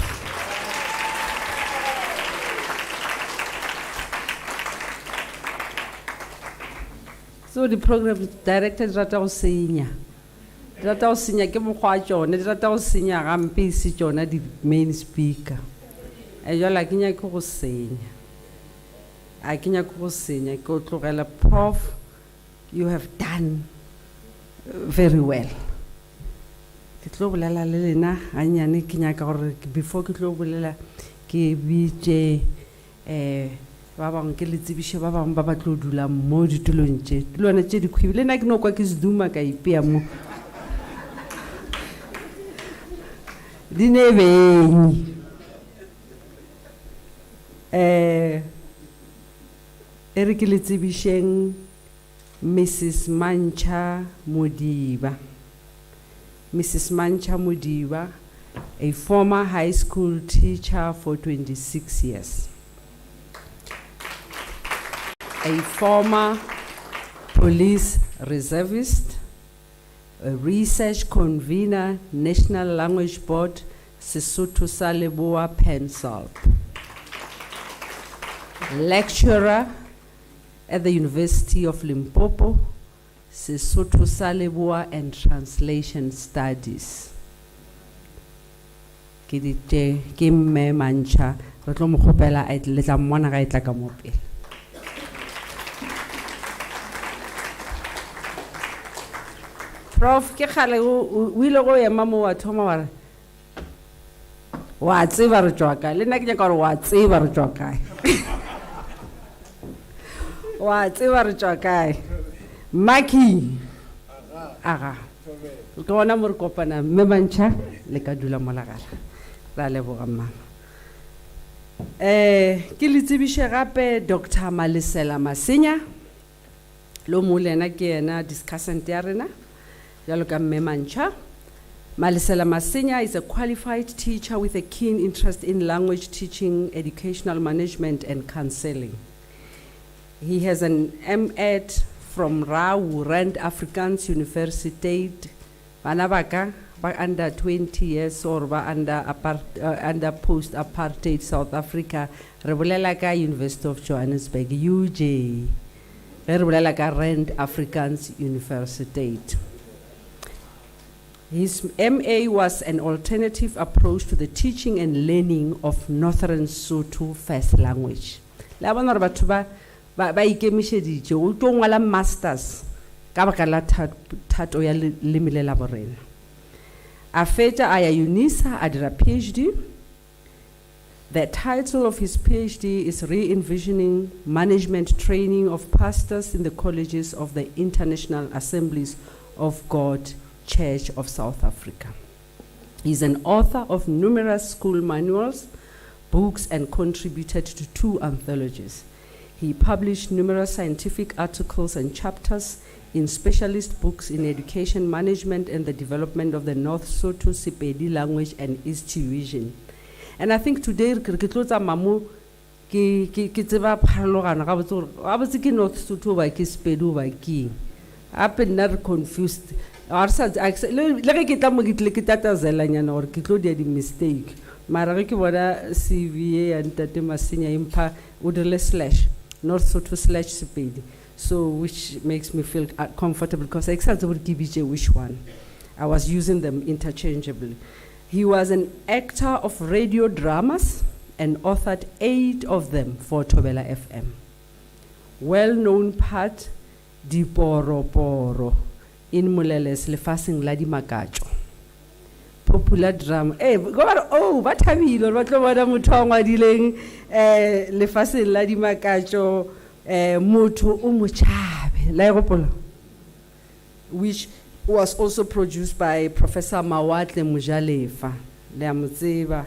So the program director rata go senya. Rata go senya ke mokgwa tsone, rata go senya gampe ise tsona di main speaker. E jola ke nya ke go senya. A ke nya go senya ke o tlogela prof. You have done very well. Ke tlo bolela le lena anyane ke nya ka gore before ke tlo bolela ke bitse ba bang ke le tsebishe ba bang ba ba tlo dula mo ditulong tše lona tše di khwibile nna ke no kwa ke seduma ka ipea mo dinebeng ere ke le tsebisheng Mrs. Mancha Modiba. Mrs. Mancha Modiba, a former high school teacher for 26 years. A former police reservist, a research convener, National Language Board, Sesotho sa Leboa Pensal. Lecturer at the University of Limpopo, Sesotho sa Leboa and Translation Studies. Ke dite ke mme Mancha, re tlo mo khopela a le tla mmona ga itla ka mo pele. Prof ke khale o ile go ema mo wa thoma wa re wa tseba re tswa kae le nna ke nya ka re wa tseba re tswa kae. Wa tseba re tswa kae Maki aga ke bona mo re kopana mme Mancha le ka dula mo lagala ra leboga mama. Ke le tsebishe gape Dr. Malisela Masenya lo mo lena ke ena discussant ya rena jalo ka mme Mancha Malisela Masinya is a qualified teacher with a keen interest in language teaching, educational management, and counseling. He has an M.Ed from Rand Afrikaans Universiteit, Banabaka, under 20 years or under post-apartheid South Africa, Rebulelaka University of Johannesburg, UJ, Rebulelaka Rand Afrikaans Universiteit. His MA was an alternative approach to the teaching and learning of Northern Sotho first language. La bona re batho ba ikemišeditše o tlo ngwala masters ka baka la thato ya leme le la borena. A fetša a ya Unisa a dira PhD. The title of his PhD is Re-envisioning Management Training of Pastors in the Colleges of the International Assemblies of God Church of South Africa. He's an author of numerous school manuals, books, and contributed to 2 anthologies. He published numerous scientific articles and chapters in specialist books in education management and the development of the North Sotho Sepedi language and East Division. And I think today, mamu ki tseba pharologano ga botse ke North Sotho ba ke Sepedi ba ke. I've been not confused. Le ge ke tla mo ke tle ke tatazelanyana gore ke tlo dia di mistake. Mara ge ke bona CV ya Ntate Masinya impa o dirile / North Sotho / Sepedi. So which makes me feel comfortable because I exactly would give you which one. I was using them interchangeably. He was an actor of radio dramas and authored 8 of them for Thobela FM. Well-known part, Diporoporo, in Mulele's Lefasing Ladi Makacho. Popular drama. What have you done? What Mutonga dealing Lefasing Ladi Makacho, Mutu Umuchabe, Lairopola, which was also produced by Professor Mawatle Mujalefa, Leamuziva,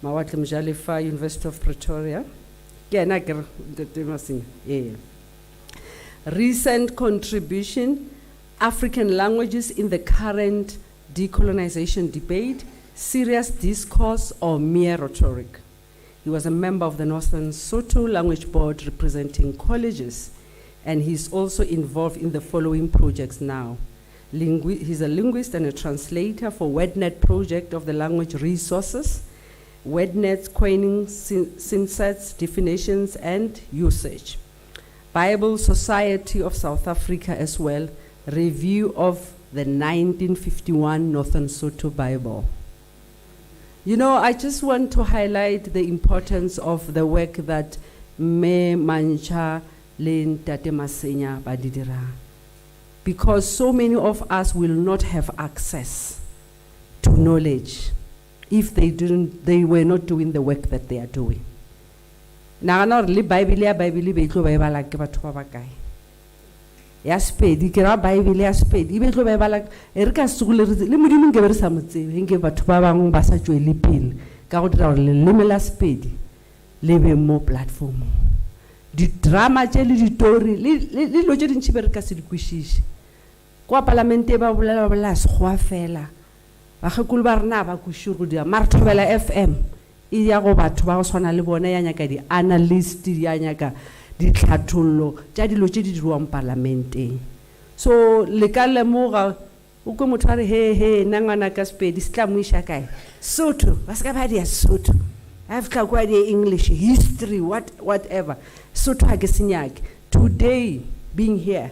Mawatle Mujalefa, University of Pretoria. Recent contribution, African languages in the current decolonization debate, serious discourse or mere rhetoric. He was a member of the Northern Sotho Language Board representing colleges, and he's also involved in the following projects now. He's a linguist and a translator for WordNet project of the language resources, WordNet's coining synsets, definitions, and usage. Bible Society of South Africa as well, review of the 1951 Northern Sotho Bible. You know, I just want to highlight the importance of the work that Me Mancha le Ntate Masinya ba di dira. Because so many of us will not have access to knowledge if they were not doing the work that they are doing. Nagana gore le Bible ya be tlo ba e bala ke batho ba bakae. Ya Sepedi ke ra Bible ya Sepedi be tlo ba e bala e re ka sugule le modimo nke be re sa motsebe nke batho ba bang ba sa tswele pele ka go dira gore leleme la Sepedi le be mo platform. Di drama tse le ditori le lo tse dintsi be re ka se di kwishishe. Kwa parlamente ba bolela sekgoa fela. Ba gekolo ba rena ba kushuru go dira mara Thobela FM e ya go batho ba go swana le bona ya nyaka di analyst ya nyaka di tlhathollo tša dilo tše di dirwang parlamenteng. So le ka lemoga o ke motho a re he nna ngwana ka Sepedi se tla mo iša kae Sotho ba se ka ba dia Sotho I have tla kwa di English history whatever Sotho ha ke se nyake. Today being here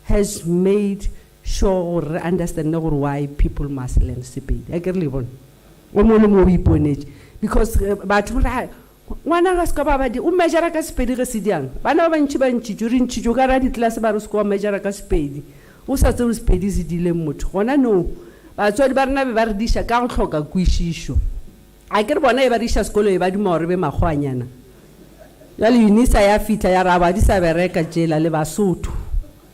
has made sure re understand why people must learn Sepedi. I ke re le bona o mo le mo iponetse because batho ra ngwana ga se ka ba di o measure ka Sepedi ge se diang bana ba ntši juri ntši ka ra di class ba re se ka measure ka Sepedi o sa tsere Sepedi se dile motho gona no ba tswadi ba rena be ba re disha ka go tlhoka kwishisho a ke re bona e ba disha sekolo e ba di more be magwanyana ya le Unisa ya fitla ya raba di sa bereka jela le Basotho.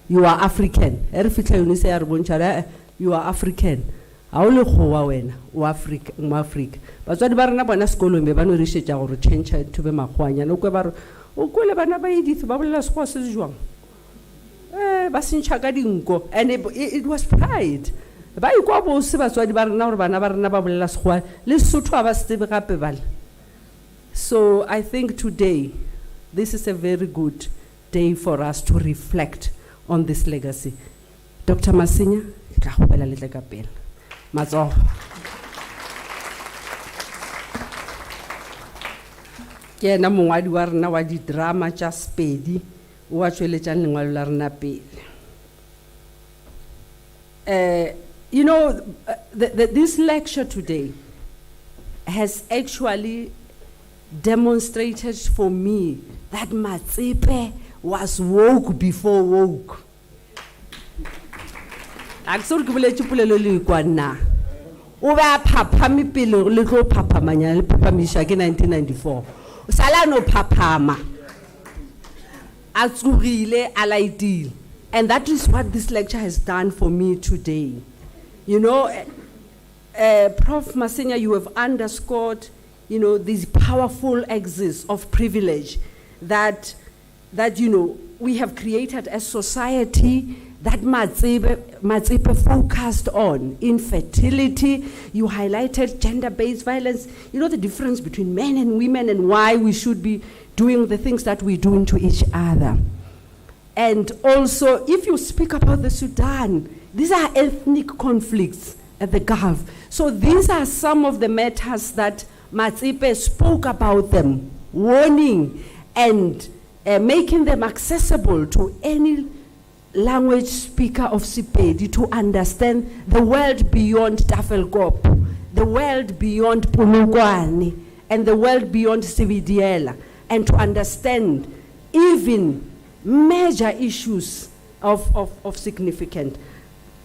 You are African. Re fitla Unisa ya re bontšha you are African. A o le gowa wena o Africa mo Africa. Batswadi ba rena bona sekolo me ba no re shetša gore change to be magwanyana o kwe ba re o kwele bana ba edithi ba bolela sekgoa se jwang ba sentšha ka dinko and it was pride ba ikwa bose batswadi ba rena gore bana ba rena ba bolela Sekgowa le Sesotho a ba se tsebe gape bale. So I think today this is a very good day for us to reflect on this legacy. Dr. Masinya, ke tla go bela le tle ka pele. Matsogo. Ke ena mongwadi wa rena wa di drama tša Sepedi o a tšweletšang lengwalo la rena pele. You know, this lecture today has actually demonstrated for me that Matsepe was woke before woke. Aksor ke boletše polelo le kwa nna. O ba phaphami pele le tlo phaphamanya le phapamisha ke 1994. O sala no phaphama. A tsugile a laitile. And that is what this lecture has done for me today. You know, Prof. Masinya, you have underscored, you know, this powerful axis of privilege that you know, we have created a society that Matsepe focused on. Infertility, you highlighted gender-based violence, you know, the difference between men and women and why we should be doing the things that we're doing to each other. And also, if you speak about the Sudan, these are ethnic conflicts at the Gulf. So these are some of the matters that Matsepe spoke about them, warning and making them accessible to any language speaker of Sepedi to understand the world beyond Tafelkop, the world beyond Polokwane, and the world beyond Sividiela, and to understand even major issues of significance.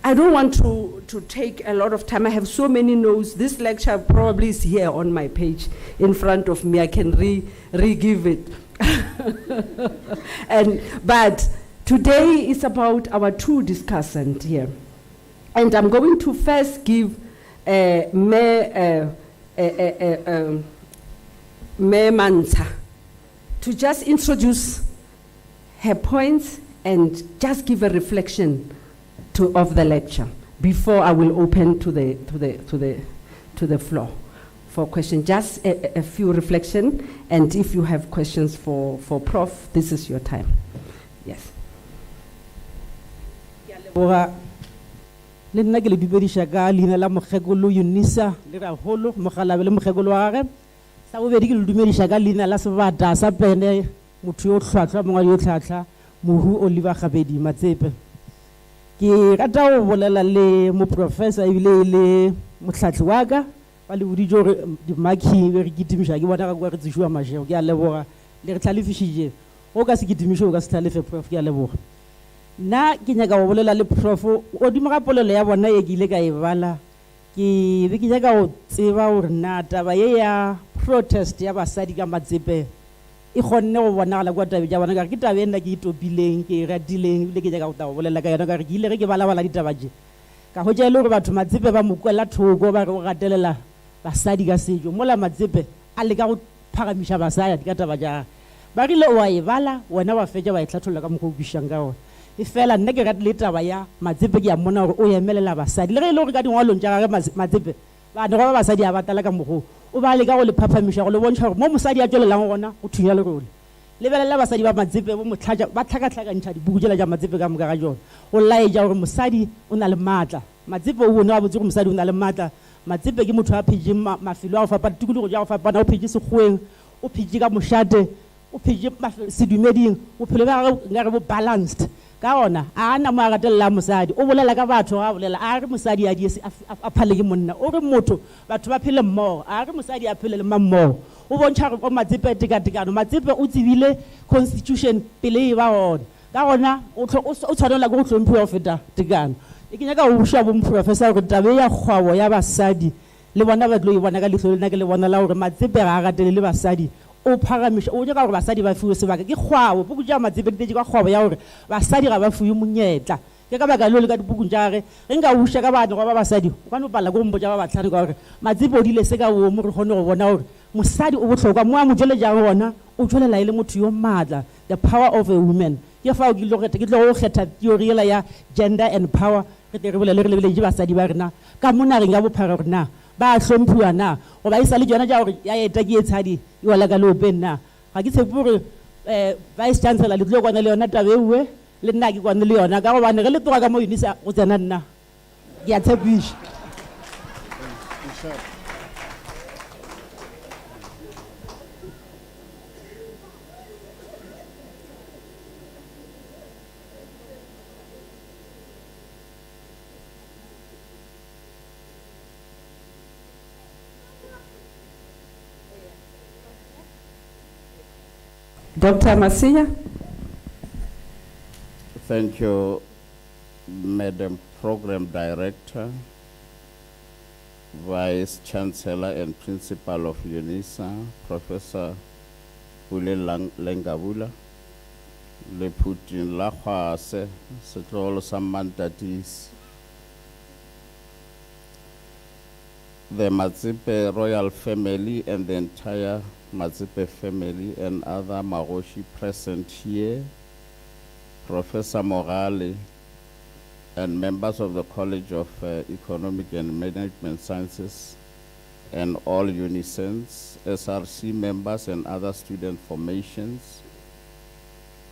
I don't want to take a lot of time. I have so many notes. This lecture probably is here on my page in front of me. I can re-give it. But today is about our two discussants here. And I'm going to first give Mayor Mantsa to just introduce her points and just give a reflection of the lecture before I will open to the floor for questions. Just a few reflections, and if you have questions for Prof, this is your time. Yes.
Le nna ke le dumedisha ka leina la mokgekolo Unisa le raholo mogalabe le mokgekolo wa gage sa bobedi ke le dumedisha ka leina la sebata sa pene motho yo tlhwatlhwa mongwe yo tlhatlha mohu Oliver Gabedi Matsepe ke rata go bolela le mo professor ebile le motlhatli wa ka ba le bodi jo di maki re kitimisha ke bona ka go re tsishwa mashego ke a leboga le re tlhalefishije o ka se kitimisho o ka se tlhalefe prof ke a leboga na ke nyaka go bolela le prof o di mga polelo ya bona e ke ile ka e bala ke be ke nyaka go tseba gore na taba ye ya protest ya basadi ka Matsepe e kgonne go bonagala kwa tabe ja bona ka ke tabe nna ke itopileng ke ratileng le ke nyaka go taba bolela ka yona ka re ke ile re ke bala ditaba je ka go jela gore batho Matsepe ba mokwela thoko ba re go gatelela basadi ka sejo mola Matsepe a le ka go phagamisha basadi ka taba ja ba rile o a e bala wena wa fetša ba e tlhatholla ka mokgo o bishang ka ona e fela nne ke ratile taba ya Matsepe ke ya mona gore o emelela basadi le ge e le gore ka dingwalong tša gage Matsepe bana ba basadi a batala ka mokgo o ba le ka go le phaphamisha go le bontšha gore mo mosadi a tswelelang gona go thunya le role lebelela basadi ba Matsepe bo motlhaja ba tlhakatlhakantšha dibuku tšela tša Matsepe ka moka ga jone go laetša gore mosadi o na le maatla Matsepe o bone wa botse gore mosadi o na le maatla Matsepe ke motho a phetse mafelo a go fapana tikologo ja go fapana o phetse sekgoeng o phetse ka mošate o phetse sedumeding o phelo ba gage nkare bo balanced ka ona a na mo a gatelela mosadi o bolela ka batho ga bolela a re mosadi a diese a phale ke monna o re motho batho ba phele mmogo a re mosadi a phele le mammogo o bontšha gore o Matsepe tekatekano Matsepe o tsebile constitution pele e ba ona ka ona o tshwanela ke go hlomphiwa go feta tekano e ke nyaka go buša bo moprofessor gore tabe ya kgwabo ya basadi le bona ba tlo e bona ka letlho le nna ke le bona la gore Matsepe ga a gatelele basadi o phagamisha o nyaka gore basadi ba fiwe sebaka ke kgwabo puku tša Matsepe di ka kgwabo ya gore basadi ga ba fiwe monyetla ke ka baka leo le ka dipukung tša gage ge nka buša ka bana ba basadi o ka no pala ko mpotša ba batlhano ka gore Matsepe o dile se ka omo re kgone go bona gore mosadi o botlhokwa mo a mo tšweletšang gona o tšwelela e le motho yo maatla the power of a woman ke fao ke tlo go kgetha theory ela ya gender and power re tle re bolele re lebeletse basadi ba rena ka mo nageng ya bophara gore na ba a hlomphiwa na goba e sale jona ja gore ya eta ke e tshadi e wala ka leopeng na ga ke tshepe gore vice chancellor le tlo kwana le yona tabe ewe le nna ke kwane le yona ka gobane ge le toga ka mo Unisa go tsena nna ke a tshepiša.
Dr. Masiya.
Thank you, Madam Program Director, Vice Chancellor and Principal of Unisa, Professor Ule Lengabula, Le Putin Lahwase, Setlolo Samantatis, the Matsepe royal family and the entire Matsepe family and other Maroshi present here, Professor Morale, and members of the College of Economic and Management Sciences, and all Unisans, SRC members and other student formations,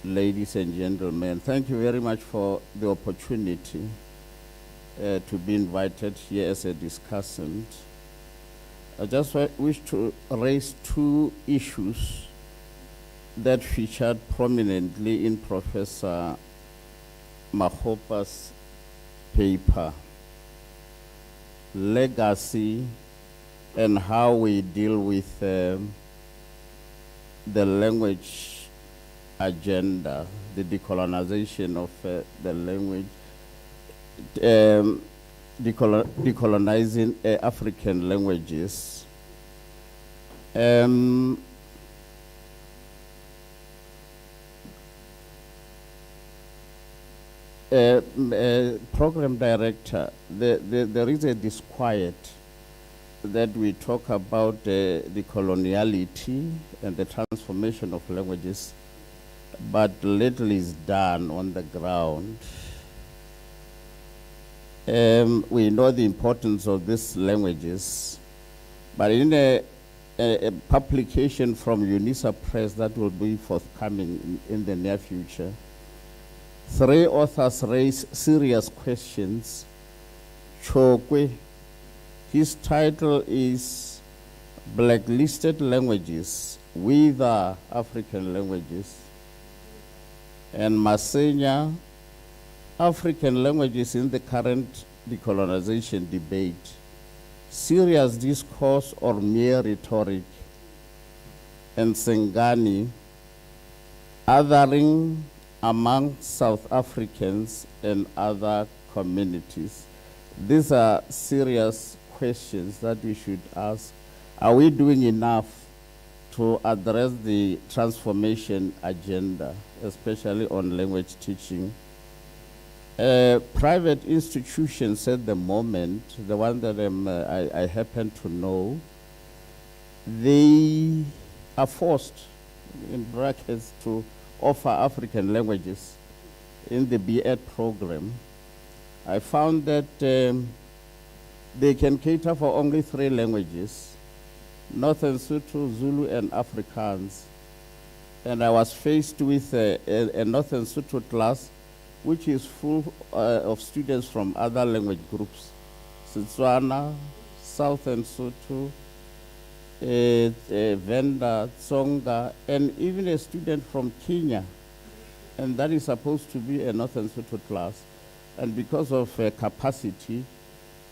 ladies and gentlemen, thank you very much for the opportunity to be invited here as a discussant. I just wish to raise two issues that featured prominently in Professor Makgopa's paper, legacy and how we deal with the language agenda, the decolonization of the language, decolonizing African languages. Program Director, there is a disquiet that we talk about the coloniality and the transformation of languages, but little is done on the ground. We know the importance of these languages, but in a publication from Unisa Press that will be forthcoming in the near future, 3 authors raise serious questions. Chokwe, his title is Blacklisted Languages with African Languages, and Masenya, African Languages in the current decolonization debate, serious discourse or mere rhetoric, and Sengani, othering among South Africans and other communities. These are serious questions that we should ask. Are we doing enough to address the transformation agenda, especially on language teaching? Private institutions at the moment, the one that I happen to know, they are forced, in brackets, to offer African languages in the B.Ed program. I found that they can cater for only 3 languages, Northern Sotho, Zulu, and Afrikaans. And I was faced with a Northern Sotho class which is full of students from other language groups, Setswana, Southern Sotho, Venda, Tsonga, and even a student from Kenya. And that is supposed to be a Northern Sotho class. And because of capacity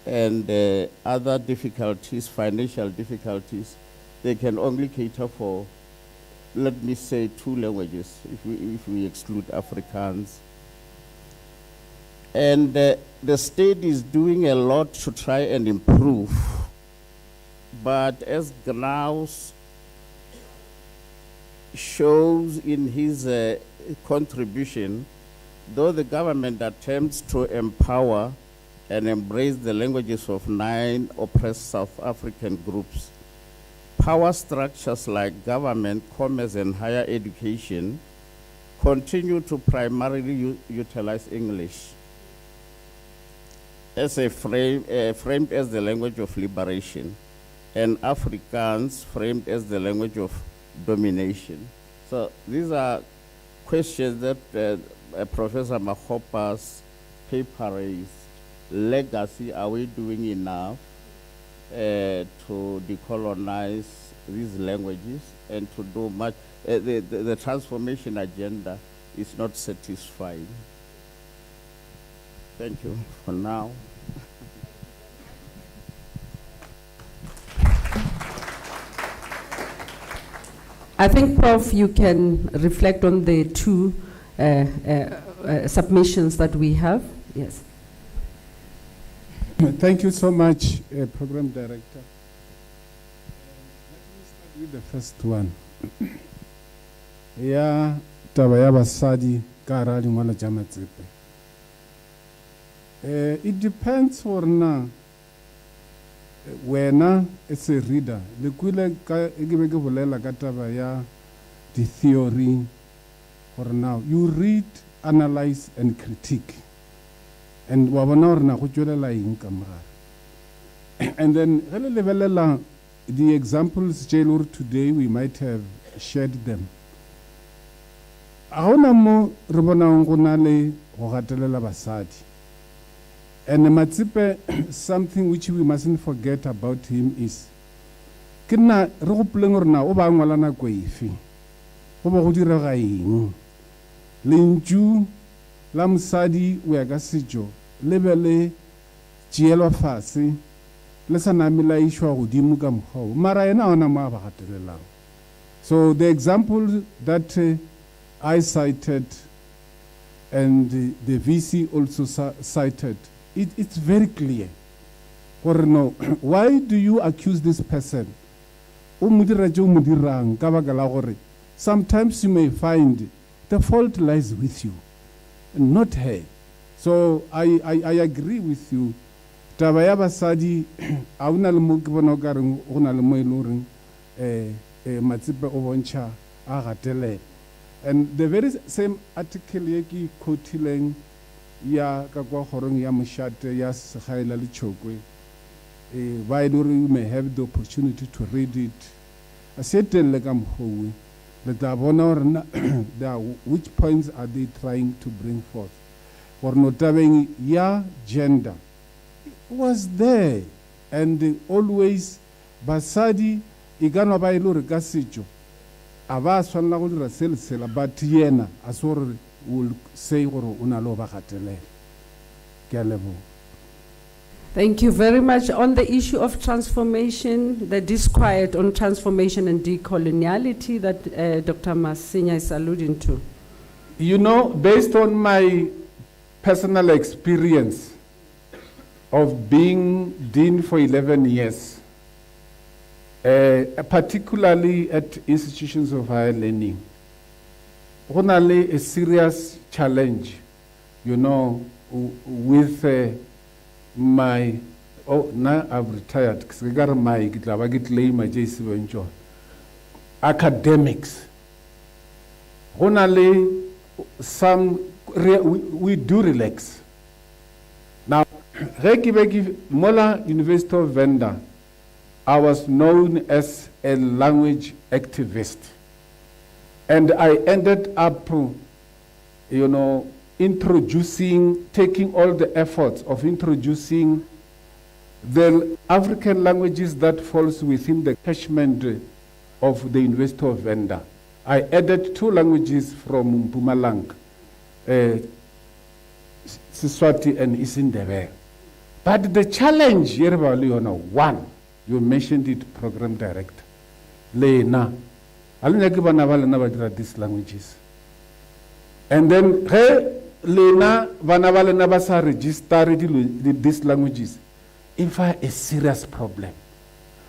and other difficulties, financial difficulties, they can only cater for, let me say, 2 languages, if we exclude Afrikaans. And the state is doing a lot to try and improve. But as Gnaus shows in his contribution, though the government attempts to empower and embrace the languages of 9 oppressed South African groups, power structures like government, commerce, and higher education continue to primarily utilize English. as a framed as the language of liberation, and Afrikaans framed as the language of domination. So these are questions that Professor Makgopa's paper raised. Legacy, are we doing enough to decolonize these languages and to do much? The transformation agenda is not satisfying. Thank you for now.
I think, Prof, you can reflect on the two submissions that we have. Yes.
Thank you so much, Program Director. Let me start with the first one. Ya taba ya basadi ka hara lengwalo tša Matsepe. It depends for na wena as a reader le kwile ka ke be ke bolela ka taba ya the theory for now you read, analyze and critique, and wa bona hore na go tswelela eng ka mogare. And then ge le lebelela the examples jailor today we might have shared them. A gona mo re bonang go na le go gatelela basadi. And Matsepe, something which we mustn't forget about him is kena re go pleng gore na o ba ngwala nako efe go ba go direga eng lentšu la mosadi o ya ka setšo le be le tšeelwa fase le sa namelaišwa godimo ka mokgwa o mara yena ona mo a ba gatelelang. So the example that I cited and the VC also cited, it's very clear. Or no, why do you accuse this person? Sometimes you may find the fault lies with you, not her. So I agree with you. Tabaya basadi auna le mo ke bona ka reng go na le mo iloreng Matsepe o bontsha a gatele. And the very same article ye ke quotileng ya ka kwa gorong ya Moshate ya Segaela le Chokwe, ba you may have the opportunity to read it. I said le ka mkhou le ta bona hore which points are they trying to bring forth. For notabeng ya gender was there, and always basadi igano ba ilore ka setšo aba swanela go dira sela but yena a sore will say gore una lo ba gatelela. Ke a leboga.
Thank you very much. On the issue of transformation, the disquiet on transformation and decoloniality that Dr. Masinya is alluding to.
You know, based on my personal experience of being dean for 11 years, particularly at institutions of higher learning, only a serious challenge, you know, with my, now I've retired, academics. Only some, we do relax. Now, Mola University of Venda, I was known as a language activist. And I ended up, you know, taking all the efforts of introducing the African languages that falls within the catchment of the University of Venda. I added 2 languages from Mpumalanga, Siswati and Isindebele. But the challenge, one, you mentioned it, Program Director, Lena. These languages. And then, Lena, Vanavala Nabasa registered these languages. In fact, a serious problem.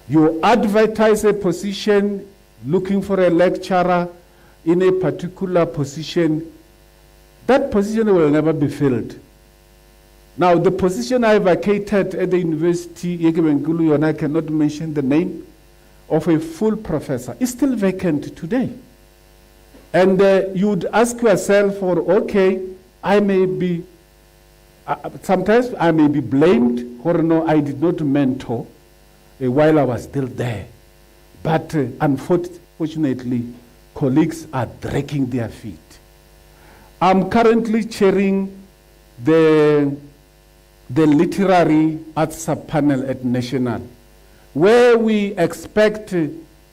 You advertise a position looking for a lecturer in a particular position, that position will never be filled. Now, the position I vacated at the university, and I cannot mention the name, of a full professor is still vacant today. And you would ask yourself, okay, I may be
sometimes I may be blamed, or no, I did not mentor while I was still there. But unfortunately, colleagues are dragging their feet. I'm currently chairing the literary arts sub-panel at National, where we expect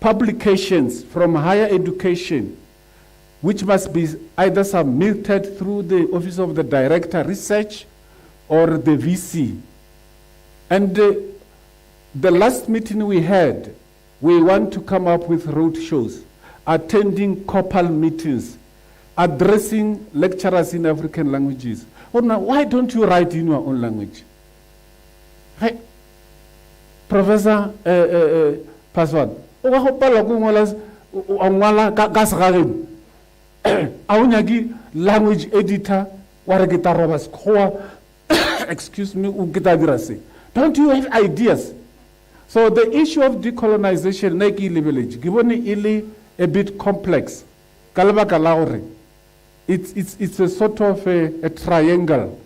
publications from higher education, which must be either submitted through the Office of the Director Research or the VC. And the last meeting we had, we want to come up with road shows, attending COPAL meetings, addressing lecturers in African languages. Oh, now, why don't you write in your own language? Hey, Professor Paswan, language editor, excuse me, don't you have ideas? So the issue of decolonization, given a bit complex. It's a sort of a triangle.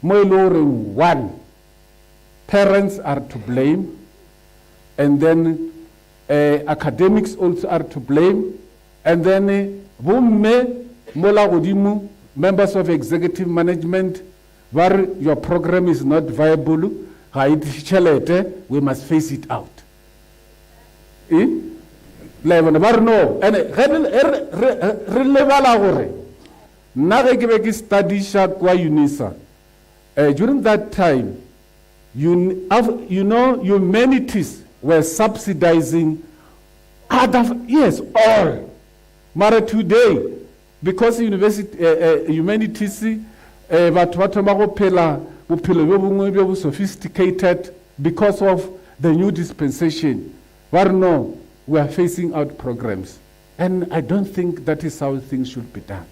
One, parents are to blame, and then academics also are to blame, and then members of executive management, where your program is not viable, we must face it out. Unisa. During that time, you know, humanities were subsidizing other, yes, all. But today, because humanities, sophisticated because of the new dispensation. No, we are phasing out programs. And I don't think that is how things should be done.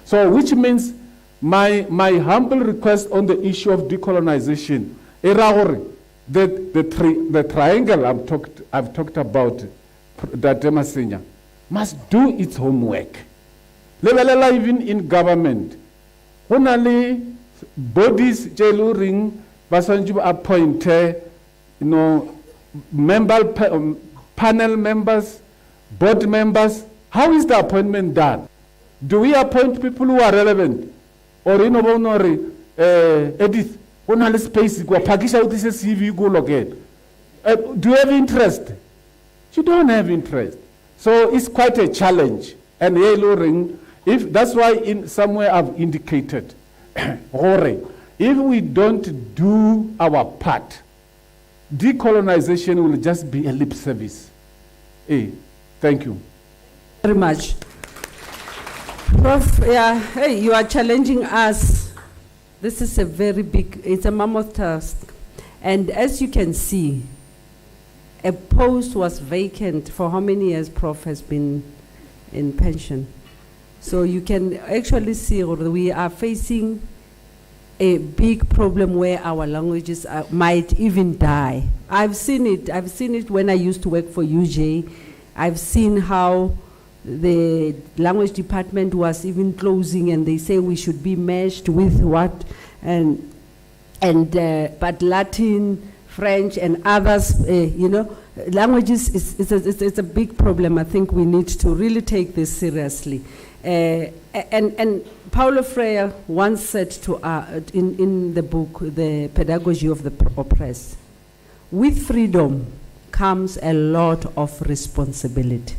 So, which means my humble request on the issue of decolonization, the triangle I've talked about, that Demasenya, must do its homework. Even in government, only bodies jailuring basanju appoint panel members, board members. How is the appointment done? Do we appoint people who are relevant? Or Edith, only space go package out this CV go locate. Do you have interest? You don't have interest. So it's quite a challenge. And if that's why in somewhere I've indicated, if we don't do our part, decolonization will just be a lip service. Thank you.
Very much. Prof, hey, you are challenging us. This is a very big, it's a mammoth task. And as you can see, a post was vacant for how many years Prof has been in pension? So you can actually see we are facing a big problem where our languages might even die. I've seen it when I used to work for UJ. I've seen how the language department was even closing, and they say we should be meshed with what, but Latin, French, and others, languages it's a big problem. I think we need to really take this seriously. And Paulo Freire once said to in the book, The Pedagogy of the Oppressed, with freedom comes a lot of responsibility.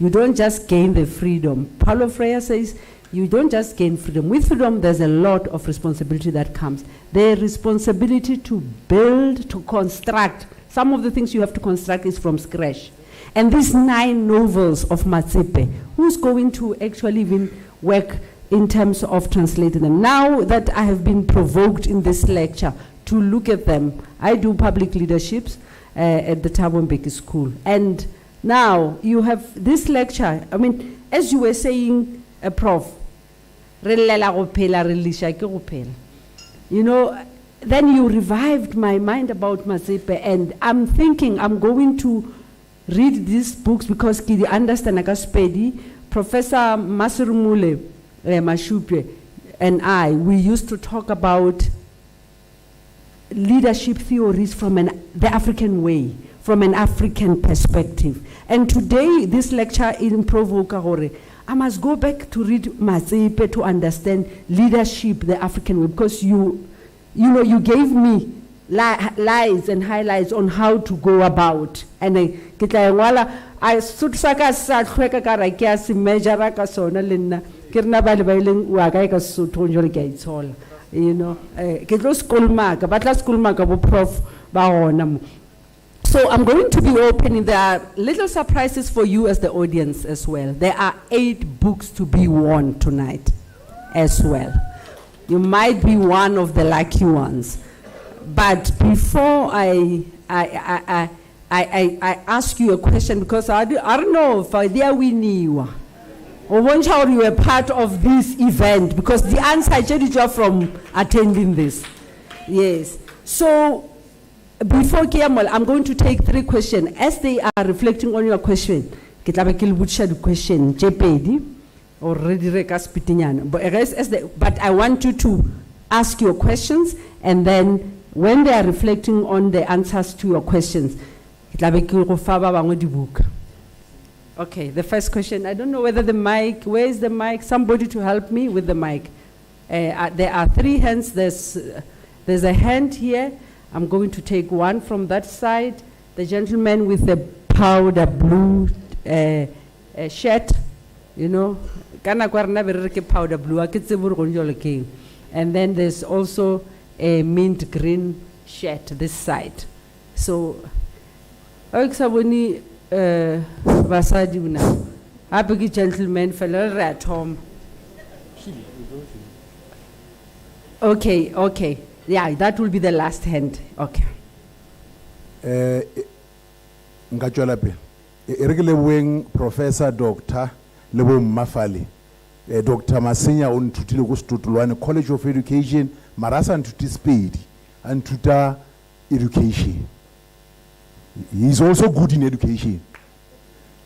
You don't just gain the freedom. Paulo Freire says you don't just gain freedom. With freedom, there's a lot of responsibility that comes. The responsibility to build, to construct. Some of the things you have to construct is from scratch. And these 9 novels of Matsepe, who's going to actually even work in terms of translating them? Now that I have been provoked in this lecture to look at them, I do public leaderships at the Thabo Mbeki School. And now you have this lecture. I mean, as you were saying, Prof, you know, then you revived my mind about Matsepe, and I'm thinking I'm going to read these books because I understand Spedi, Professor Masirumule Mashupye, and I, we used to talk about leadership theories from the African way, from an African perspective. And today, this lecture in Provoca Hore, I must go back to read Matsepe to understand leadership the African way, because you gave me lies and highlights on how to go about. And I sutsaka sa tlhweka ka ra ke a se measure ka sona le nna ke rena ba le ba ileng wa ka ka Sotho njore ke a itshola, ke tlo skolmaka ba tla skolmaka bo prof ba hona mo. So I'm going to be opening. There are little surprises for you as the audience as well. There are 8 books to be won tonight as well. You might be one of the lucky ones. But before I ask you a question, because I don't know if they winning or when you were part of this event, because the answer I changed you from attending this. Yes. So before Kiamol, I'm going to take 3 questions. As they are reflecting on your question, but I want you to ask your questions, and then when they are reflecting on the answers to your questions, okay, the first question, I don't know whether the mic, where is the mic? Somebody to help me with the mic. There are 3 hands. There's a hand here. I'm going to take one from that side. The gentleman with the powder blue shirt, powder blue. And then there's also a mint green shirt this side. So, Vasadi una. Happy gentleman, fellow at home. Okay. Yeah, that will be the last hand. Okay.
Ngacholape. Irigile wing Professor Dr. Lebo Mafali. Dr. Masinya on tutile kustutulwane College of Education, Marasa and tuti speed and tuta education. He is also good in education.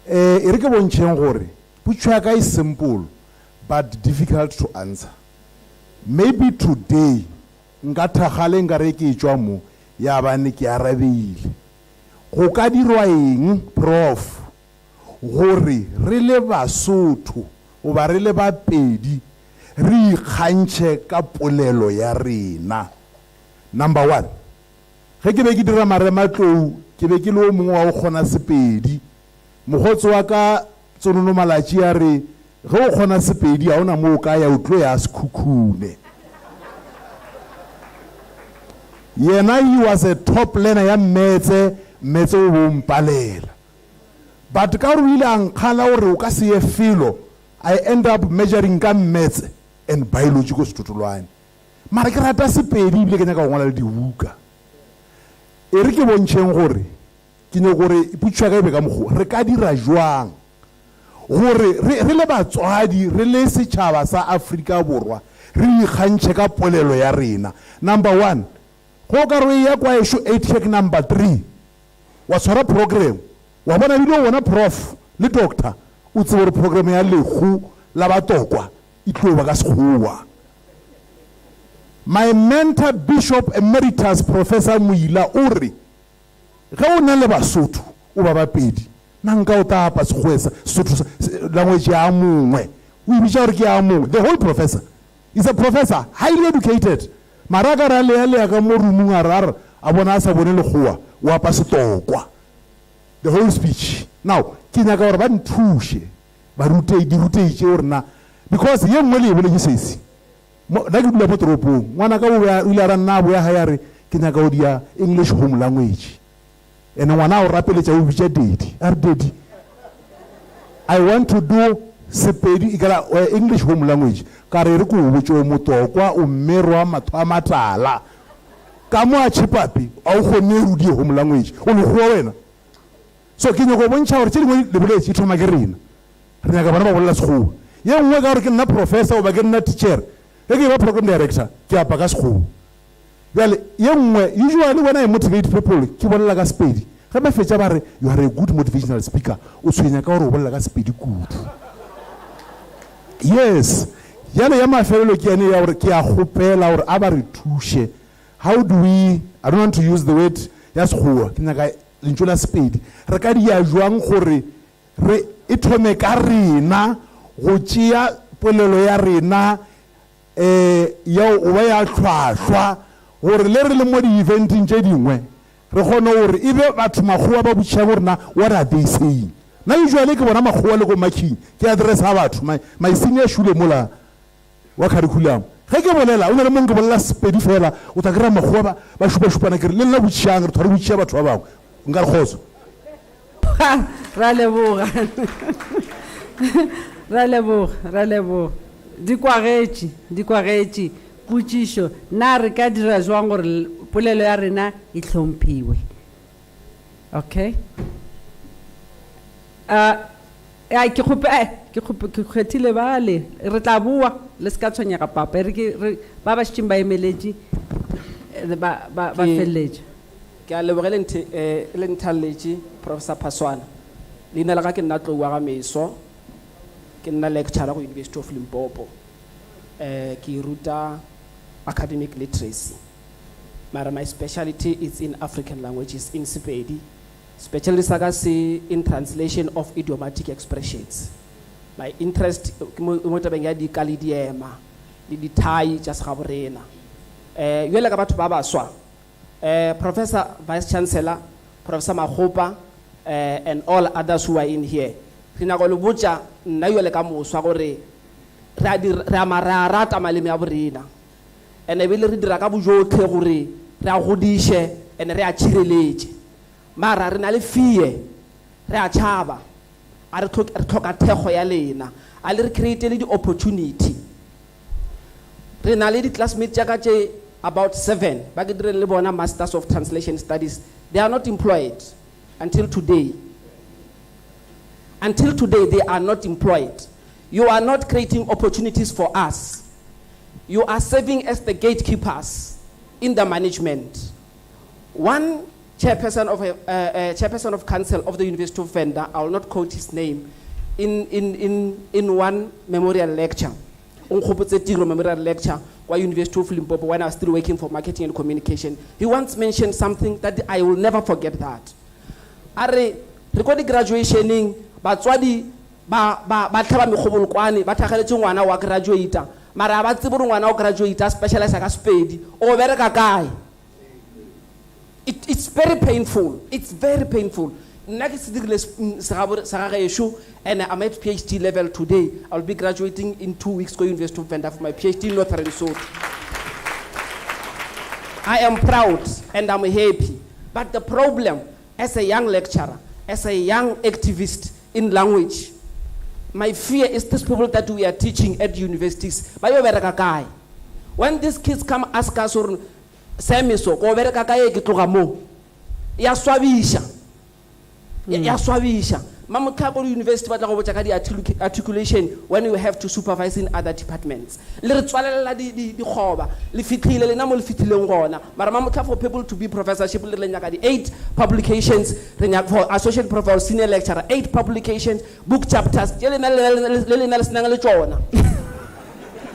Irike Bonchengore, Puchaka is simple but difficult to answer. Maybe today, Ngata Halengareki Jomu, Yabaniki Arabile. Hokadi Prof. Hori, releva soto, oba releva pedi, ri khanche ka polelo ya rena. Number 1. Ge ke be ke dira marematlou, ke be ke le o mongwe wa go kgona sepedi. Mogotsi wa ka Tsonono Malatsi a re, ge o kgona sepedi a ona mo ka ya o tlo ya sekhukhune. Yena, he was a top learner ya metse o bompalela. But ka re ile ankhala ore o ka se ye filo, I end up measuring ka metse and biology go setutulwane. Mara ke rata sepedi bile ke nyaka go ngola le dibuka. E re ke bontsheng gore ke ne gore iputshwa ka be ka mogo re ka dira jwang gore re le batswadi re le setšhaba sa Afrika Borwa re ikgantšhe ka polelo ya rena. Number 1, go ka re ya kwa issue 8 check number 3 wa tshwara program wa bona bile wona prof le doctor o tsere program ya lego la batokwa itlo ba ka sekgowa. My mentor, Bishop Emeritus Professor Muila Uri, ge o na le Basotho o ba bapedi na nka o tapa segwesa Sotho language ya mongwe o ibitsa re ke ya mongwe. The whole professor is a professor, highly educated. Maraga ra le ka mo rumung a rara a bona a sa bone le goa o apa setokwa. The whole speech. Now ke nyaka gore ba nthushe ba rutei orna, because ye nngwe le bole ke sesi na ke dula mo toropong ngwana ka o ile ra nna bo ya hayare ke nyaka o dia English home language and ngwana o rapeletsa o bitsa daddy daddy I want to do sepedi ikala English home language ka re ko botso motokwa o mmerwa matho a matala ka mo a chipapi a o gone rudi home language o le go wena. So ke nyaka go bontsha gore tse dingwe le bole tse thoma ke rena re nyaka bana ba bolela sekgowa ye nngwe ka gore ke nna professor o ba ke nna teacher ke ba program director ke apa ka sekgowa. Well, usually when I motivate people, ke bolela ka sepedi ge ba fetša ba re you are a good motivational speaker o tshwenya ka gore o bolela ka sepedi kudu. Yes, Yale ya mafelelo ke ene ya hore ke a kgopela hore a ba re thushe. How do we, I don't want to use the word ya sekgowa, ke nyaka lentswe la Sepedi. Re ka di ya jwang gore re e thome ka rena go tšea polelo ya rena ya o ba ya hlwahlwa gore le re le mo di-eventeng tše dingwe re kgone gore e be batho makgowa ba botšea gore na what are they saying. Na usually ke bona makgowa le go making ke addressa batho my senior shule mola wa curriculum ge ke bolela o ne le mong ke bolela Sepedi fela o tla kry-a makgowa ba šupa-šupana kere le nna botšeang re thware botšea batho ba bangwe nka re kgotso.
Ra leboga di kwagetše potšišo na re ka dira jwang gore polelo ya rena e hlomphiwe. Okay, ke kgethile bale re tla bua le se ka tshwenyega papa ba ba šitšeng ba emeletše ba feleletše.
Ke a lebogela le nthaletše Professor Phaswana. Leina la ka ke nna Tlou wa ga Meso, ke nna lecturer go University of Limpopo. Ke ruta academic literacy. My specialty is in African languages, in Sepedi. Specialty sa ka se in translation of idiomatic expressions. My interest mo tabeng ya dikalidiema le dithai tša segaborena. Jwale ka batho ba baswa, Professor Vice Chancellor, Professor Magopa, and all others who are in here. Rina go le botša nna jwale ka moswa gore ra rata maleme a borena. Ene bile re dira ka bojotlhe gore re a godiše ene re a tšhireletše. Mara re na le fie, re a tšhaba, a re tlhoka thekgo ya lena, a le re createle di-opportunity. Re na le di-classmates tša ka tše about 7, ba ke dire le bona Masters of Translation Studies. They are not employed until today. Until today, they are not employed. You are not creating opportunities for us. You are serving as the gatekeepers in the management. One chairperson of council of the University of Venda, I will not quote his name, in one memorial lecture, memorial lecture, University of Limpopo, when I was still working for marketing and communication, he once mentioned something that I will never forget that. Are recording graduationing, batswadi ba tlhaba megobolokwani ba tlhageletse ngwana wa graduator mara ba tsebore ngwana wa graduator specialize ka Sepedi o bereka kae. It's very painful. It's very painful. Next issue, and I'm at PhD level today. I'll be graduating in 2 weeks to University of Venda for my PhD in Northern Lesotho. I am proud and I'm happy. But the problem, as a young lecturer, as a young activist in language, my fear is these people that we are teaching at universities. When these kids come ask us, Semiso, go bereka kae ke tloga mo. Ya swabisha. Ya swabisha. Mamutla go university ba tla go botsa ka di articulation when you have to supervise in other departments. Le re tswalela di khoba, le fitlhile le na mo le fitlhileng gona. Mara mamutla for people to be professorship le nyaka di 8 publications, re nyaka for associate professor senior lecturer 8 publications, book chapters. Le na le senang le tsona.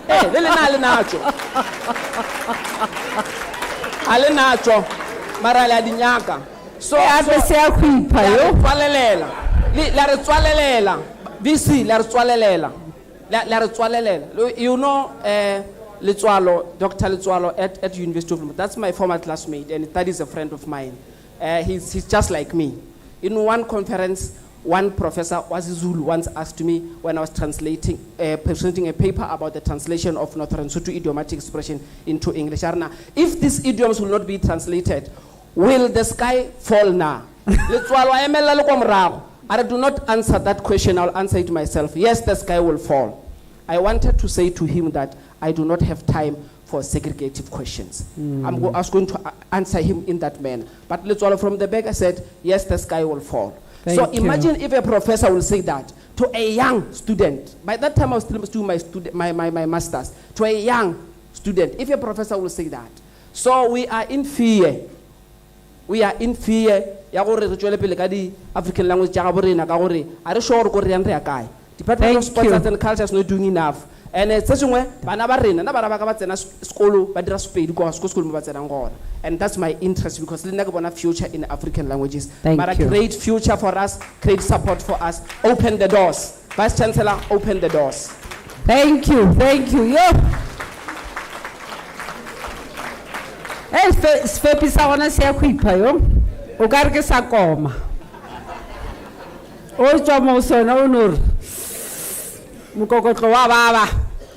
Le na le nacho. Ale nacho mara la dinyaka so se a khipha yo tswalelela la re tswalelela vc la re tswalelela la re tswalelela you know Letswalo, Dr. Letswalo at University of Limpopo. That's my former classmate and that is a friend of mine. He's just like me. In one conference, one professor Zulu once asked me when I was presenting a paper about the translation of Northern Sotho idiomatic expression into English. If these idioms will not be translated, will the sky fall now? I do not answer that question, I'll answer it myself. Yes, the sky will fall. I wanted to say to him that I do not have time for segregative questions. I was going to answer him in that manner. But from the back I said, yes, the sky will fall. So imagine if a professor will say that to a young student. By that time I was still doing my master's. To a young student, if a professor will say that. So we are in fear. We are in fear. African language. Department of Sports and Culture is not doing enough. And it's such a way, bana ba rena na bana ba ka ba tsena sekolo ba dira Sepedi kwa sekolo mo ba tsenang gona. And that's my interest because le nna ke bona future in African languages.
Thank
But a
you.
great future for us, great support for us. Open the doors. Vice Chancellor, open the doors.
Thank you, yo. Hey, Sfepi sa gona se ya khwipha yo. O ka re ke sa koma. O tswa mo sona o no re. Mokokotlo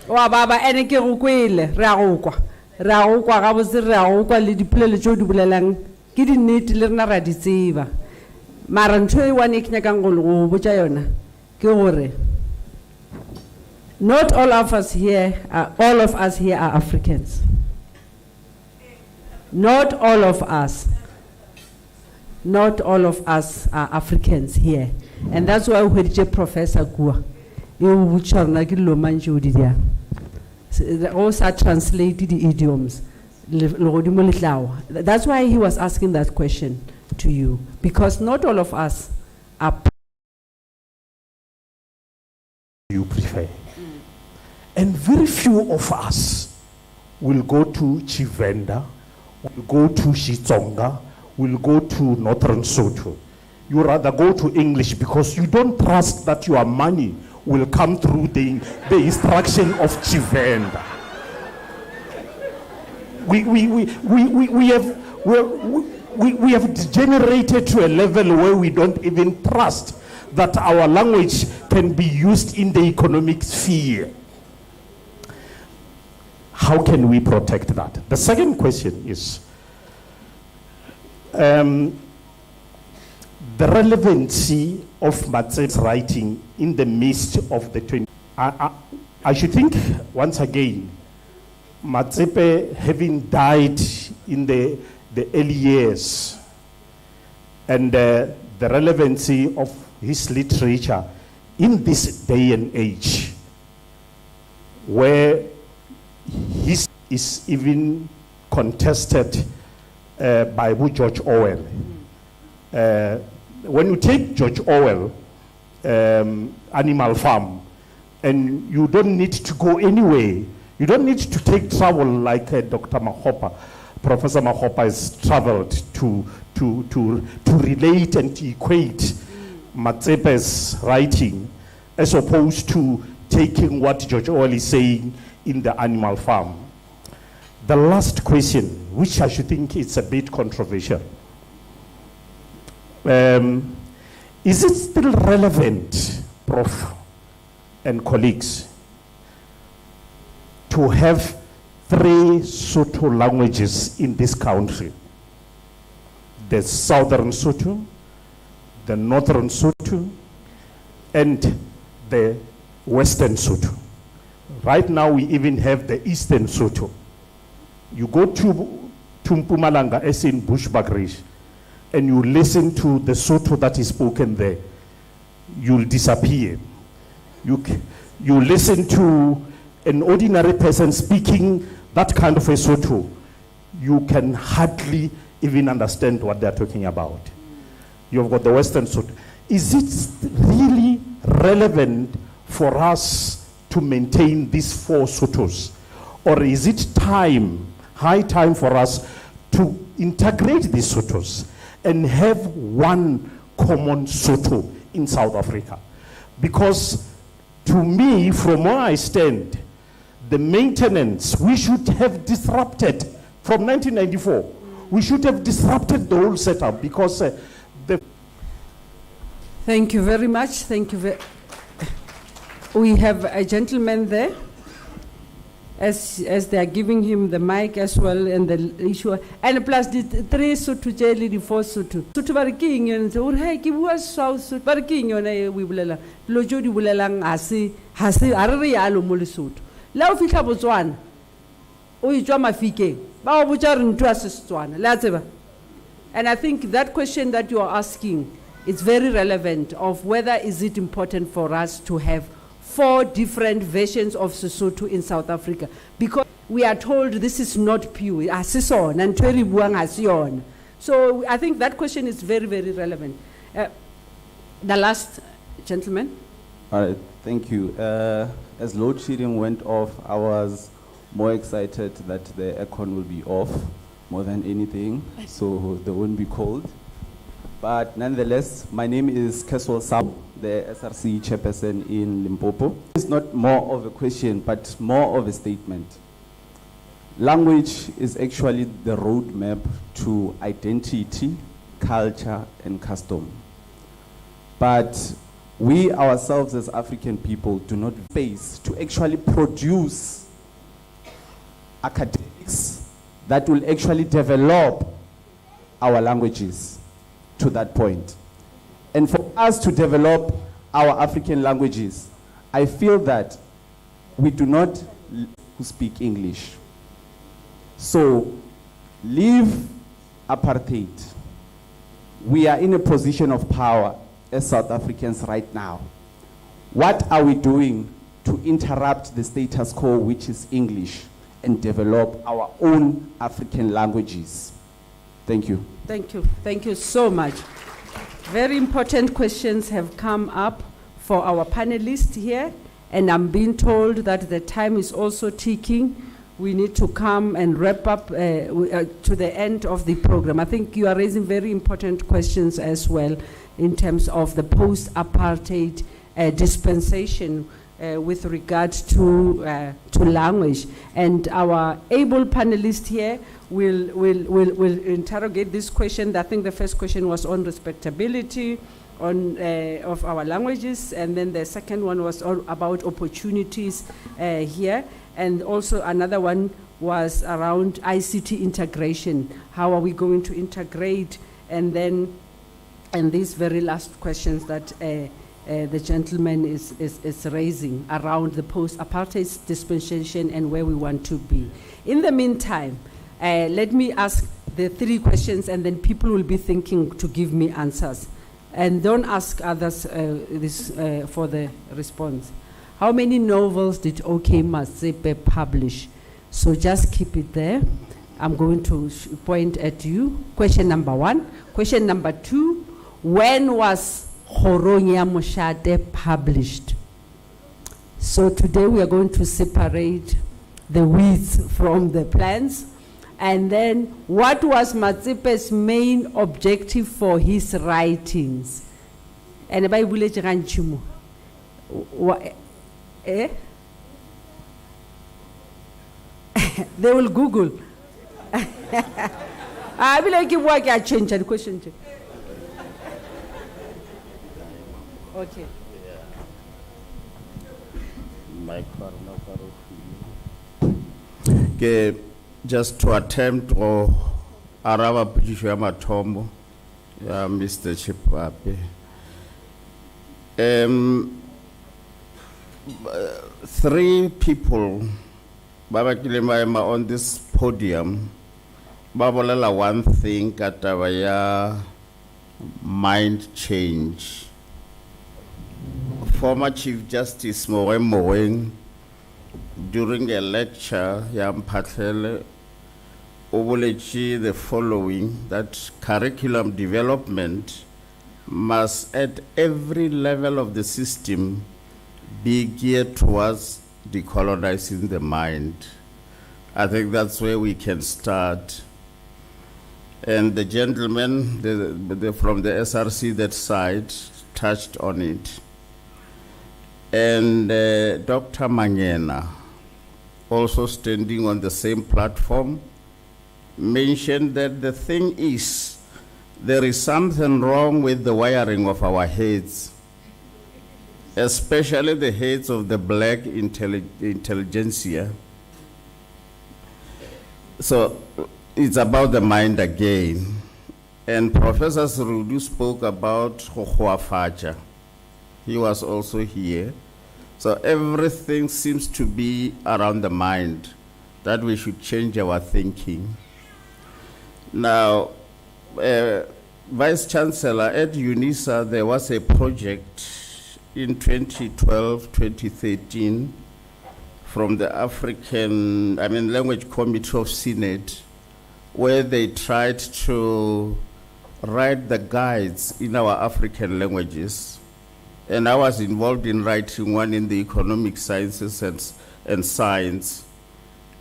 wa baba ene ke go kwele re a go kwa ga botse re a go kwa le dipolelo tšeo di bolelang ke dinnete le rena ra di tseba mara ntho e one e ke nyakang go botša yona ke gore not all of us here are Africans. Not all of us are Africans here, and that's why we had Professor Kua. Also translated the idioms. That's why he was asking that question to you, because not all of us are.
You prefer. And very few of us will go to Chivenda, will go to Shitsonga, will go to Northern Soto. You rather go to English because you don't trust that your money will come through the instruction of Chivenda. We have degenerated to a level where we don't even trust that our language can be used in the economic sphere. How can we protect that? The second question is the relevancy of Matsepe's writing in the midst of the 20th. I should think, once again, Matsepe having died in the early years, and the relevancy of his literature in this day and age, where his is even contested by George Orwell. When you take George Orwell, Animal Farm, and you don't need to go anywhere, you don't need to take travel like Dr. Mahopa. Professor Mahopa has traveled to relate and to equate Matsepe's writing as opposed to taking what George Orwell is saying in the Animal Farm. The last question, which I should think is a bit controversial. Is it still relevant, Prof. and colleagues, to have 3 Sotho languages in this country? The Southern Sotho, the Northern Sotho, and the Western Sotho. Right now we even have the Eastern Sotho. You go to Mpumalanga, as in Bushbuckridge, and you listen to the Sotho that is spoken there, you'll disappear. You listen to an ordinary person speaking that kind of a Sotho, you can hardly even understand what they're talking about. You've got the Western Sotho. Is it really relevant for us to maintain these 4 Sothos? Or is it high time for us to integrate these Sothos and have one common Sotho in South Africa? Because to me, from where I stand, the maintenance, we should have disrupted from 1994. We should have disrupted the whole setup because
Thank you very much. Thank you. We have a gentleman there. As they are giving him the mic as well, and the issue, and plus the 3 Sotho jelly, the 4 Sotho. Sotho ba re ke eng yone tse, o re hai ke bua Sotho ba re ke eng yone e o e bolelang lo jo di bolelang ha re re yalo mo Lesotho. La o fihla Botswana o itswa Mafikeng ba o botsa re ntwa se Setswana le a tseba. And I think that question that you are asking, it's very relevant of whether is it important for us to have 4 different versions of Sesotho in South Africa, because we are told this is not pure. So I think that question is very, very relevant. The last gentleman.
All right. Thank you. As load shedding went off, I was more excited that the aircon will be off more than anything, so they won't be cold. But nonetheless, my name is Chancellor, the SRC chairperson in Limpopo. It's not more of a question, but more of a statement. Language is actually the roadmap to identity, culture, and custom. But we ourselves as African people do not have space to actually produce academics that will actually develop our languages to that point. And for us to develop our African languages, I feel that we do not speak English. So, leave apartheid. We are in a position of power as South Africans right now. What are we doing to interrupt the status quo, which is English, and develop our own African languages? Thank you.
Thank you. Thank you so much. Very important questions have come up for our panelists here, and I'm being told that the time is also ticking. We need to come and wrap up to the end of the program. I think you are raising very important questions as well in terms of the post-apartheid dispensation with regard to language. And our able panelists here will interrogate this question. I think the first question was on respectability of our languages, and then the second one was all about opportunities here. And also another one was around ICT integration. How are we going to integrate? And then, and these very last questions that the gentleman is raising around the post-apartheid dispensation and where we want to be. In the meantime, let me ask the three questions, and then people will be thinking to give me answers. And don't ask others this for the response. How many novels did OK Matsepe publish? So just keep it there. I'm going to point at you. Question number 1. Question number 2, when was Khoronya Moshate published? So today we are going to separate the weeds from the plants. And then, what was Matsepe's main objective for his writings? And by they will Google. I will give work. I change the question. Okay.
Okay, just to attempt or araba putisho ya matombo ya Mr. Chipape. 3 people Baba Kilemaema on this podium babolela one thing kataba mind change. Former Chief Justice Moeng during a lecture Yampatlele Obolechi the following, that curriculum development must at every level of the system be geared towards decolonizing the mind. I think that's where we can start. And the gentleman from the SRC that side touched on it. And Dr. Mangena, also standing on the same platform, mentioned that the thing is, there is something wrong with the wiring of our heads, especially the heads of the black intelligentsia. So it's about the mind again. And Professor Srudu spoke about Hohoafacha. He was also here. So everything seems to be around the mind, that we should change our thinking. Now, Vice Chancellor, at Unisa, there was a project in 2012, 2013, from the Language Committee of Senate, where they tried to write the guides in our African languages. and I was involved in writing one in the economic sciences and science.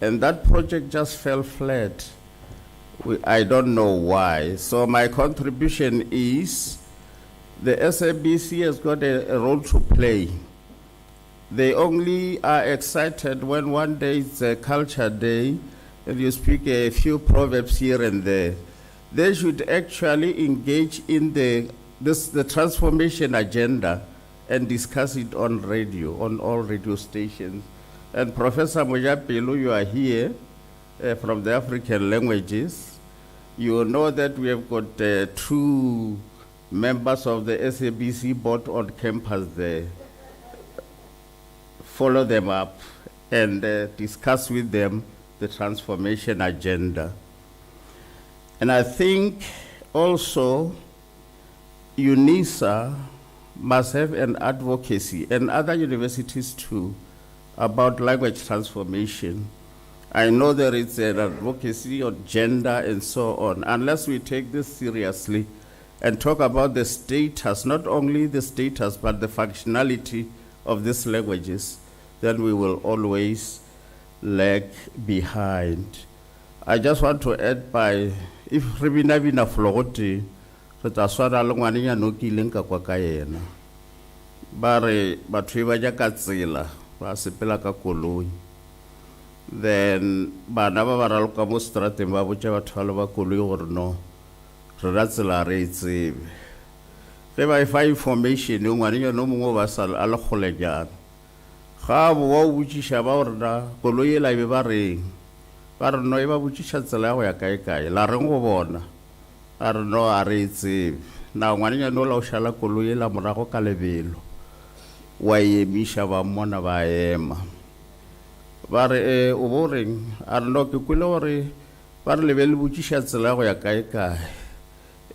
And that project just fell flat. I don't know why. So my contribution is the SABC has got a role to play. They only are excited when one day it's a culture day and you speak a few proverbs here and there. They should actually engage in the transformation agenda and discuss it on radio, on all radio stations. And Professor Mojapilu, you are here from the African languages. You know that we have got 2 members of the SABC board on campus there. Follow them up and discuss with them the transformation agenda. And I think also Unisa must have an advocacy, and other universities too, about language transformation. I know there is an advocacy on gender and so on. Unless we take this seriously and talk about the status, not only the status, but the functionality of these languages, then we will always lag behind. I just want to add by, if Ribina Vina Floti, Retaswara Longania Nokilinka Kwakayena, Bare Batriva Jakatzila, Rasipelaka Kolui, then Banava Varalka Mustratimba, whichever Talava Kulu or no, Ratzilla rates. If I information, no one no more Vasal Alaholegan. How would you shabarda, Koloye la Vivare, Paranoiva which Chancellor Kaikai, Larango Bona, I don't know, I receive. Now, when you know Shala Koloye la Moraco Caleville, why Mishava Mona Vaema. Bare Oboring, I don't know, Kukulori, Parlevel which Chancellor Kaikai.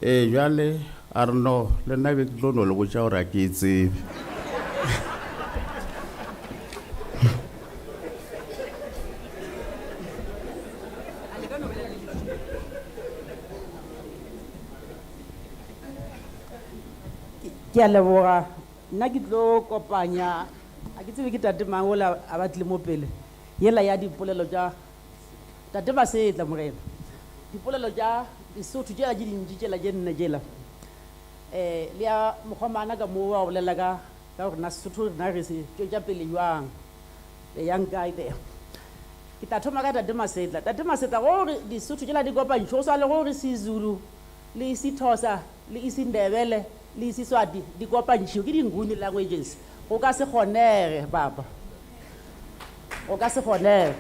Yale, I don't know, the Navik Donald which our kids.
Ke a leboga nna ke tlo kopanya a ke tsebe ke tate mang ola a batle mo pele yela ya dipolelo tša tate ba setla morena dipolelo tša Lesotho tšela tše dintši tšela tše nne tšela le ya mokgomana ka moo wa bolela ka gore na Sesotho rena re se tšwetša pele jwang le yang kae there ke tla thoma ka tate masetla gore Lesotho tšela di kopantšho go sa le gore seZulu le isiXhosa le isiNdebele le isiSwati di kopantšhiwe ke dinguni languages go ka se kgonege baba go ka se kgonege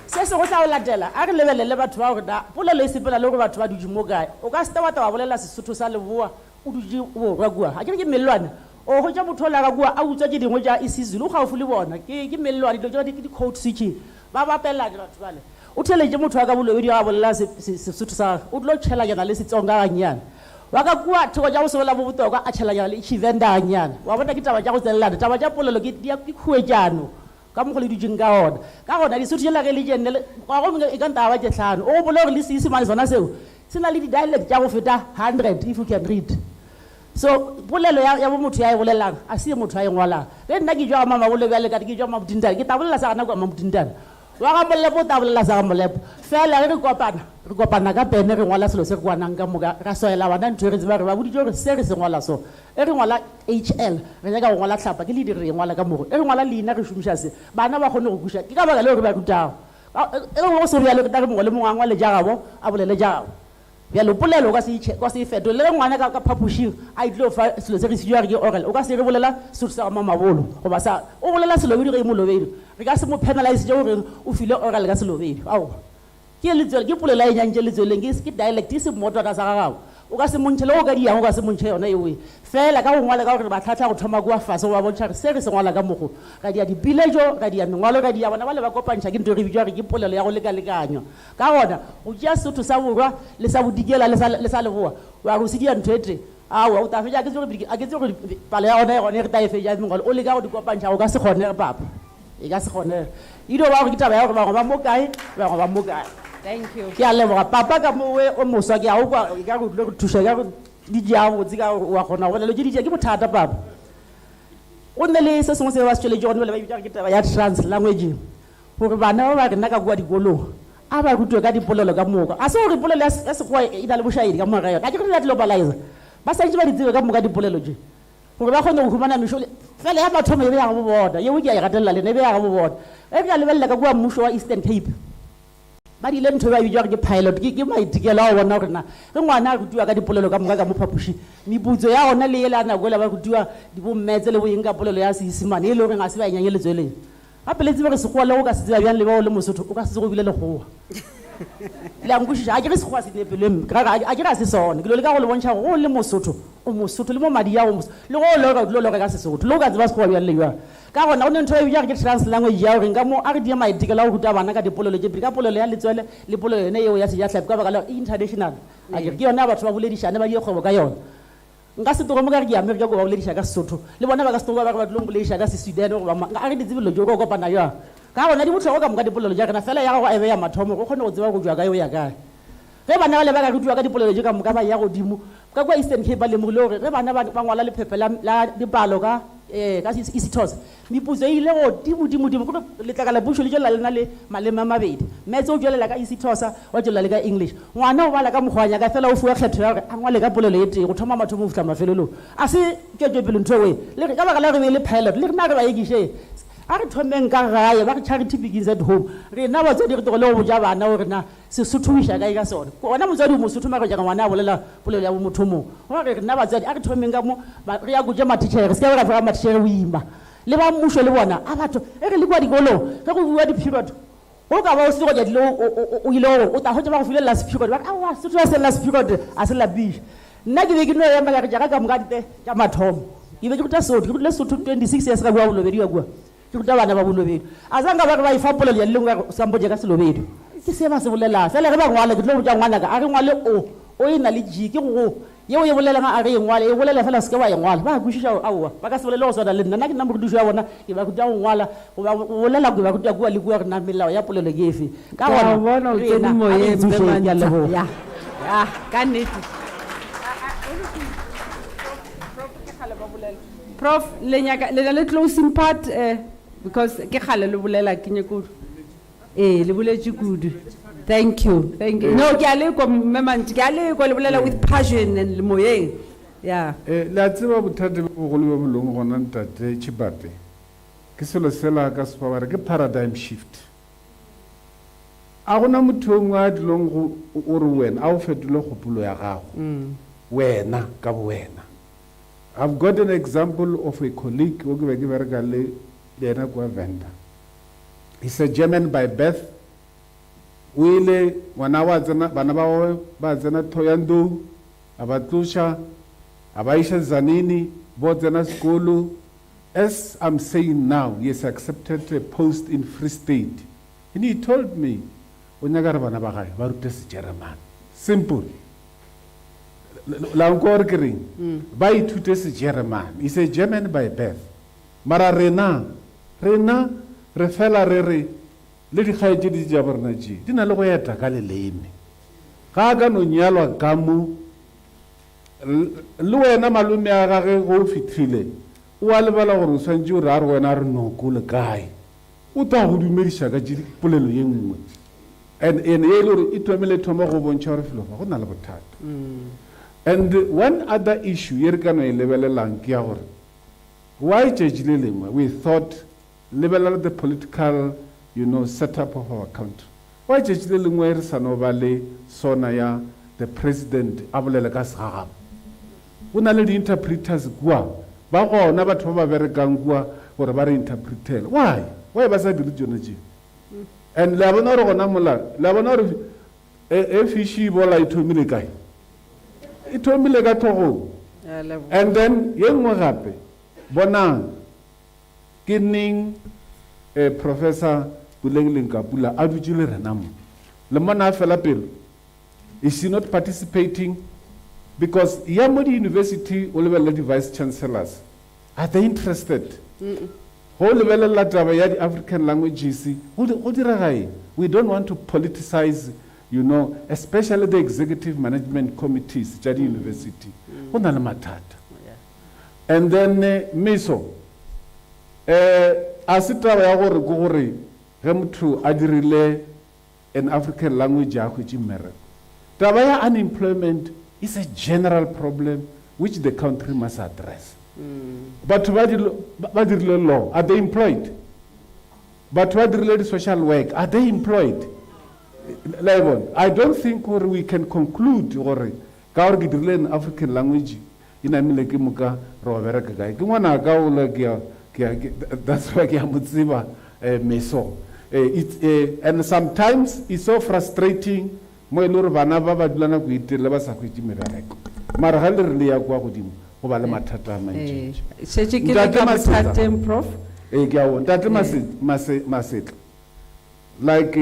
se se go tla o latela a re lebelele batho ba gore da polelo e sepela le gore batho ba dutse mo kae o ka se tawata wa bolela Sesotho sa Leboa o dutse borwa kua a ke mellwane o go tša motho o lara kua a utswa tše dingwe tša isiZulu o gaufu le bona ke mellwane dilo tša di code switching ba bapelane batho bale o theletše motho wa ka bolobedi ga bolela Sesotho sa o tlo tšhelanyana le Setsonga ganyana wa ka kua thoko tša go sebola bo botoka a tšhelanyana le Tshivenda ganyana wa bona ke taba tša go tselelana taba tša polelo ke khuetšano ka mo go le dutšeng ka gona Lesotho tšela ge le tšenne ga go e ka ntaba tše hlano o gopola gore le Seesimane sona seo se na le di-dialect tša go feta 100 if you can read so polelo ya bo motho ya e bolelang a se motho a e ngwalang ge nna ke jwa ga mamabolo bjale kate ke jwa mamotintane ke tabolela sa gana kua mamotintane wa ga molepo o tabolela sa ga molepo fela ge re kopana ka pene re ngwala selo se re kwanang ka moka ra soela bana ntho e re tseba re ba boditse gore se re se ngwala so e re ngwala HL re nyaka go ngwala tlhapa ke le dire re ngwala ka mogo e re ngwala leina re šomiša se bana ba kgone go kuša ke ka baka leo re ba rutago e go se rialo ke tare mongwe le mongwe a ngwale jagabo a bolele jagabo bjalo polelo o ka se e fetole le ngwana ka phapošing a itlile go fa selo se re sejwa re ke oral o ka se re bolela Sesotho sa ga mamabolo goba sa o bolela selobedi ge e molobedi re ka se mo penalize tše gore o file oral ka selobedi ao ke polelo a e nyantše letsweleng ke dialect e se mmotwana sa gagago o ka se montšhe le go ka diang o ka se montšhe yona ewe fela ka go ngwala ka gore batlhatlha go thoma kua fase go ba bontšha re se re se ngwala ka mogo ga dia dipiletšo ga dia mengwalo ga dia bona ba le ba kopantšha ke ntho re bitswa re ke polelo ya go lekalekanywa ka gona go tšea Sesotho sa borwa le sa bodikela le sa Leboa wa go se dia ntho ete awa o ta fetša a ke tse gore palo ya gona e gone re ta e fetša mengwalo o leka go di kopantšha o ka se kgonege papa e ka se kgonege e dio ba gore ke taba ya gore bangwe ba mo kae bangwe ba mo kae.
Thank you.
Ke a leboga papa ka mowe o moswa ke a o kwa ka go thuša ka di ja botse ka wa gona go le di ja ke bothata papa o nne le se sengwe se ba se tšweletše gone bale ba bitša ke taba ya trans language gore bana ba ba rena ka kua dikolong a ba rutwe ka dipolelo ka moka a se gore polelo ya sekgowa e na le bošaedi ka moka yone a ke gore ya globalize ba santse ba di tsebe ka moka dipolelo tše gore ba kgone go humana mešo fela ya mathomo e be ya go bobona yeo ke a e gatelela lena e be ya go bobona e ke a lebelela ka kua mmušo wa Eastern Cape ba dile ntho ba bitša gore ke pilot ke maitikelo a go bona gore na ge ngwana a rutiwa ka dipolelo ka moka ka mo phapoši meputso ya gona le ele a nako ele ba rutiwa dibommetse le boeng ka polelo ya Seesimane e le gore ga se ba enyanyeletsoeleng gape le tsebe gore sekgowa le go ka se tseba bjang le bao le Mosotho o ka se go bile lekgowa le a nkwešiša a ke re sekgowa se nepeleng a ke ga se sone ke lo le ka go le bontšha go le Mosotho o Mosotho le mo madi ya go le go lo loka ka Sesotho le go ka tseba sekgowa bjang le bjang ka gona o ne ntho e bitša ke trans language ya gore nka mo a re dia maitekelo a go ruta bana ka dipolelo tše pedi ka polelo ya letswele le polelo yone eo ya sejatlhapi ka baka la international a ke yona batho ba boledišane ba diekgwebo ka yona nka se tlogo mo ka re ke Amerika go ba bolediša ka Sesotho le bona ba ka se tlogo ba re ba tlong bolediša ka Sesweden goba a re ditsebelo jo go kopana jang ka gona di botlhokwa ka moka dipolelo ja rena fela ya go ebe ya mathomo go kgone go tseba go jwa ka eo ya kae ge bana ba le ba ka rutiwa ka dipolelo je ka moka ba ya godimo ka kwa Eastern Cape ba lemogile gore ge bana ba ngwala lephephe la dipalo ka isithosa meputso e ile godimo kore letlaka la pušo le tšwelela lena le maleme a mabedi metse o tšwelela ka isithosa wa tšwelela le ka English ngwana o bala ka mokgwanya ka fela o fiwa kgetho ya gore a ngwale ka polelo e tee go thoma mathomo go fitlha mafelelong a se tšwetšopele ntho e le ka baka la re be le pilot le rena re ba ekiše a re thomeng ka gae ba re charity begins at home rena batswadi re togole go boja bana gore na Sesotho o iša kae ka sone ona motswadi o Mosotho ma re jaaka ngwana a bolela polelo ya bomotho mong gore rena batswadi a re thomeng ka mo re ya kotse matitšhere se ka ra fega matitšhere o ima le ba mmušo le bona a batho e re le kwa dikolong ge go bua di-period o ka ba o se go ja dilo o ile gore o ta hotse ba go file last period ba awa Sesotho se last period a se lapiša nna ke be ke no ema ka re jaaka ka moka dite tša mathomo ke be ke ruta Sesotho ke rutile Sesotho 26 years ka bua bolobedi ka kua ke ruta bana ba bolobedu a zanga ba re ba ifa polelo ya lengwe samboje ka selobedu ke se ba se bolela fela ge ba ngwala ke tlo botša ngwana ka a re ngwale o e na le G ke go yeo e bolelang a re e ngwala e bolela fela se ke ba e ngwala ba kwešiša aowa ba ka se bolele go swana le nna ke nna morutušo ya bona ke ba ruta go ngwala goba bolela ke ba ruta kua le kua rena melao ya polelo ke efe ka
bona o tsene moyeng ka nnete Prof le le closing part because ke kgale le bolela ke nye kudu le boletše kudu thank you no ke a le ko memanti ke a le ko le bolela with passion and le moyeng yeah
le a tseba bothata bo bogolo ba bolong gona ntate Tšhipate ke selo sela ka sepa ba re ke paradigm shift a gona motho o mongwe a dilong o re wena a o fetole kgopolo ya gago wena ka bowena I've got an example of a colleague who ke bereka le yena kwa Venda. He's a German by birth. O ile ngwana wa tsena bana ba tsena Thoyando abatlusha abaisha Zanini bo tsena sekolo. As I'm saying now, he has accepted a post in Free State. And he told me, o nyaka bana ba gae ba rute se German. Simple. La encore kering ba ithute se German. He's a German by birth. Mara rena re fela re le di khaetje di ja borna ji di na le go eta ka leleme ga ka no nyalwa ka mo le wena malume a gage go fitlhile o a lebala gore o swantse o re a re wena re no go le kae o ta go dumediša ka polelo ye nngwe and ye le gore e thomile thoma go bontšha gore felo go na le bothata. And one other issue ye re ka no e lebelelang ke ya gore why judge le lengwe we thought lebelela the political setup of our country why judge le lengwe re sa no ba le sona ya the president a bolela ka segagabo go na le di-interpreters kua ba gona batho ba ba berekang kua gore ba re interpretele why ba sa dire tsone tse and le a bona gore gona mola le a bona gore e fishi bola e thomile kae e thomile ka tlhogong and then ye nngwe gape bonang ke neng Professor Puleng Kapula a dutse le rena mo le mona a fela pelo is she not participating because ya mo di university o lebelela di vice chancellors are they interested go lebelela taba ya di African languages go dira gae we don't want to politicize especially the executive management committees tša di university go na le mathata and then miso a se taba ya gore ke gore ge motho a dirile an African language ya hwetše mmereko. Taba ya unemployment is a general problem which the country must address. But ba dirile law, are they employed? But ba dirile social work, are they employed? I don't think we can conclude gore ka gore ke dirile an African language ina mile ke moka ro bereka kae ke ngwana ka o le ke that's why ke a motsiba meso. And sometimes it's so frustrating mo e le gore bana ba ba dulana go itirela ba sa khwetse merereko mara ga le re le ya kwa godimo go ba le mathata a mantsi
Shetse ke le ka mathateng prof
ke a wona tate masetla like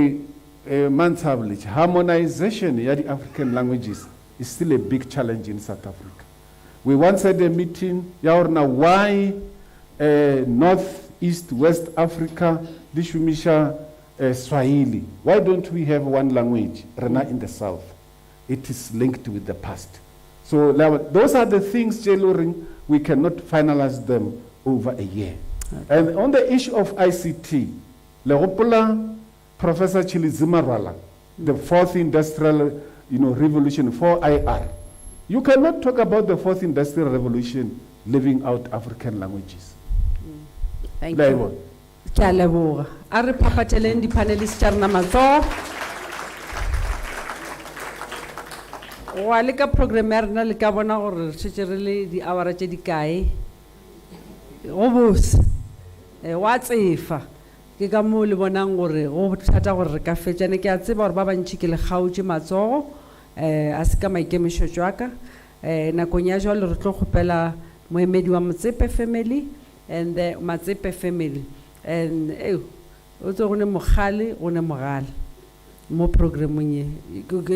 Mansablich, harmonization of the African languages is still a big challenge in South Africa. We once had a meeting, why North, East, West Africa, Dishumisha, Swahili. Why don't we have one language, Rena in the South? It is linked with the past. So those are the things, Jeloring, we cannot finalize them over a year. Okay. And on the issue of ICT, Leopola, Professor Chilizima Rwala, the fourth industrial revolution, 4IR. You cannot talk about the fourth industrial revolution leaving out African languages.
Thank you. Ke a leboga. A re phapateleng di panelists tša rena matsogo. Wa le ka program ya rena le ka bona gore re šetše re le di hour tše di kae. Go bose. Wa tsefa. Ke ka mo le bonang gore go thata gore re ka fetšane ke a tseba gore ba bantši ke le kgaotše matsogo a se ka maikemišetšo a ka nakong ya jwale re tlo kgopela moemedi wa Matsepe family and the Matsepe family and o tso go ne mogale go ne mogale mo programong ye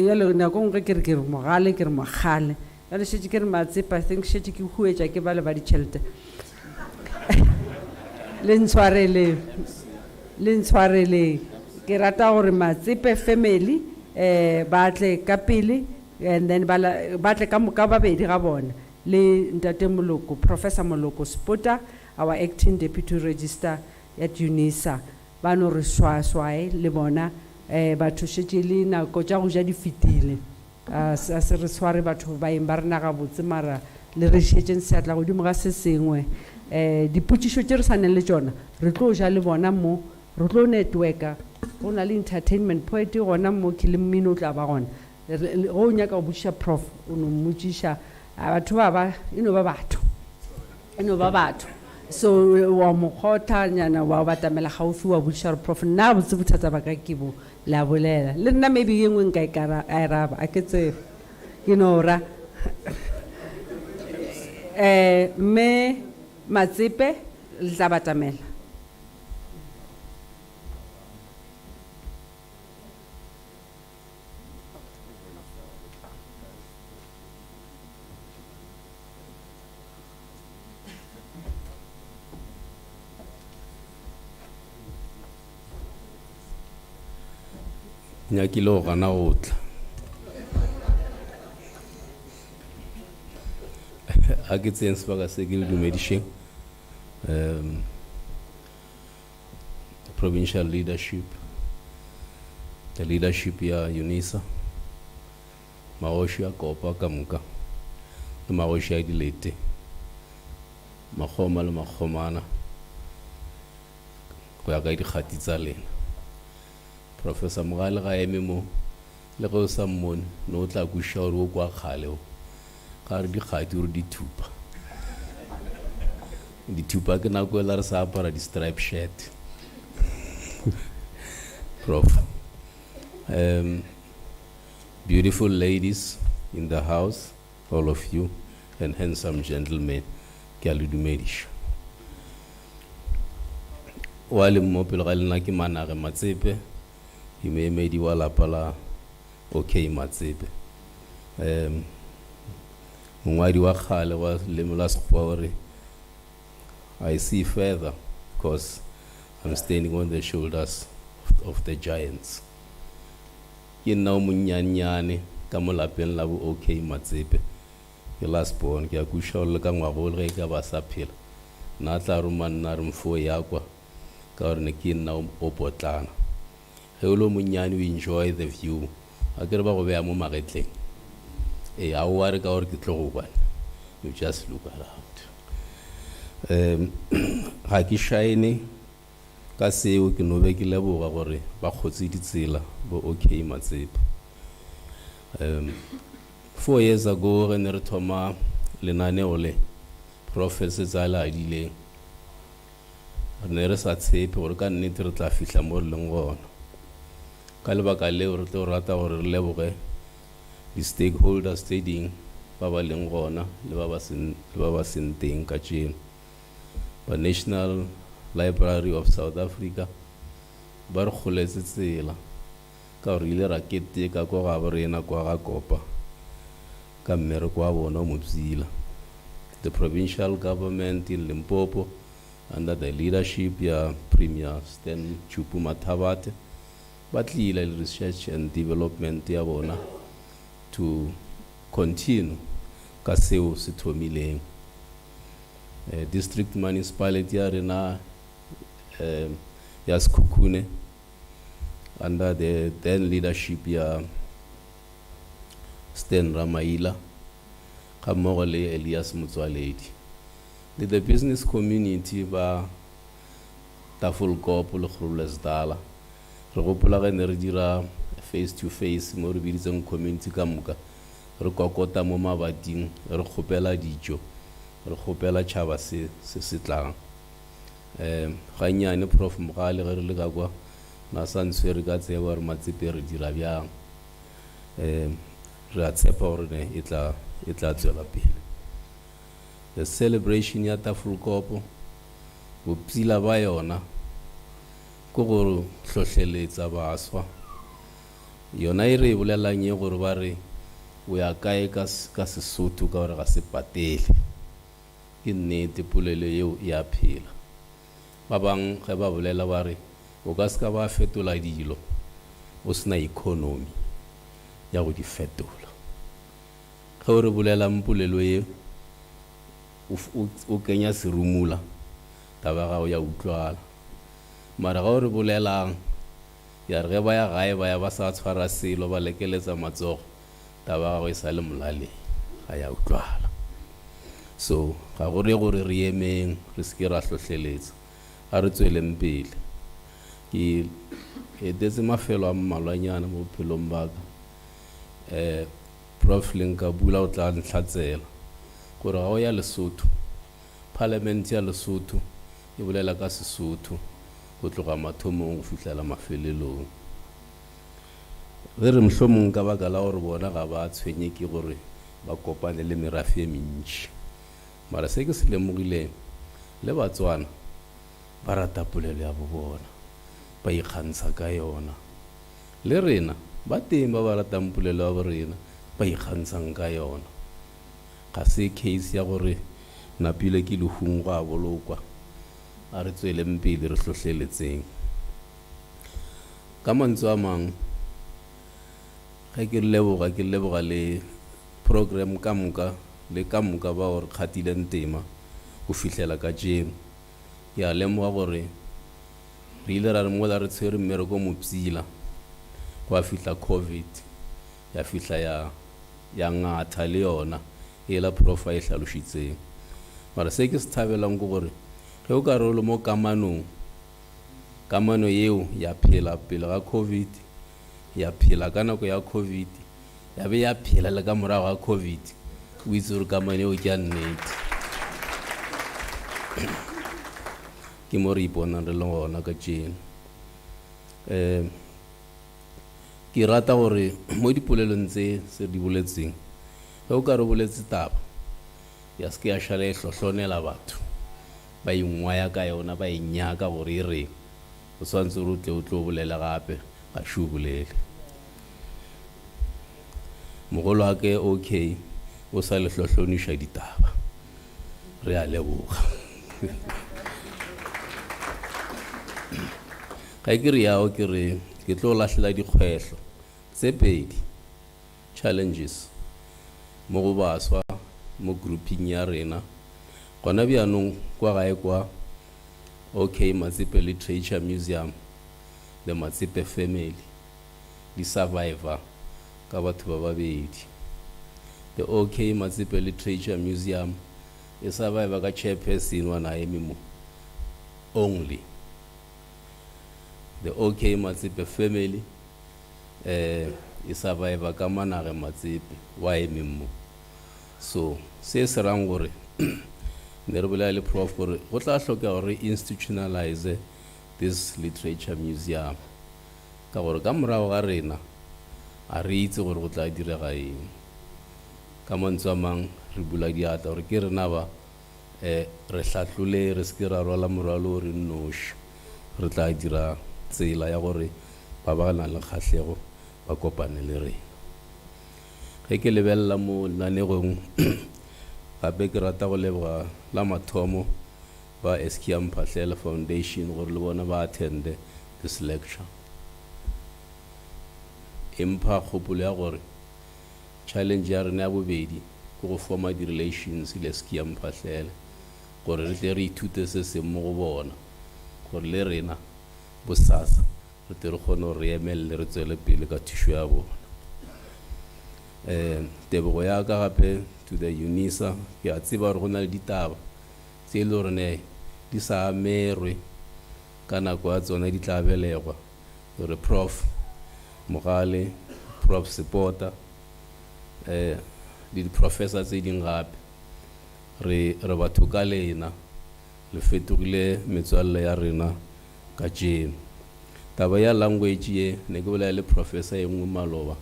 yalo nakong ge ke re mogale ke re mogale yalo šetše ke re Matsepe I think šetše ke huetša ke ba le ba ditšhelete le ntshwarele ke rata gore Matsepe family batle ka pele and then batle ka moka babedi ga bona le ntate Moloko Professor Moloko Spota our acting deputy registrar at Unisa ba no re swaswae le bona batho šetše le nako tša go ja di fitile a se re sware batho ba eng ba rena ga botse mara le re šetšeng seatla godimo ga se sengwe dipotšišo tše re sa neng le tšona re tlo ja le bona mo re tlo networka go na le entertainment point gona mo ke le mmino o tla ba gona go nyaka go botšiša prof o no mmotšiša batho ba batho so wa mokgotha nyana wa batamela gaufi wa botšiša gore prof nna botse bothata ba ka ke bo la bolela le nna maybe ye nngwe nka ikaraba a ke tsebe ke nora me Matsepe le tla batamela
nyakile go gana go tla a ke tseng sebaka se ke le dumedišeng provincial leadership, the leadership ya Unisa, magoši a kopa ka moka le magoši a dilete magoma le magomana go ya ka dikgati tsa lena. Professor Mogale ga eme mo le go sa mmone no tla kuša gore o kwa kgale o ga re dikgati gore ditupa ke nako ela re sa apara di stripe shirt. Prof, beautiful ladies in the house, all of you, and handsome gentlemen, ke a le dumediša. Wa le mo pele ga lena ke Manage Matsepe, moemedi wa lapa la OK Matsepe. Mongwadi wa kgale wa leme la Sekgowa gore I see further because I'm standing on the shoulders of the giants. Ke nna o monnyane ka mo lapeng la bo OK Matsepe. Ke last born ke a kuša le ka ngwago le ge ka ba sa phela na tla roman na re mfo ya kwa ka gore ne ke nna o potlana ge o lo monnyane o enjoy the view a ke re ba go beya mo magetleng a o ware ka gore ke tlo go kwana you just look around ga ke shine ka seo ke no be ke leboga gore ba kgotse ditsela bo OK Matsepe 4 years ago ge ne re thoma lenaneo le Professor Zala adileng re ne re sa tshepe gore ka nnete re tla fihla mo re leng gona ka lebaka leo re tlo rata gore re leboge di-stakeholders tse ding ba ba leng gona le ba ba seng teng ka tjeno ba National Library of South Africa ba re kgoletse tsela ka gore ile ra keteka kwa ga bo rena kwa ga Kopa ka mmereko wa bona mo Bzila. The provincial government in Limpopo under the leadership ya Premier Stan Chupu Mathabate ba tlile le research and development ya bona to continue ka seo se thomileng. District municipality ya rena ya Sekhukhune under the then leadership ya Stan Ramaila ka mmogo le Elias Motswaledi le the business community ba Tafelkop le Groblersdal re gopola ge ne re dira face to face mo re biditseng community ka moka re kokota mo mabating re kgopela dijo re kgopela tšhaba se tlang ga nyane Prof Mogale ge re le ka kwa na santswe re ka tseba gore Matsepe re dira bjang re a tshepa gore ne e tla tswela pele. The celebration ya Tafelkop bopsila ba yona ko go hlohleletsa baswa yona e re bolelang ye gore ba re o ya kae ka Sesotho ka gore ga se patele ke nnete polelo yeo ya phela ba bang ge ba bolela ba re o ka se ka ba fetola dilo o sena economy ya go di fetola ge o re bolela mpolelo ye o kenya serumula taba ga o ya utlwala mara ga o re bolelang ya re ge ba ya gae ba ya ba sa tshwara selo ba lekeletsa matsogo taba ga go e sa le molaleng ga ya utlwala so ga go re gore re emeng re se ke ra hlohleletsa a re tsweleng pele ke etetse mafelo a mmalwanyana mo bophelong ba ka Prof Linkabula o tla ntlhatsela gore ga o ya Lesotho parliament ya Lesotho e bolela ka Sesotho go tloga mathomong go fihlela mafelelong re mhlomong ka baka la gore bona ga ba tshwenye ke gore ba kopane le merafe e mentši mara se ke se lemogileng le Batswana ba rata polelo ya bona ba ikgantsha ka yona le rena ba teng ba ba ratang polelo ya borena ba ikgantshang ka yona ga se case ya gore napile ke lehung go a bolokwa a re tsweleng pele re hlohleletseng ka mantswe a mang ge ke leboga le program ka moka le ka moka ba gore kgatileng tema go fihlela ka tjeno ya lemoga gore re ile ra re mola re tshwere mmereko mo Bzila go fihla COVID ya fihla ya ngatha le yona e la profile hlalošitseng mara se ke se thabelang go gore ge o ka rolo mo kamano yeo ya phela pele ga COVID ya phela ka nako ya COVID ya be ya phela le ka morago ga COVID o itse gore kamano eo ke a nnete ke mo re iponang re le gona ka tjeno ke rata gore mo dipolelong tse se di boletseng ge o ka re boletse taba ya se ke ya šala e hlohlonela batho ba ingwaya ka yona ba inyaka gore e reng o swantse gore o tle o tlo bolela gape ga še o bolele mogolo wa ke OK o sa le hlohloniša ditaba re a leboga ga ke re yao ke re ke tlo lahlela dikgwehlo tse pedi challenges mo go baswa mo grouping ya rena Gona bjaanong kwa gae kwa OK Matsepe Literature Museum, the Matsepe family, the survivor ka batho ba babedi. The OK Matsepe Literature Museum is survivor ka chairperson wa Naemi mo only. The OK Matsepe family is survivor ka Manare Matsepe wa emi mo. So se se rang gore ne re bolela prof gore go tla hloka gore institutionalize this literature museum ka gore ka morago ga rena a re itse gore go tla direga eng. Ka mantswe a mang re bula diatla gore ke rena ba re hlatlole re se ra rwala morwalo re nnoši re tla dira tsela ya gore ba ba nang le kgatlhego ba kopane le rena. Ge ke lebelela mo lanegong gape ke rata go leboga la mathomo ba SK Mphahlele Foundation gore le bona ba attende this lecture. Empha kgopolo ya gore challenge ya rena ya bobedi ke go forma di-relations le SK Mphahlele gore re tle re ithute se se mo go bona gore le rena bosasa re tle re kgone gore re emelele re tswele pele ka thušo ya bona. Tebogo ya ka gape to the Unisa ke a tseba gore go na le ditaba tse e le gore ne di sa amerwe ka nako ya tsona di tla belegwa gore Prof Mogale, Prof Sepota le di-professor tse ding gape re batho ka lena le fetogile metswalle ya rena ka jeno. Taba ya language ye ne ke bolela le professor e nngwe maloba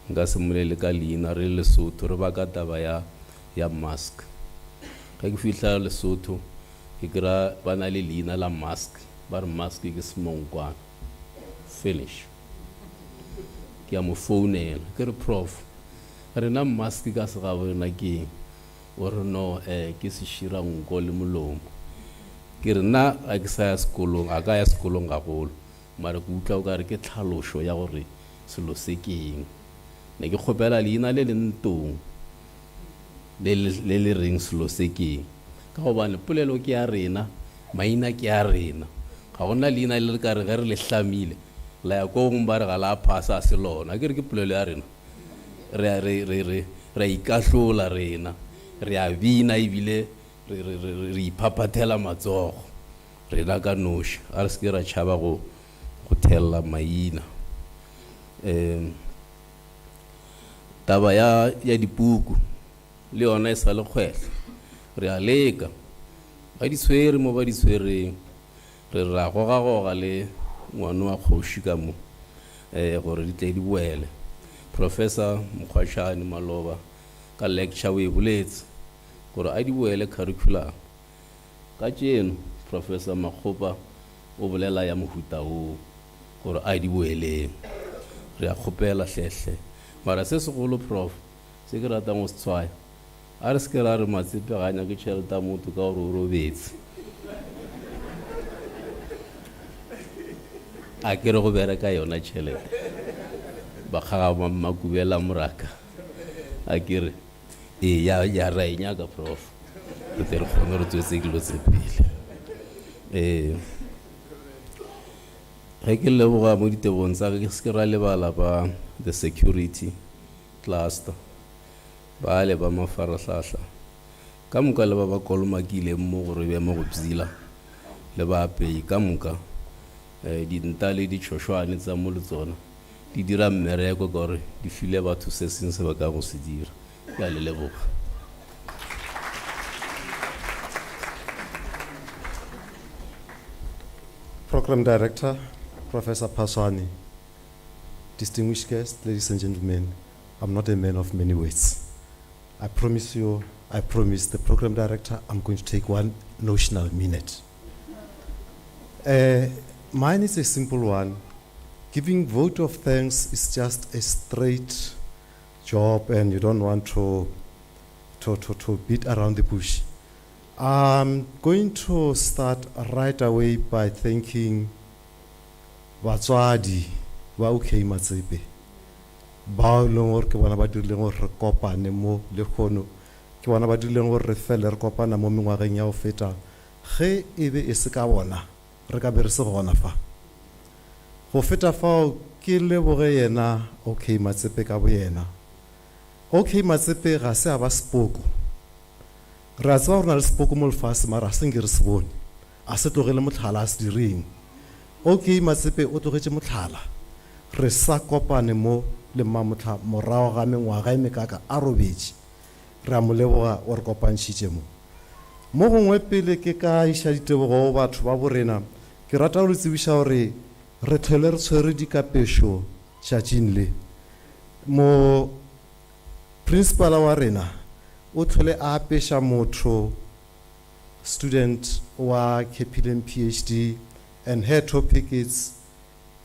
nka se mmolele ka leina re Lesotho re ba ka taba ya mask. Ga ke fihla Lesotho ke kry-a ba na le leina la mask ba re mask ke semonkwana finish. Ke a mo founela ke re prof re na mask ka se ga bona ke o re no ke se shira nko le molomo ke re na a ke sa ya sekolong a ka ya sekolong ga golo mara ke utlwa o ka re ke tlhalošo ya gore selo se ke eng. Ne ke kgopela leina le le ntong le reng selo se ke eng ka gobane polelo ke ya rena maina ke ya rena ga gona leina le re ka re ge re le hlamile la ya kong ba re ga la phasa a se lona ke re ke polelo ya rena re ikahlola rena re a bina ebile re iphapathela matsogo rena ka noši a re se ke ra tšhaba go thelela maina. Taba ya dipuku le yona e sa le kgwehla re a leka ba di tshwere mo ba di tshwereng re ra gogagoga le ngwane wa kgoši ka mo gore di tle di boele. Professor Mokgwatšane Maloba ka lecture o e boletse gore a di boele curriculum ka tšeno. Professor Makgopa o bolela ya mohuta o gore a di boeleng re a kgopela hlehle mara se segolo prof se ke ratang go se tshwaya a re se ke ra re Matsepe ga nya ke tšhelete motho ka gore o robetse a ke re go bereka yona tšhelete ba kgaga makubela moraka a ke re ya ra e nyaka prof re tle re kgone re tswetse dilo tse pele. Ge ke leboga mo ditebong tsa ke se ke ra lebala ba the security cluster ba le ba mafarahlahla ka moka le ba ba kolomakile mo gore be mo go bzila le ba apei ka moka dinta le ditšhošwane tsa mo le tsona di dira mmereko ka gore di file batho se seng se ba ka go se dira. Ke a le leboga.
Program Director, Professor Paswani, distinguished guests, ladies and gentlemen, I'm not a man of many words. I promise the Program Director, I'm going to take one notional minute. Mine is a simple one. Giving vote of thanks is just a straight job and you don't want to beat around the bush. I'm going to start right away by thanking batswadi ba OK Matsepe bao leng gore ke bona ba dirileng gore re kopane mo le kgono ke bona ba dileng gore re fele re kopana mo mengwageng ya go feta ge e be e se ka bona re ka be re se gona fa go feta fao ke leboge yena OK Matsepe ka bo yena. OK Matsepe ga se a ba sepoko re a tseba gore na le sepoko mo lefase mara a seng ke re se bone a se tlogele motlhala a se direng. OK Matsepe o tlogetše motlhala re sa kopane mo le mmamotla morago ga mengwaga e mekaka a robetše re a mo leboga o re kopantšhitše mo gongwe pele ke ka iša ditebogo go batho ba borena ke rata go le tsebiša gore re tlhele re tshwere dikapešo tšatšing le mo principal wa rena o tlhole a apeša motho student wa Capillen PhD and her topic is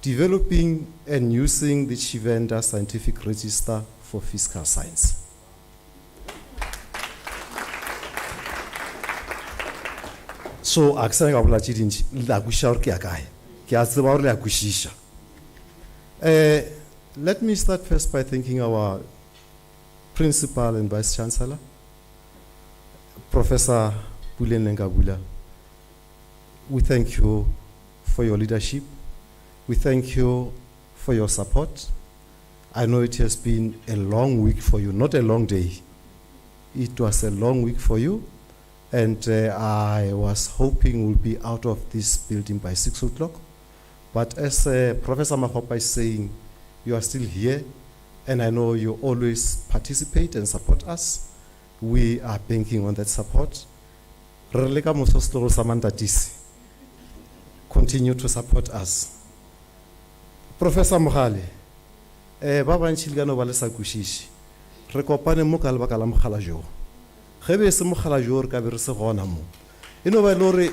developing and using the Chivenda Scientific Register for Fiscal Science. So, let me start first by thanking our Principal and Vice Chancellor, Professor Bulen Lengabula. We thank you for your leadership. We thank you for your support. I know it has been a long week for you, not a long day. It was a long week for you, and I was hoping we'll be out of this building by 6 o'clock. But as Professor Mahopa is saying, you are still here, and I know you always participate and support us. We are banking on that support. Continue to support us. Professor Mohale, ba bantši le ka no ba le sa kwešiše re kopane mo ka lebaka la mogala jo ge be se mogala jo re ka be re se gona mo e no ba le gore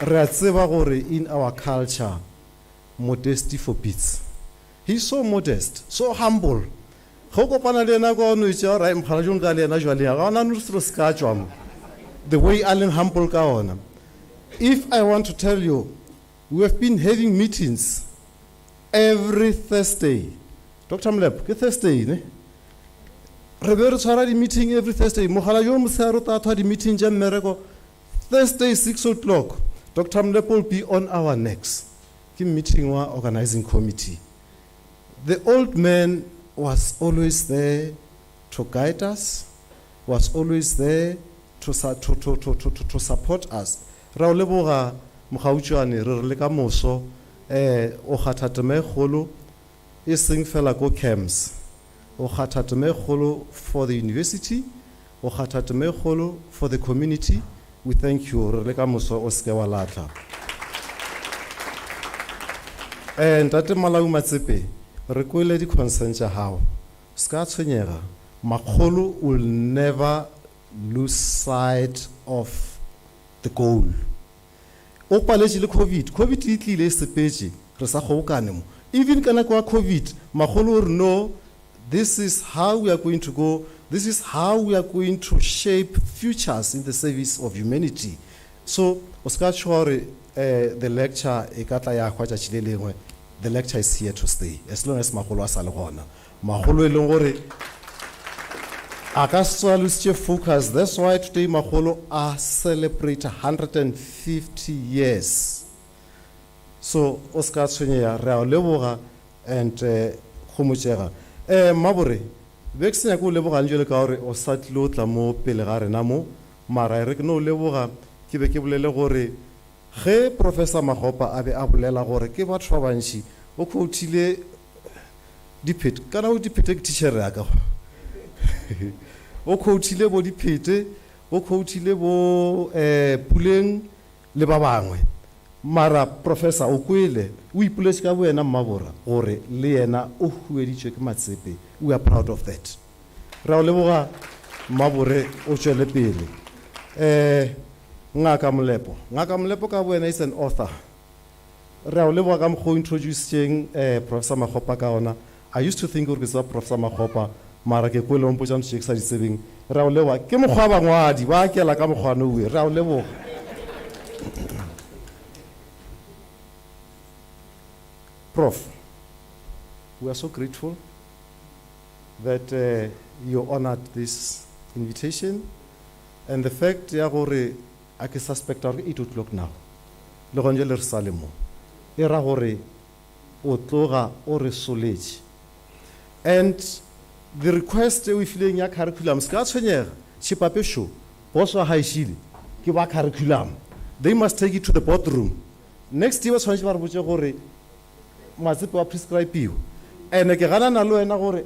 re a tseba gore in our culture modesty forbids. He's so modest, so humble. Ge o kopana le ena kwa o no itša gore mogala jo nka le ena jwale ga ona no se ka tšwa mo the way a leng humble ka ona. If I want to tell you, we have been having meetings every Thursday. Dr. Mlep, ke Thursday, ne? Re be re tshwara di meeting every Thursday. Mogala jo mosero ta tshwara di meeting ja mmereko Thursday 6 o'clock. Dr. Mlep will be on our necks. Ke meeting wa organizing committee. The old man was always there to guide us, was always there to support us. Ra o leboga mogautswane re le ka moso o kgathateme kgolo e seng fela go camps o kgathateme kgolo for the university o kgathateme kgolo for the community. We thank you re le ka moso o se wa latla Ntate Malawi Matsepe re kwele di concern tša hao ska tshwenyega makgolo will never lose sight of the goal. O paletše le COVID e tlile e sepetše re sa kgobokane mo even ka nako ya COVID magolo re no this is how we are going to go, this is how we are going to shape futures in the service of humanity. So o ska tšhwa the lecture e ka tla ya hwa tšatši le lengwe. The lecture is here to stay as long as magolo a sa le gona magolo e leng gore a ka se focus. That's why today magolo are celebrate 150 years. So Oscar Tshwenyeya re a leboga and go motšega mabore vexing ya go leboga njele ka gore o sa tlo tla mo pele ga rena mo mara re no leboga ke be ke bolele gore ge Professor Mahopa a be a bolela gore ke batho ba bantši o quoteile diphete kana o diphete ke teacher ya ka o quoteile bo diphete o quoteile bo Puleng le ba bangwe mara Professor o kwele o ipoletse ka wena mmabora gore le yena o hueditšwe ke Matsepe. We are proud of that. Re a leboga mmabore o tšwele pele Ngaka Molepo ka wena is an author. Re a leboga ka mo introducing Professor Mahopa ka ona. I used to think gore ke sa Professor Mahopa mara ke kwele mo potša ntse ke sa di tsebeng. Re a leboga ke mokgwa bangwadi ba kela ka mokgwa no we. Re a leboga Prof, we are so grateful that you honored this invitation. And the fact ya gore I can suspect 8 o'clock now. Le gonje le Salemo. Era gore o tloga o re soletse. And the request we feeling ya curriculum ska tshwenyega Chipape show boss wa haishile ke ba curriculum. They must take it to the boardroom. Next year tshwanetse ba re botse gore Matsepe wa prescribe and ke gana na lo ena gore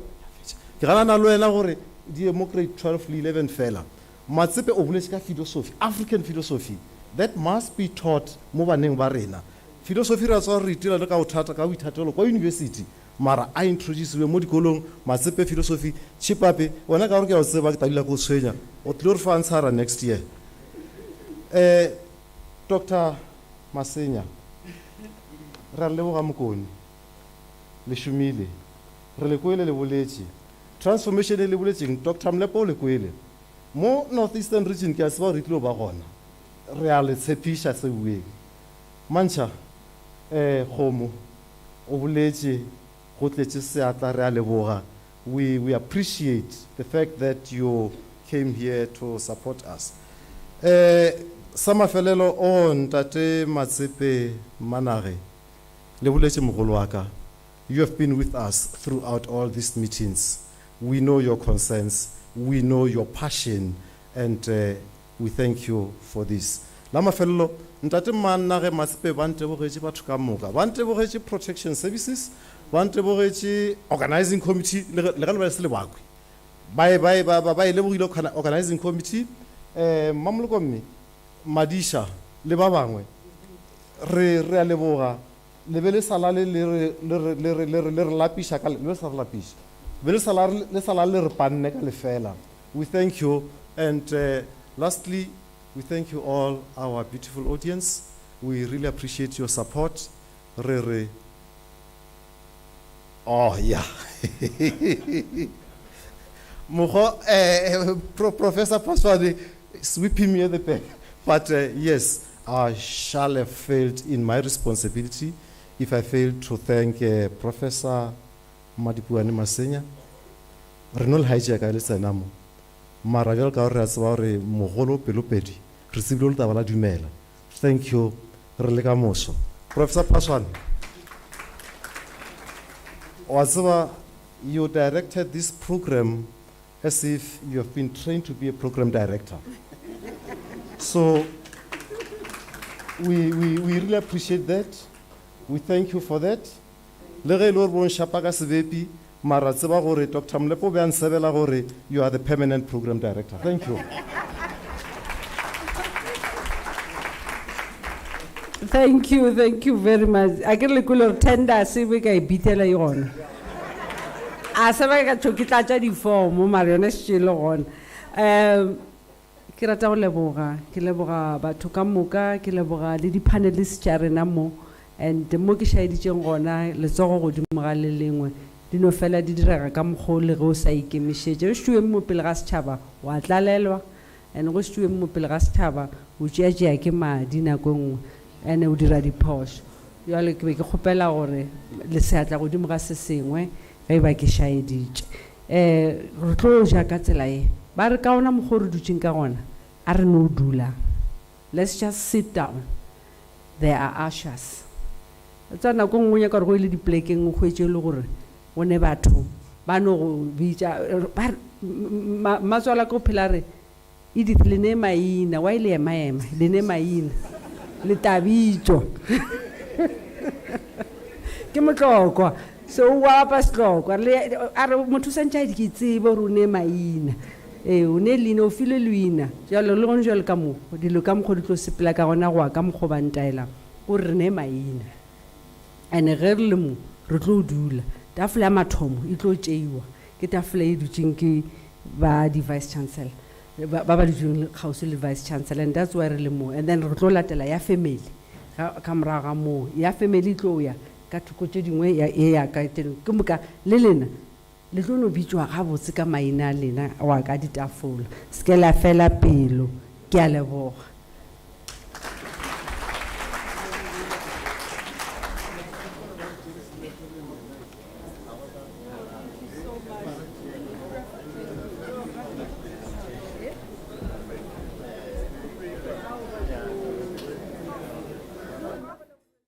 di grade 12 le 11 fela. Matsepe o boletse ka philosophy, African philosophy that must be taught mo baneng ba rena. Philosophy ra tswa re itela le ka uthata ka uithatelo kwa university mara I introduce we mo dikolong Matsepe philosophy Chipape wona ka gore ke a tseba ke tabila go tshwenya o tlore fa ntshara next year. Dr. Masenya ra leboga mokoni le shumile re le kwele le boletse transformation le boletseng Dr. Mlepo le kwele mo northeastern region ke a tseba re tlo ba gona re a le tshepisha se bueng mantsha khomo o boletse go tletse seatla re a leboga. We appreciate the fact that you came here to support us. Samafelelo on Tate Matsepe Manare le boletse mogolo wa ka. You have been with us throughout all these meetings. We know your concerns, we know your passion, and we thank you for this. Lama fello, ntate Manare Matsepe bante bogetše batho ka moka, bante bogetše protection services, bante bogetše organizing committee, le ga le ba se le bakwe. Bye le bogile organizing committee, mamolokomme, Madisha, le ba bangwe, re a leboga. Le bele salale le lapisha ka le sa lapisha bele salale le salale re panne ka le fela. We thank you, and lastly we thank you all our beautiful audience. We really appreciate your support. Oh yeah. Professor Paswadi sweeping me at the back, but yes, I shall have failed in my responsibility if I failed to thank Professor Madipuane Masenya. Renol hijack le tsenamo. Mara jalo ka re a tseba re mogolo pelopedi re tsebile le taba la dumela. Thank you re le ka moso. Professor Paswan, wa tseba you directed this program as if you have been trained to be a program director. So we really appreciate that. We thank you for that. Le ge lo bon shapa ka sebepi mara tseba gore Dr. Mlepo be an sebela gore you are the permanent program director. Thank you.
Thank you very much. I get le kulo tender se we ka ibitela yona. A se ba ka tshokitlatsa di form mara yona se le gona. Ke rata go leboga, ke leboga batho ka moka, ke leboga le di panelists tša rena mo, and mo ke shaeditšeng gona letsogo godimo ga le lengwe di no fela di direga ka mokgwa le ge o sa ikemišetše. Go štuwe mo pele ga setšhaba wa tlalelwa, and go štuwe mo pele ga setšhaba o tšeatšea ke madi nako nngwe and o dira diphošo. Jwale ke be ke kgopela gore le seatla godimo ga se sengwe ge ba ke shaeditše. Re tlo ja ka tsela e ba re ka ona mokgwa re dutšeng ka gona a re no dula. Let's just sit down. There are ushers. Tsa nako nngwe ya ka re go ile diplekeng o hwetše le gore go ne batho ba no go bitša matswala ko phela re Edith le ne maina wa ile ema le ne maina le tabitšo ke motlokwa so wa pa setlokwa le a re motho santša di ke tsebe gore o ne maina o ne lina o file leina jalo le gone jalo ka mo dilo ka mokgwa di tlo sepela ka gona goa ka mokgwa ba ntaela gore re ne maina ane ge re le mo re tlo dula tafole ya mathomo e tlo tšeiwa ke tafole e dutšeng ke ba di vice chancellor ba dutšeng kgauswi le vice chancellor, and that's why re le mo, and then re tlo latela ya family ka morago ga moo ya family e tlo ya ka thoko tše dingwe ya ka ke moka le lena le tlo no bitšwa gabotse ka maina a lena wa ka ditafola se ke la fela pelo ke a leboga.